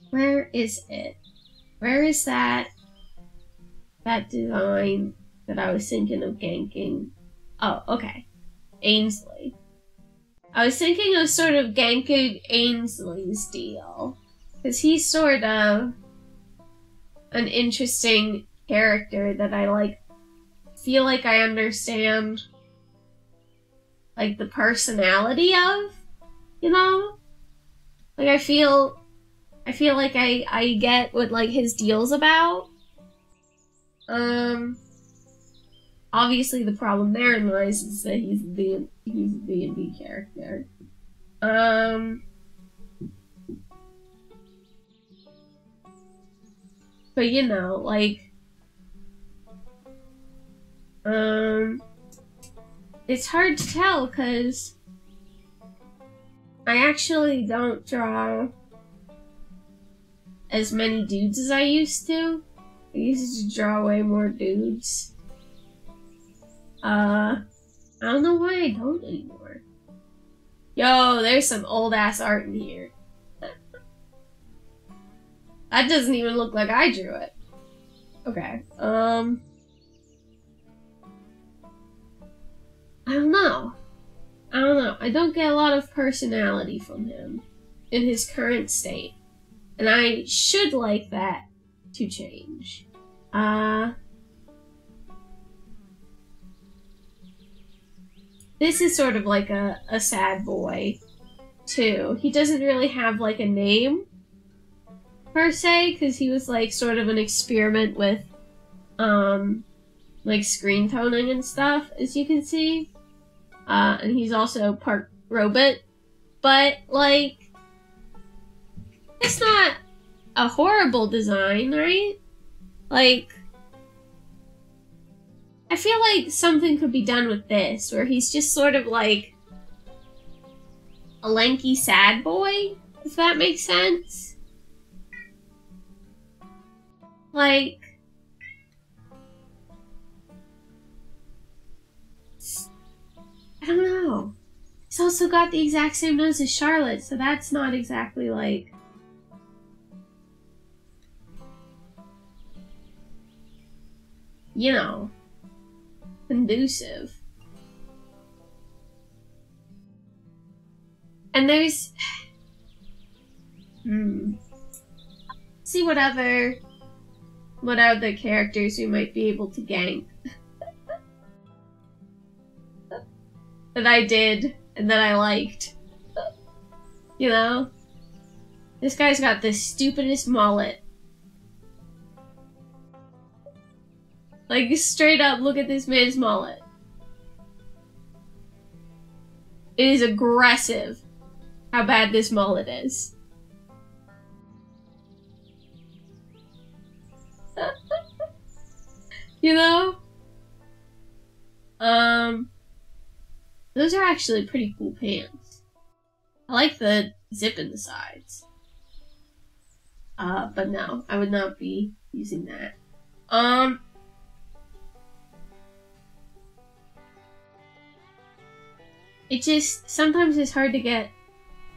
Where is it? Where is that design that I was thinking of ganking? Oh, okay. Ainsley. I was thinking of sort of ganking Ainsley's deal. Because he's sort of an interesting character that I, like, feel like I understand, like, the personality of, you know? Like, I feel like I get what, like, his deal's about. Obviously the problem therein lies is that he's a D&D character. But you know, like, it's hard to tell because I actually don't draw as many dudes as I used to. I used to draw way more dudes. I don't know why I don't anymore. Yo, there's some old ass art in here. That doesn't even look like I drew it. Okay, I don't know. I don't get a lot of personality from him in his current state. And I should like that to change. This is sort of like a sad boy, too. He doesn't really have, like, a name, per se, because he was, like, sort of an experiment with, like, screen toning and stuff, as you can see. And he's also part robot. But, like, it's not a horrible design, right? Like, I feel like something could be done with this, where he's just sort of like a lanky sad boy, if that makes sense. Like, I don't know. He's also got the exact same nose as Charlotte, so that's not exactly like... you know, conducive. And there's... See what other characters we might be able to gank. That I did, and that I liked. You know? This guy's got the stupidest mullet. Like, straight up, look at this man's mullet. It is aggressive how bad this mullet is. You know? Those are actually pretty cool pants. I like the zip in the sides. But no, I would not be using that. It just, sometimes it's hard to get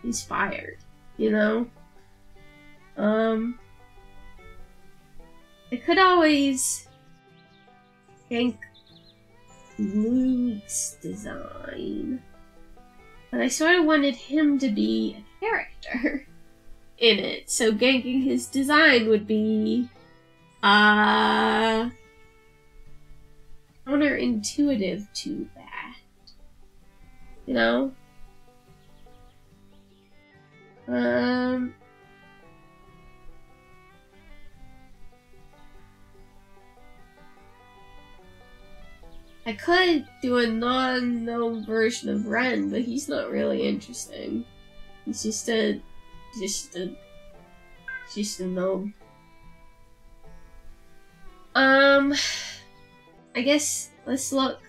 inspired, you know? I could always gank Luke's design, but I sort of wanted him to be a character in it, so ganking his design would be counterintuitive to that, you know? I could do a non-gnome version of Ren, but he's not really interesting. He's just a gnome. I guess let's look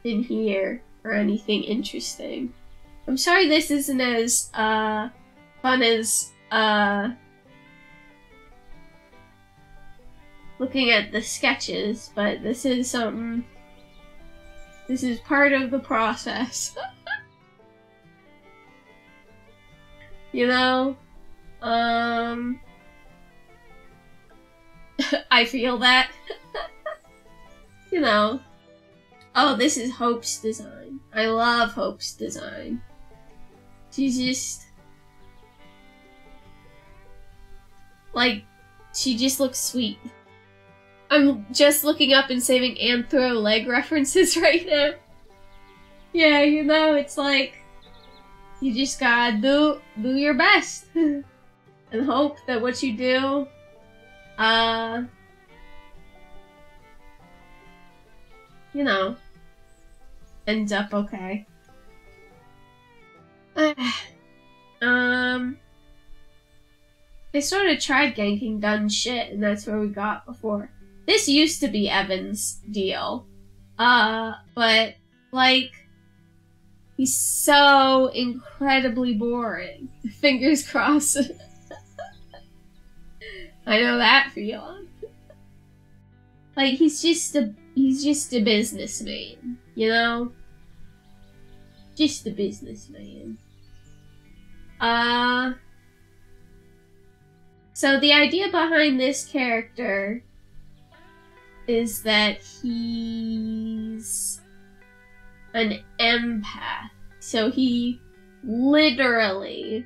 in here for anything interesting. I'm sorry this isn't as fun as looking at the sketches, but this is something. This is part of the process. You know? I feel that. You know. Oh, this is Hope's design. I love Hope's design. She's just... like, she just looks sweet. I'm just looking up and saving anthro leg references right now. Yeah, you know, it's like, you just gotta do your best. And hope that what you do, you know, ends up okay. I sort of tried ganking done shit, and that's where we got before. This used to be Evan's deal. But, like, he's so incredibly boring. Fingers crossed. I know that feeling. Like, he's just a businessman, you know? Just a businessman. So the idea behind this character is that he's an empath. So he literally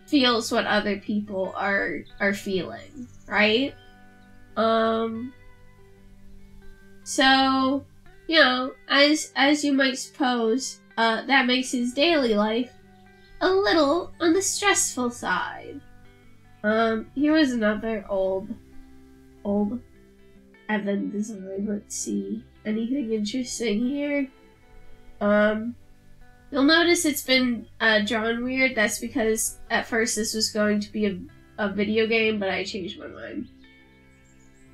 feels what other people are feeling, right? So, you know, as you might suppose, that makes his daily life a little on the stressful side. Here was another old Evan design. Let's see. Anything interesting here? You'll notice it's been drawn weird. That's because at first this was going to be a video game, but I changed my mind.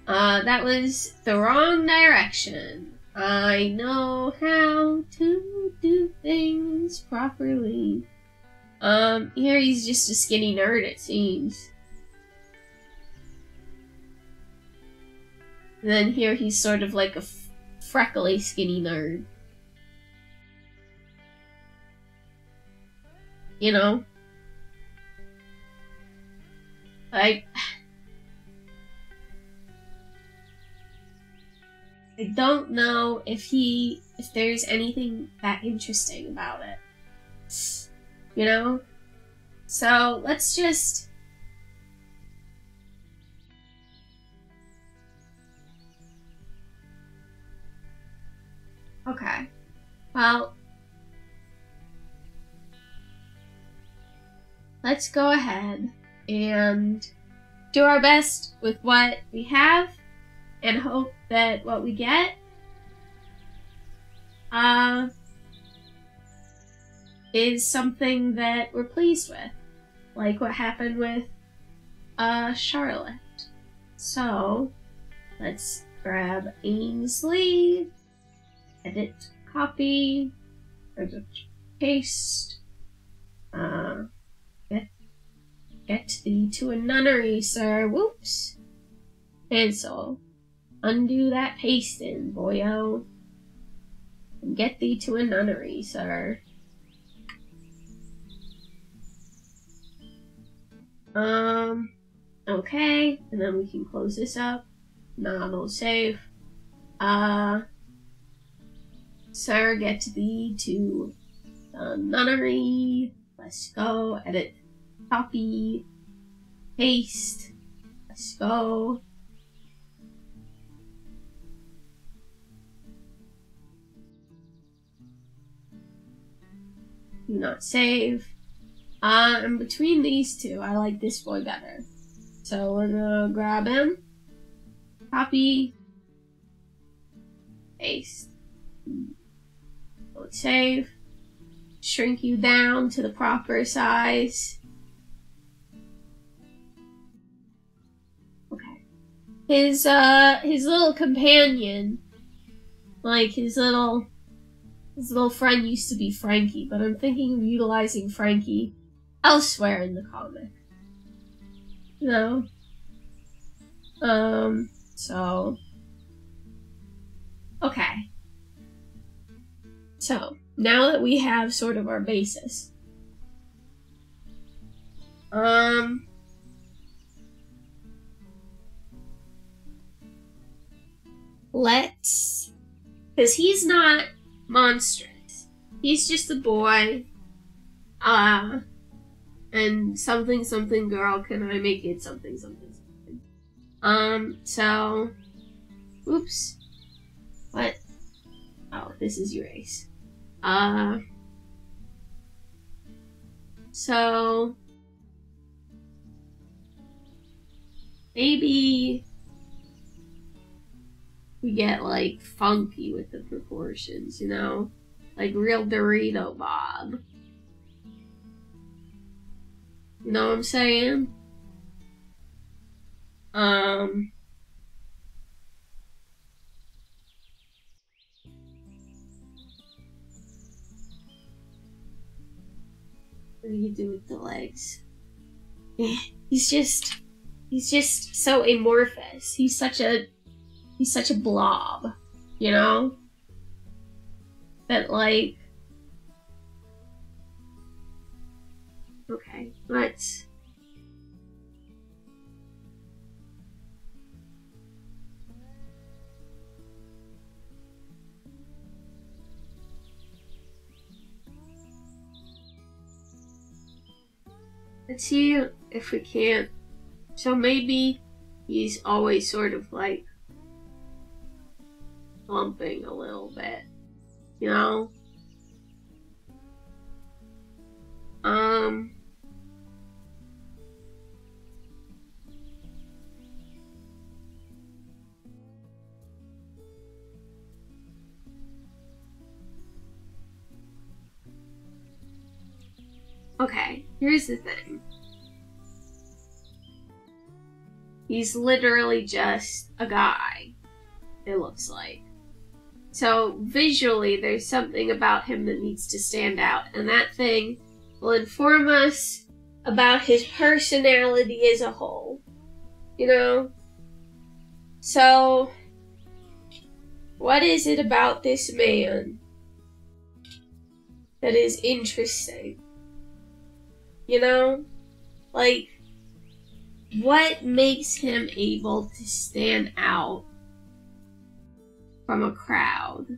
That was the wrong direction. I know how to do things properly. Here he's just a skinny nerd, it seems. And then here he's sort of like a freckly, skinny nerd. You know? I don't know if there's anything that interesting about it. You know? So let's just... Okay. Well, let's go ahead and do our best with what we have and hope that what we get is something that we're pleased with, like what happened with Charlotte. So let's grab Ainsley, edit, copy, paste, get thee to a nunnery, sir. Whoops. Cancel. Undo that pasting, boyo. And get thee to a nunnery, sir. Okay, and then we can close this up. Nominal save. Sir, get thee to the nunnery. Let's go. Edit, copy, paste. Let's go. Do not save. And between these two, I like this boy better. So we're gonna grab him, copy, paste. Don't save. Shrink you down to the proper size. Okay. His little companion, like his little friend used to be Frankie, but I'm thinking of utilizing Frankie elsewhere in the comic. You know? So... Okay. So, now that we have sort of our basis, let's... Because he's not monstrous. He's just a boy. And something something girl, can I make it something something something? So... Oops. What? Oh, this is erase. So... Maybe... we get, like, funky with the proportions, you know? Like real Dorito Bob. You know what I'm saying? What do you do with the legs? He's just so amorphous. He's such a blob, you know? That, like... Okay, let's... Let's see if we can't... So maybe he's always sort of, like, slumping a little bit, you know? Okay, here's the thing. He's literally just a guy, it looks like. So visually, there's something about him that needs to stand out, and that thing will inform us about his personality as a whole. You know? So, what is it about this man that is interesting? You know? Like, what makes him able to stand out from a crowd.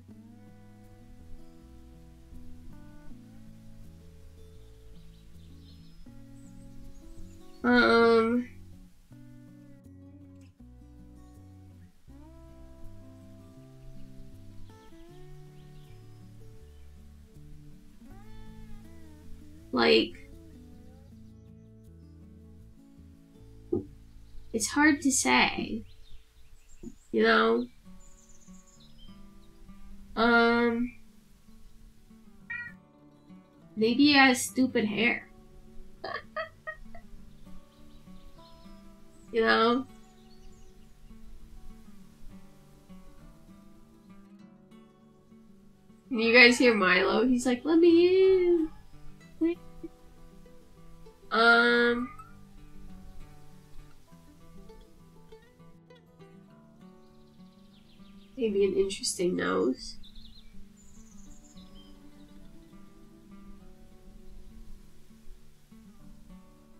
Like, it's hard to say, you know? Maybe he has stupid hair. You know? Can you guys hear Milo? He's like, let me in. Maybe an interesting nose.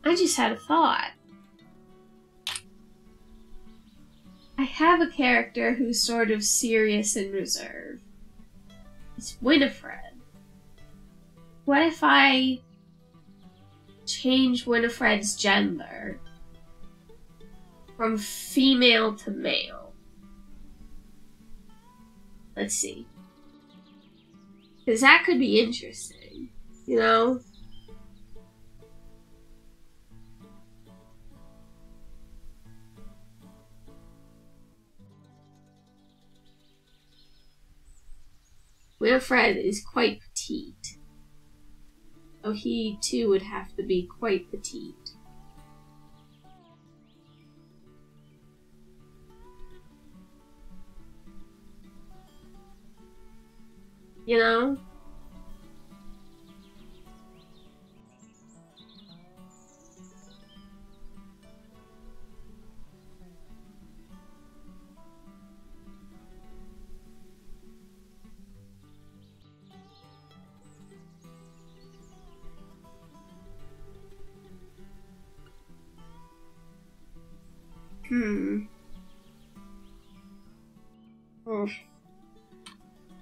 I just had a thought. I have a character who's sort of serious and reserved. It's Winifred. What if I change Winifred's gender from female to male? Let's see. Because that could be interesting, you know? Winifred is quite petite. So he too would have to be quite petite. You know?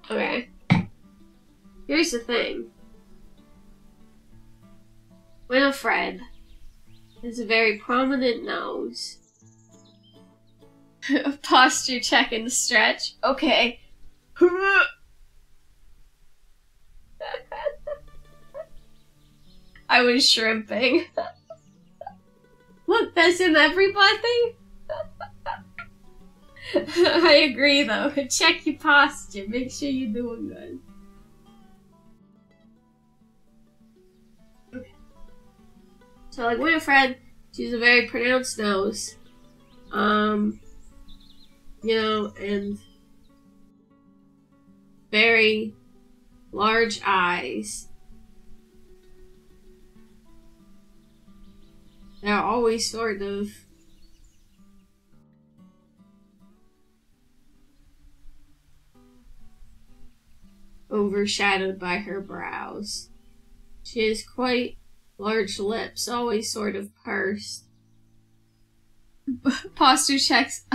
Okay. Here's the thing. Winifred has a very prominent nose. A posture check and stretch. Okay. I was shrimping. Look, that's in everybody. I agree though. Check your posture. Make sure you're doing good. Okay. So like Winifred, she's a very pronounced nose. You know, and very large eyes. They're always sort of overshadowed by her brows. She has quite large lips, always sort of pursed. Posture checks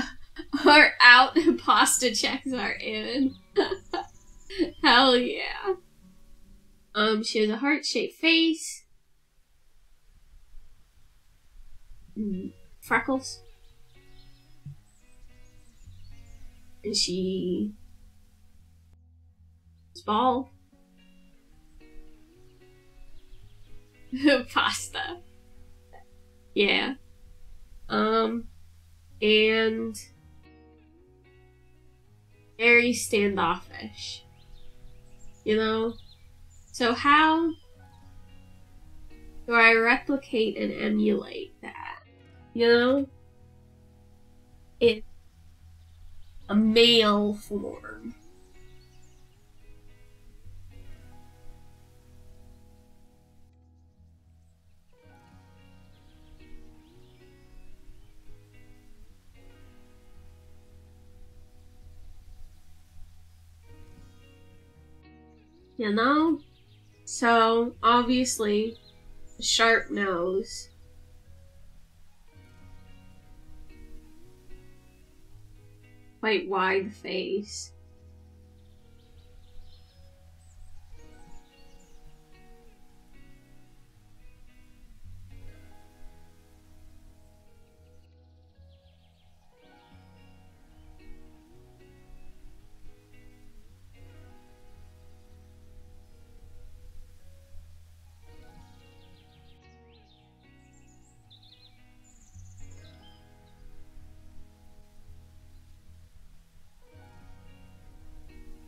are out and pasta checks are in. Hell yeah. She has a heart-shaped face. Freckles. And she is bald. Pasta. Yeah. And very standoffish. You know? So how do I replicate and emulate that? You know? In a male form. You know? So, obviously, a sharp nose. Quite wide face.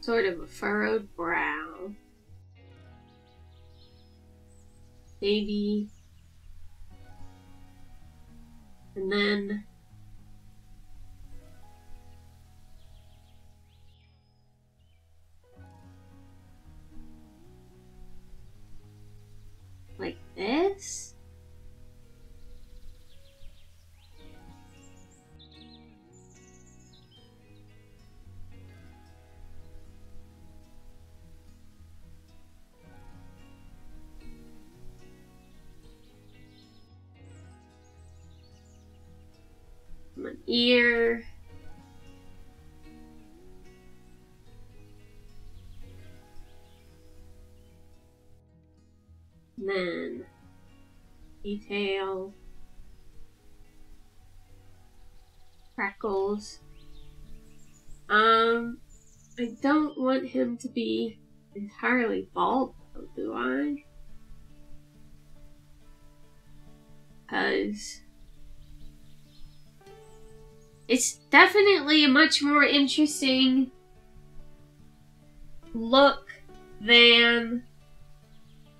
Sort of a furrowed brow. Maybe. And then like this. An ear. And then detail. Freckles. I don't want him to be entirely bald though, do I? Because it's definitely a much more interesting look than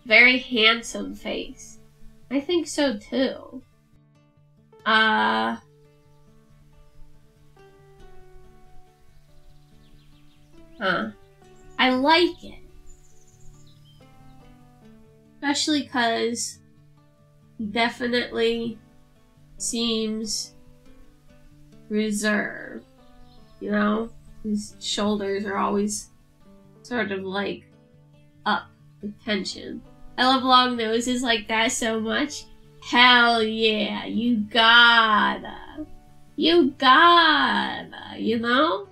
very handsome face. I think so too. I like it. Especially because he definitely seems reserved. You know? His shoulders are always sort of like up with tension. I love long noses like that so much. Hell yeah, you gotta. You gotta, you know?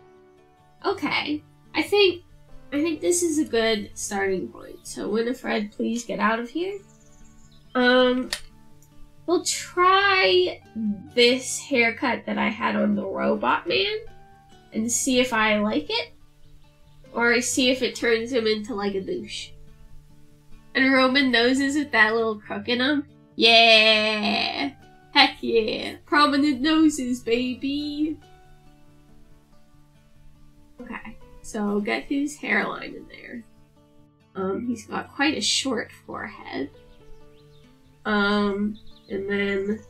Okay. I think this is a good starting point. So Winifred, please get out of here. We'll try this haircut that I had on the Robot Man and see if I like it. Or see if it turns him into like a douche. And Roman noses with that little crook in them. Yeah! Heck yeah! Prominent noses, baby! Okay, so get his hairline in there. He's got quite a short forehead. And then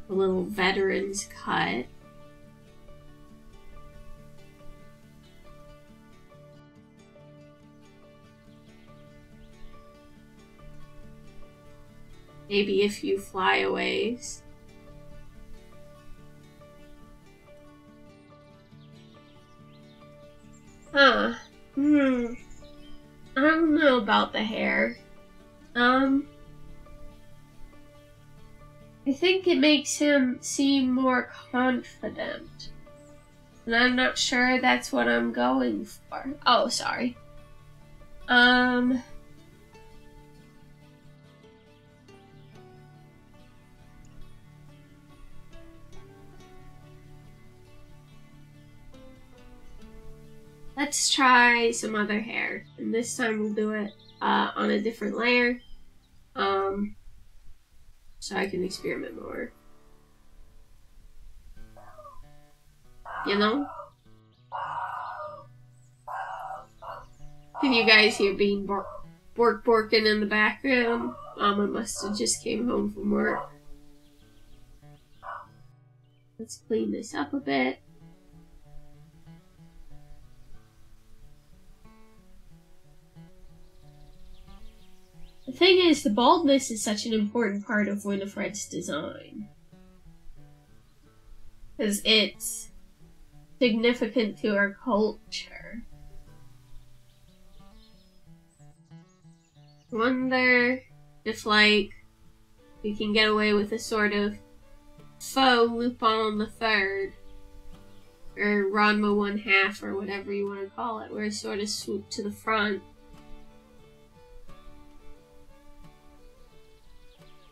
a little veteran's cut. Maybe a few flyaways. I don't know about the hair. I think it makes him seem more confident. And I'm not sure that's what I'm going for. Oh, sorry. Let's try some other hair. And this time we'll do it on a different layer. So I can experiment more. You know? Can you guys hear Bean borking in the background? Mama must have just came home from work. Let's clean this up a bit. The thing is, the baldness is such an important part of Winifred's design. Because it's significant to our culture. Wonder if, like, we can get away with a sort of faux Lupin the Third. Or Ranma 1/2, or whatever you want to call it, where it's sort of swooped to the front.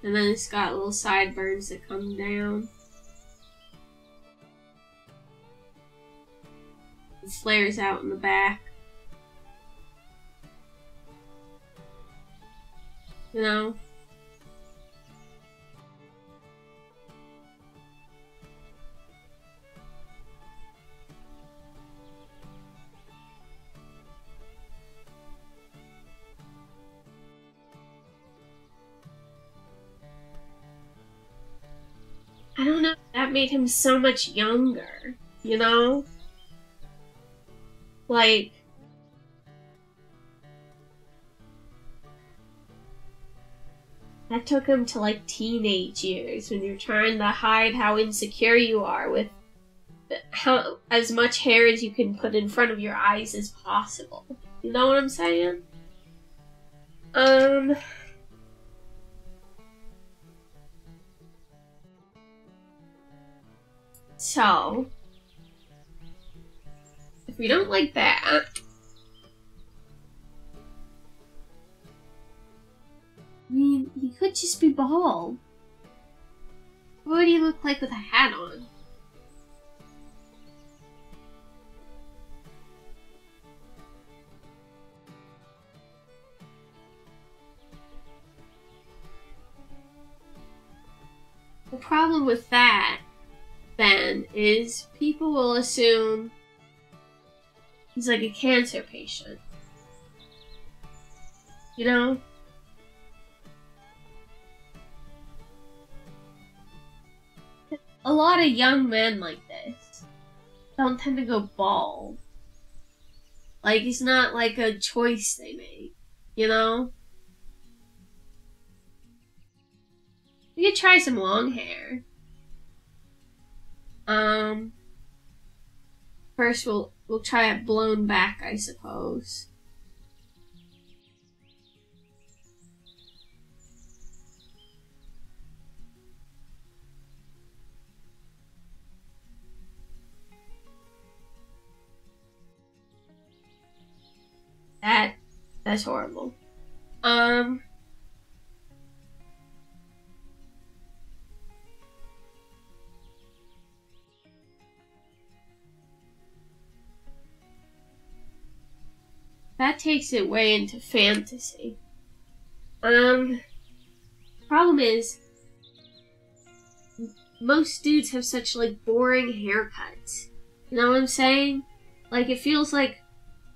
And then it's got little sideburns that come down. It flares out in the back. You know? I don't know, that made him so much younger, you know? Like, that took him to like teenage years when you're trying to hide how insecure you are with how as much hair as you can put in front of your eyes as possible. You know what I'm saying? So if we don't like that, I mean, he could just be bald. What would he look like with a hat on? The problem with that, then, is people will assume he's like a cancer patient. You know? A lot of young men like this don't tend to go bald. Like, it's not like a choice they make, you know? You could try some long hair. First we'll try it blown back, I suppose. That's horrible. That takes it way into fantasy. Problem is, most dudes have such, like, boring haircuts. You know what I'm saying? Like, it feels like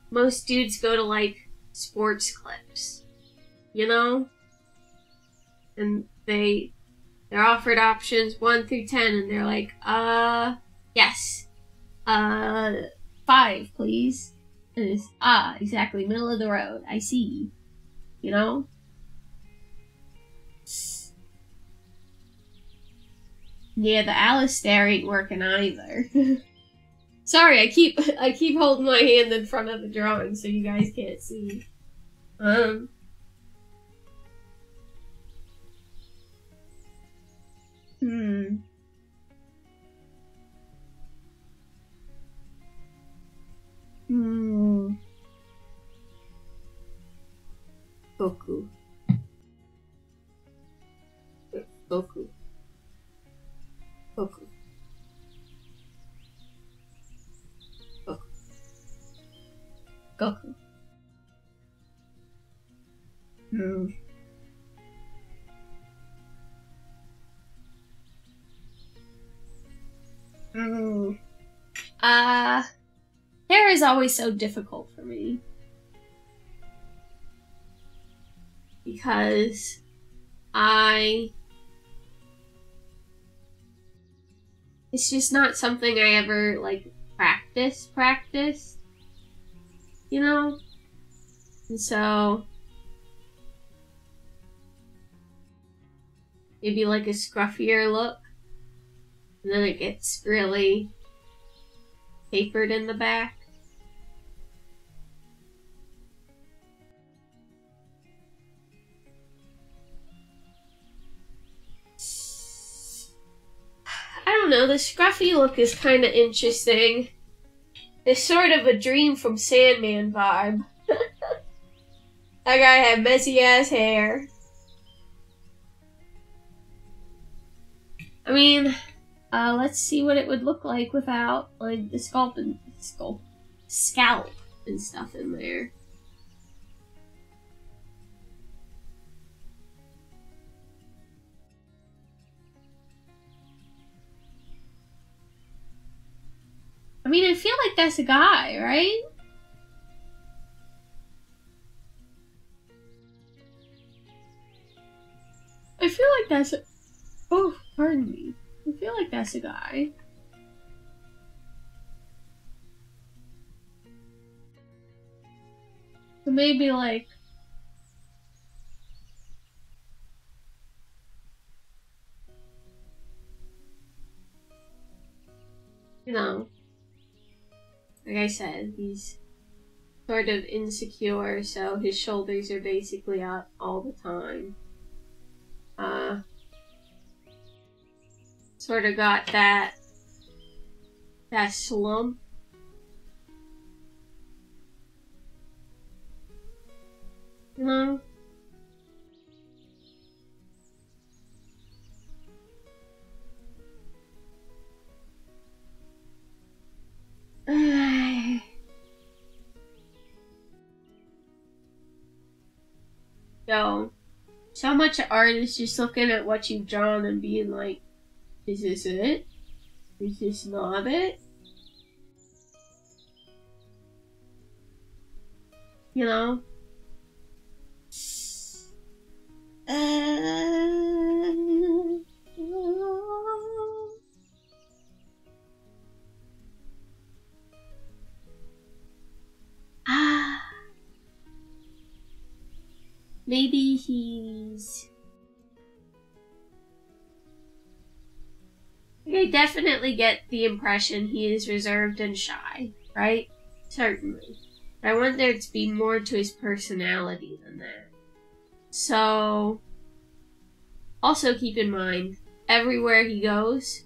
most dudes go to, like, sports clips. You know? And they're offered options 1 through 10, and they're like, yes. 5, please. And it's, exactly, middle of the road. I see. You know? Yeah, the Alistair ain't working either. Sorry, I keep holding my hand in front of the drawing so you guys can't see. Goku. Goku. Goku. Goku. Goku. Hair is always so difficult for me. Because it's just not something I ever, like, practiced, you know? And so, maybe like a scruffier look, and then it gets really tapered in the back. I don't know, the scruffy look is kind of interesting. It's sort of a Dream from Sandman vibe. That guy had messy ass hair. I mean, let's see what it would look like without, like, the scalp and stuff in there. I mean, I feel like that's a guy, right? I feel like that's a... Oh, pardon me. I feel like that's a guy. So maybe like you know, like I said, he's sort of insecure, so his shoulders are basically up all the time. Sort of got that slump. You know? So much art is just looking at what you've drawn and being like, is this it? Is this not it? You know? Maybe he's... I definitely get the impression he is reserved and shy, right? Certainly. But I want there to be more to his personality than that. So, also keep in mind, everywhere he goes,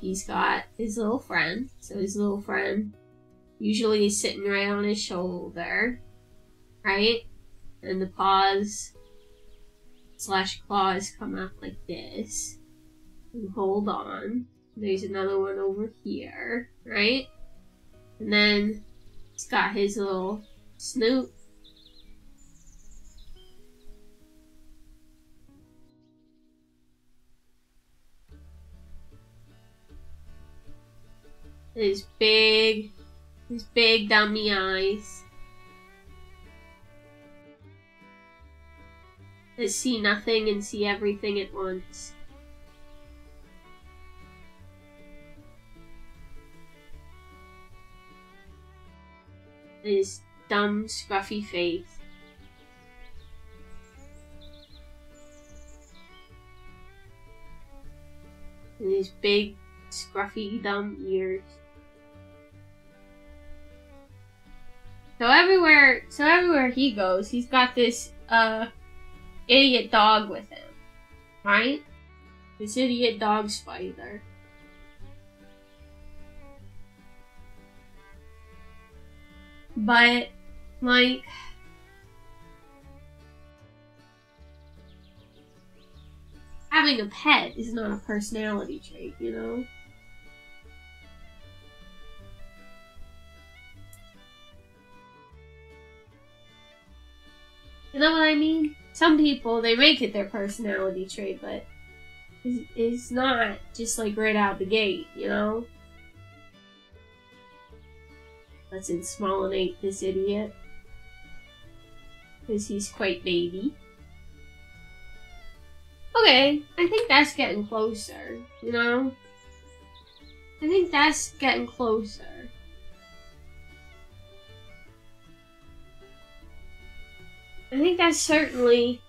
he's got his little friend. So his little friend usually is sitting right on his shoulder, right? And the paws / claws come out like this. And hold on. There's another one over here, right? And then he's got his little snoot. His big dummy eyes that see nothing and see everything at once. His dumb, scruffy face. And his big, scruffy, dumb ears. So everywhere he goes, he's got this, idiot dog with him. Right? This idiot dog spider. But, like, having a pet is not a personality trait, you know? You know what I mean? Some people, they make it their personality trait, but it's not just like right out the gate, you know? Let's insmollinate this idiot. Because he's quite baby. Okay, I think that's getting closer, you know? I think that's getting closer. I think that's certainly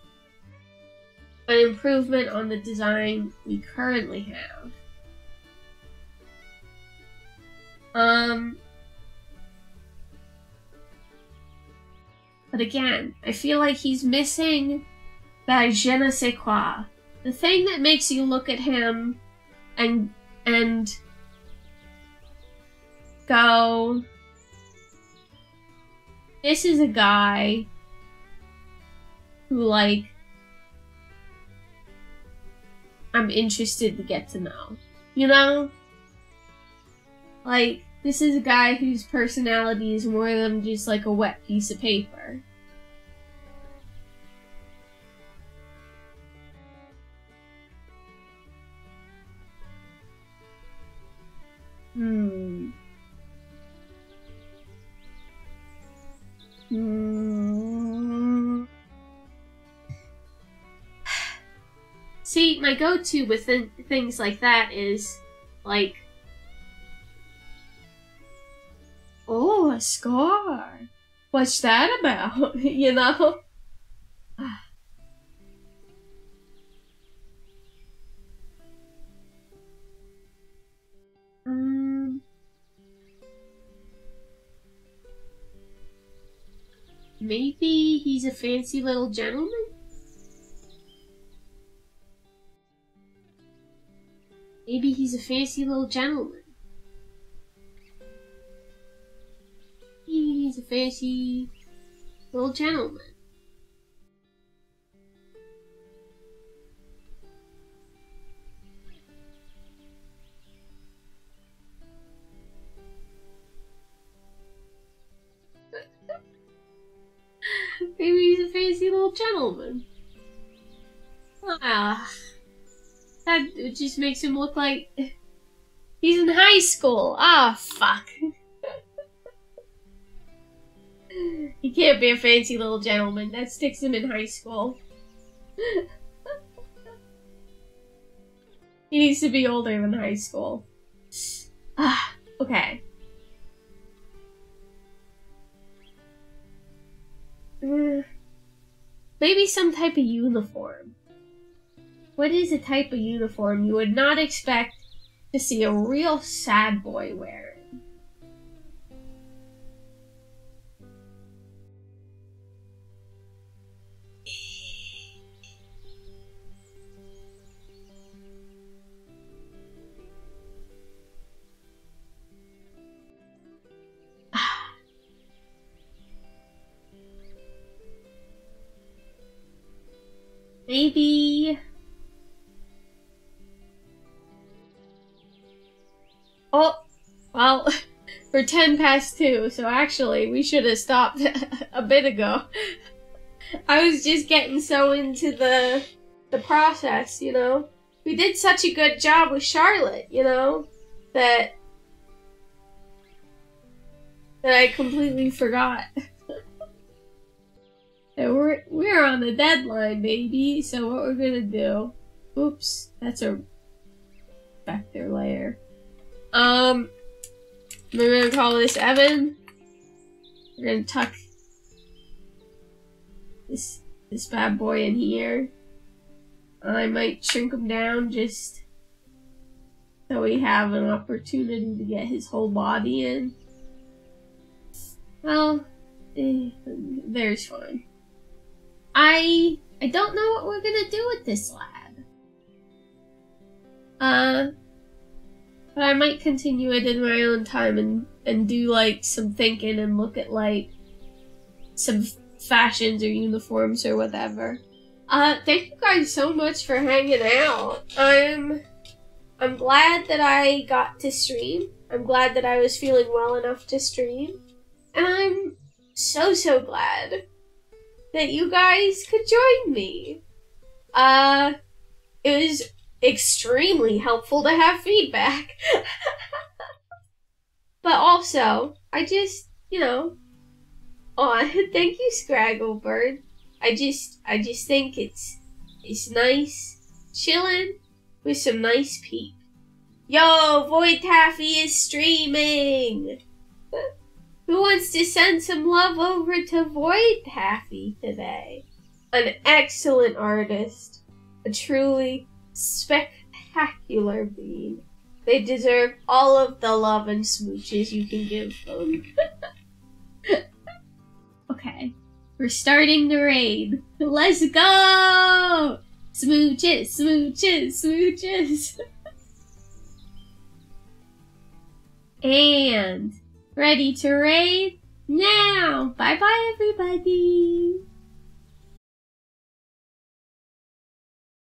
an improvement on the design we currently have. But again, I feel like he's missing that je ne sais quoi. The thing that makes you look at him and go, this is a guy who, like, I'm interested to get to know. You know? Like, this is a guy whose personality is more than just like a wet piece of paper. See, my go-to with things like that is, like, oh, a scar. What's that about? You know? Maybe he's a fancy little gentleman? Maybe he's a fancy little gentleman. Maybe he's a fancy little gentleman. Maybe he's a fancy little gentleman. Ah, that just makes him look like he's in high school. Ah, fuck. He can't be a fancy little gentleman. That sticks him in high school. He needs to be older than high school. Ah, okay. Maybe some type of uniform. What is a type of uniform you would not expect to see a real sad boy wearing? Maybe... Oh, well, we're 10 past 2, so actually we should have stopped a bit ago. I was just getting so into the process, you know? We did such a good job with Charlotte, you know? That I completely forgot. And we're on a deadline, baby. So what we're gonna do? Oops, that's a vector layer. We're gonna call this Evan. We're gonna tuck this bad boy in here. I might shrink him down just so we have an opportunity to get his whole body in. Well, there's fine. I don't know what we're gonna do with this lab. But I might continue it in my own time and do like some thinking and look at like some fashions or uniforms or whatever. Thank you guys so much for hanging out. I'm glad that I got to stream. I'm glad that I was feeling well enough to stream. And I'm so glad that you guys could join me. It was extremely helpful to have feedback. But also, I just, you know, thank you, Scragglebird. I just think it's nice chilling with some nice peep. Yo, Void Taffy is streaming! Who wants to send some love over to Void Taffy today? An excellent artist. A truly spectacular being. They deserve all of the love and smooches you can give them. Okay, we're starting the raid. Let's go! Smooches, smooches, smooches. And ready to raid now. Bye bye, everybody.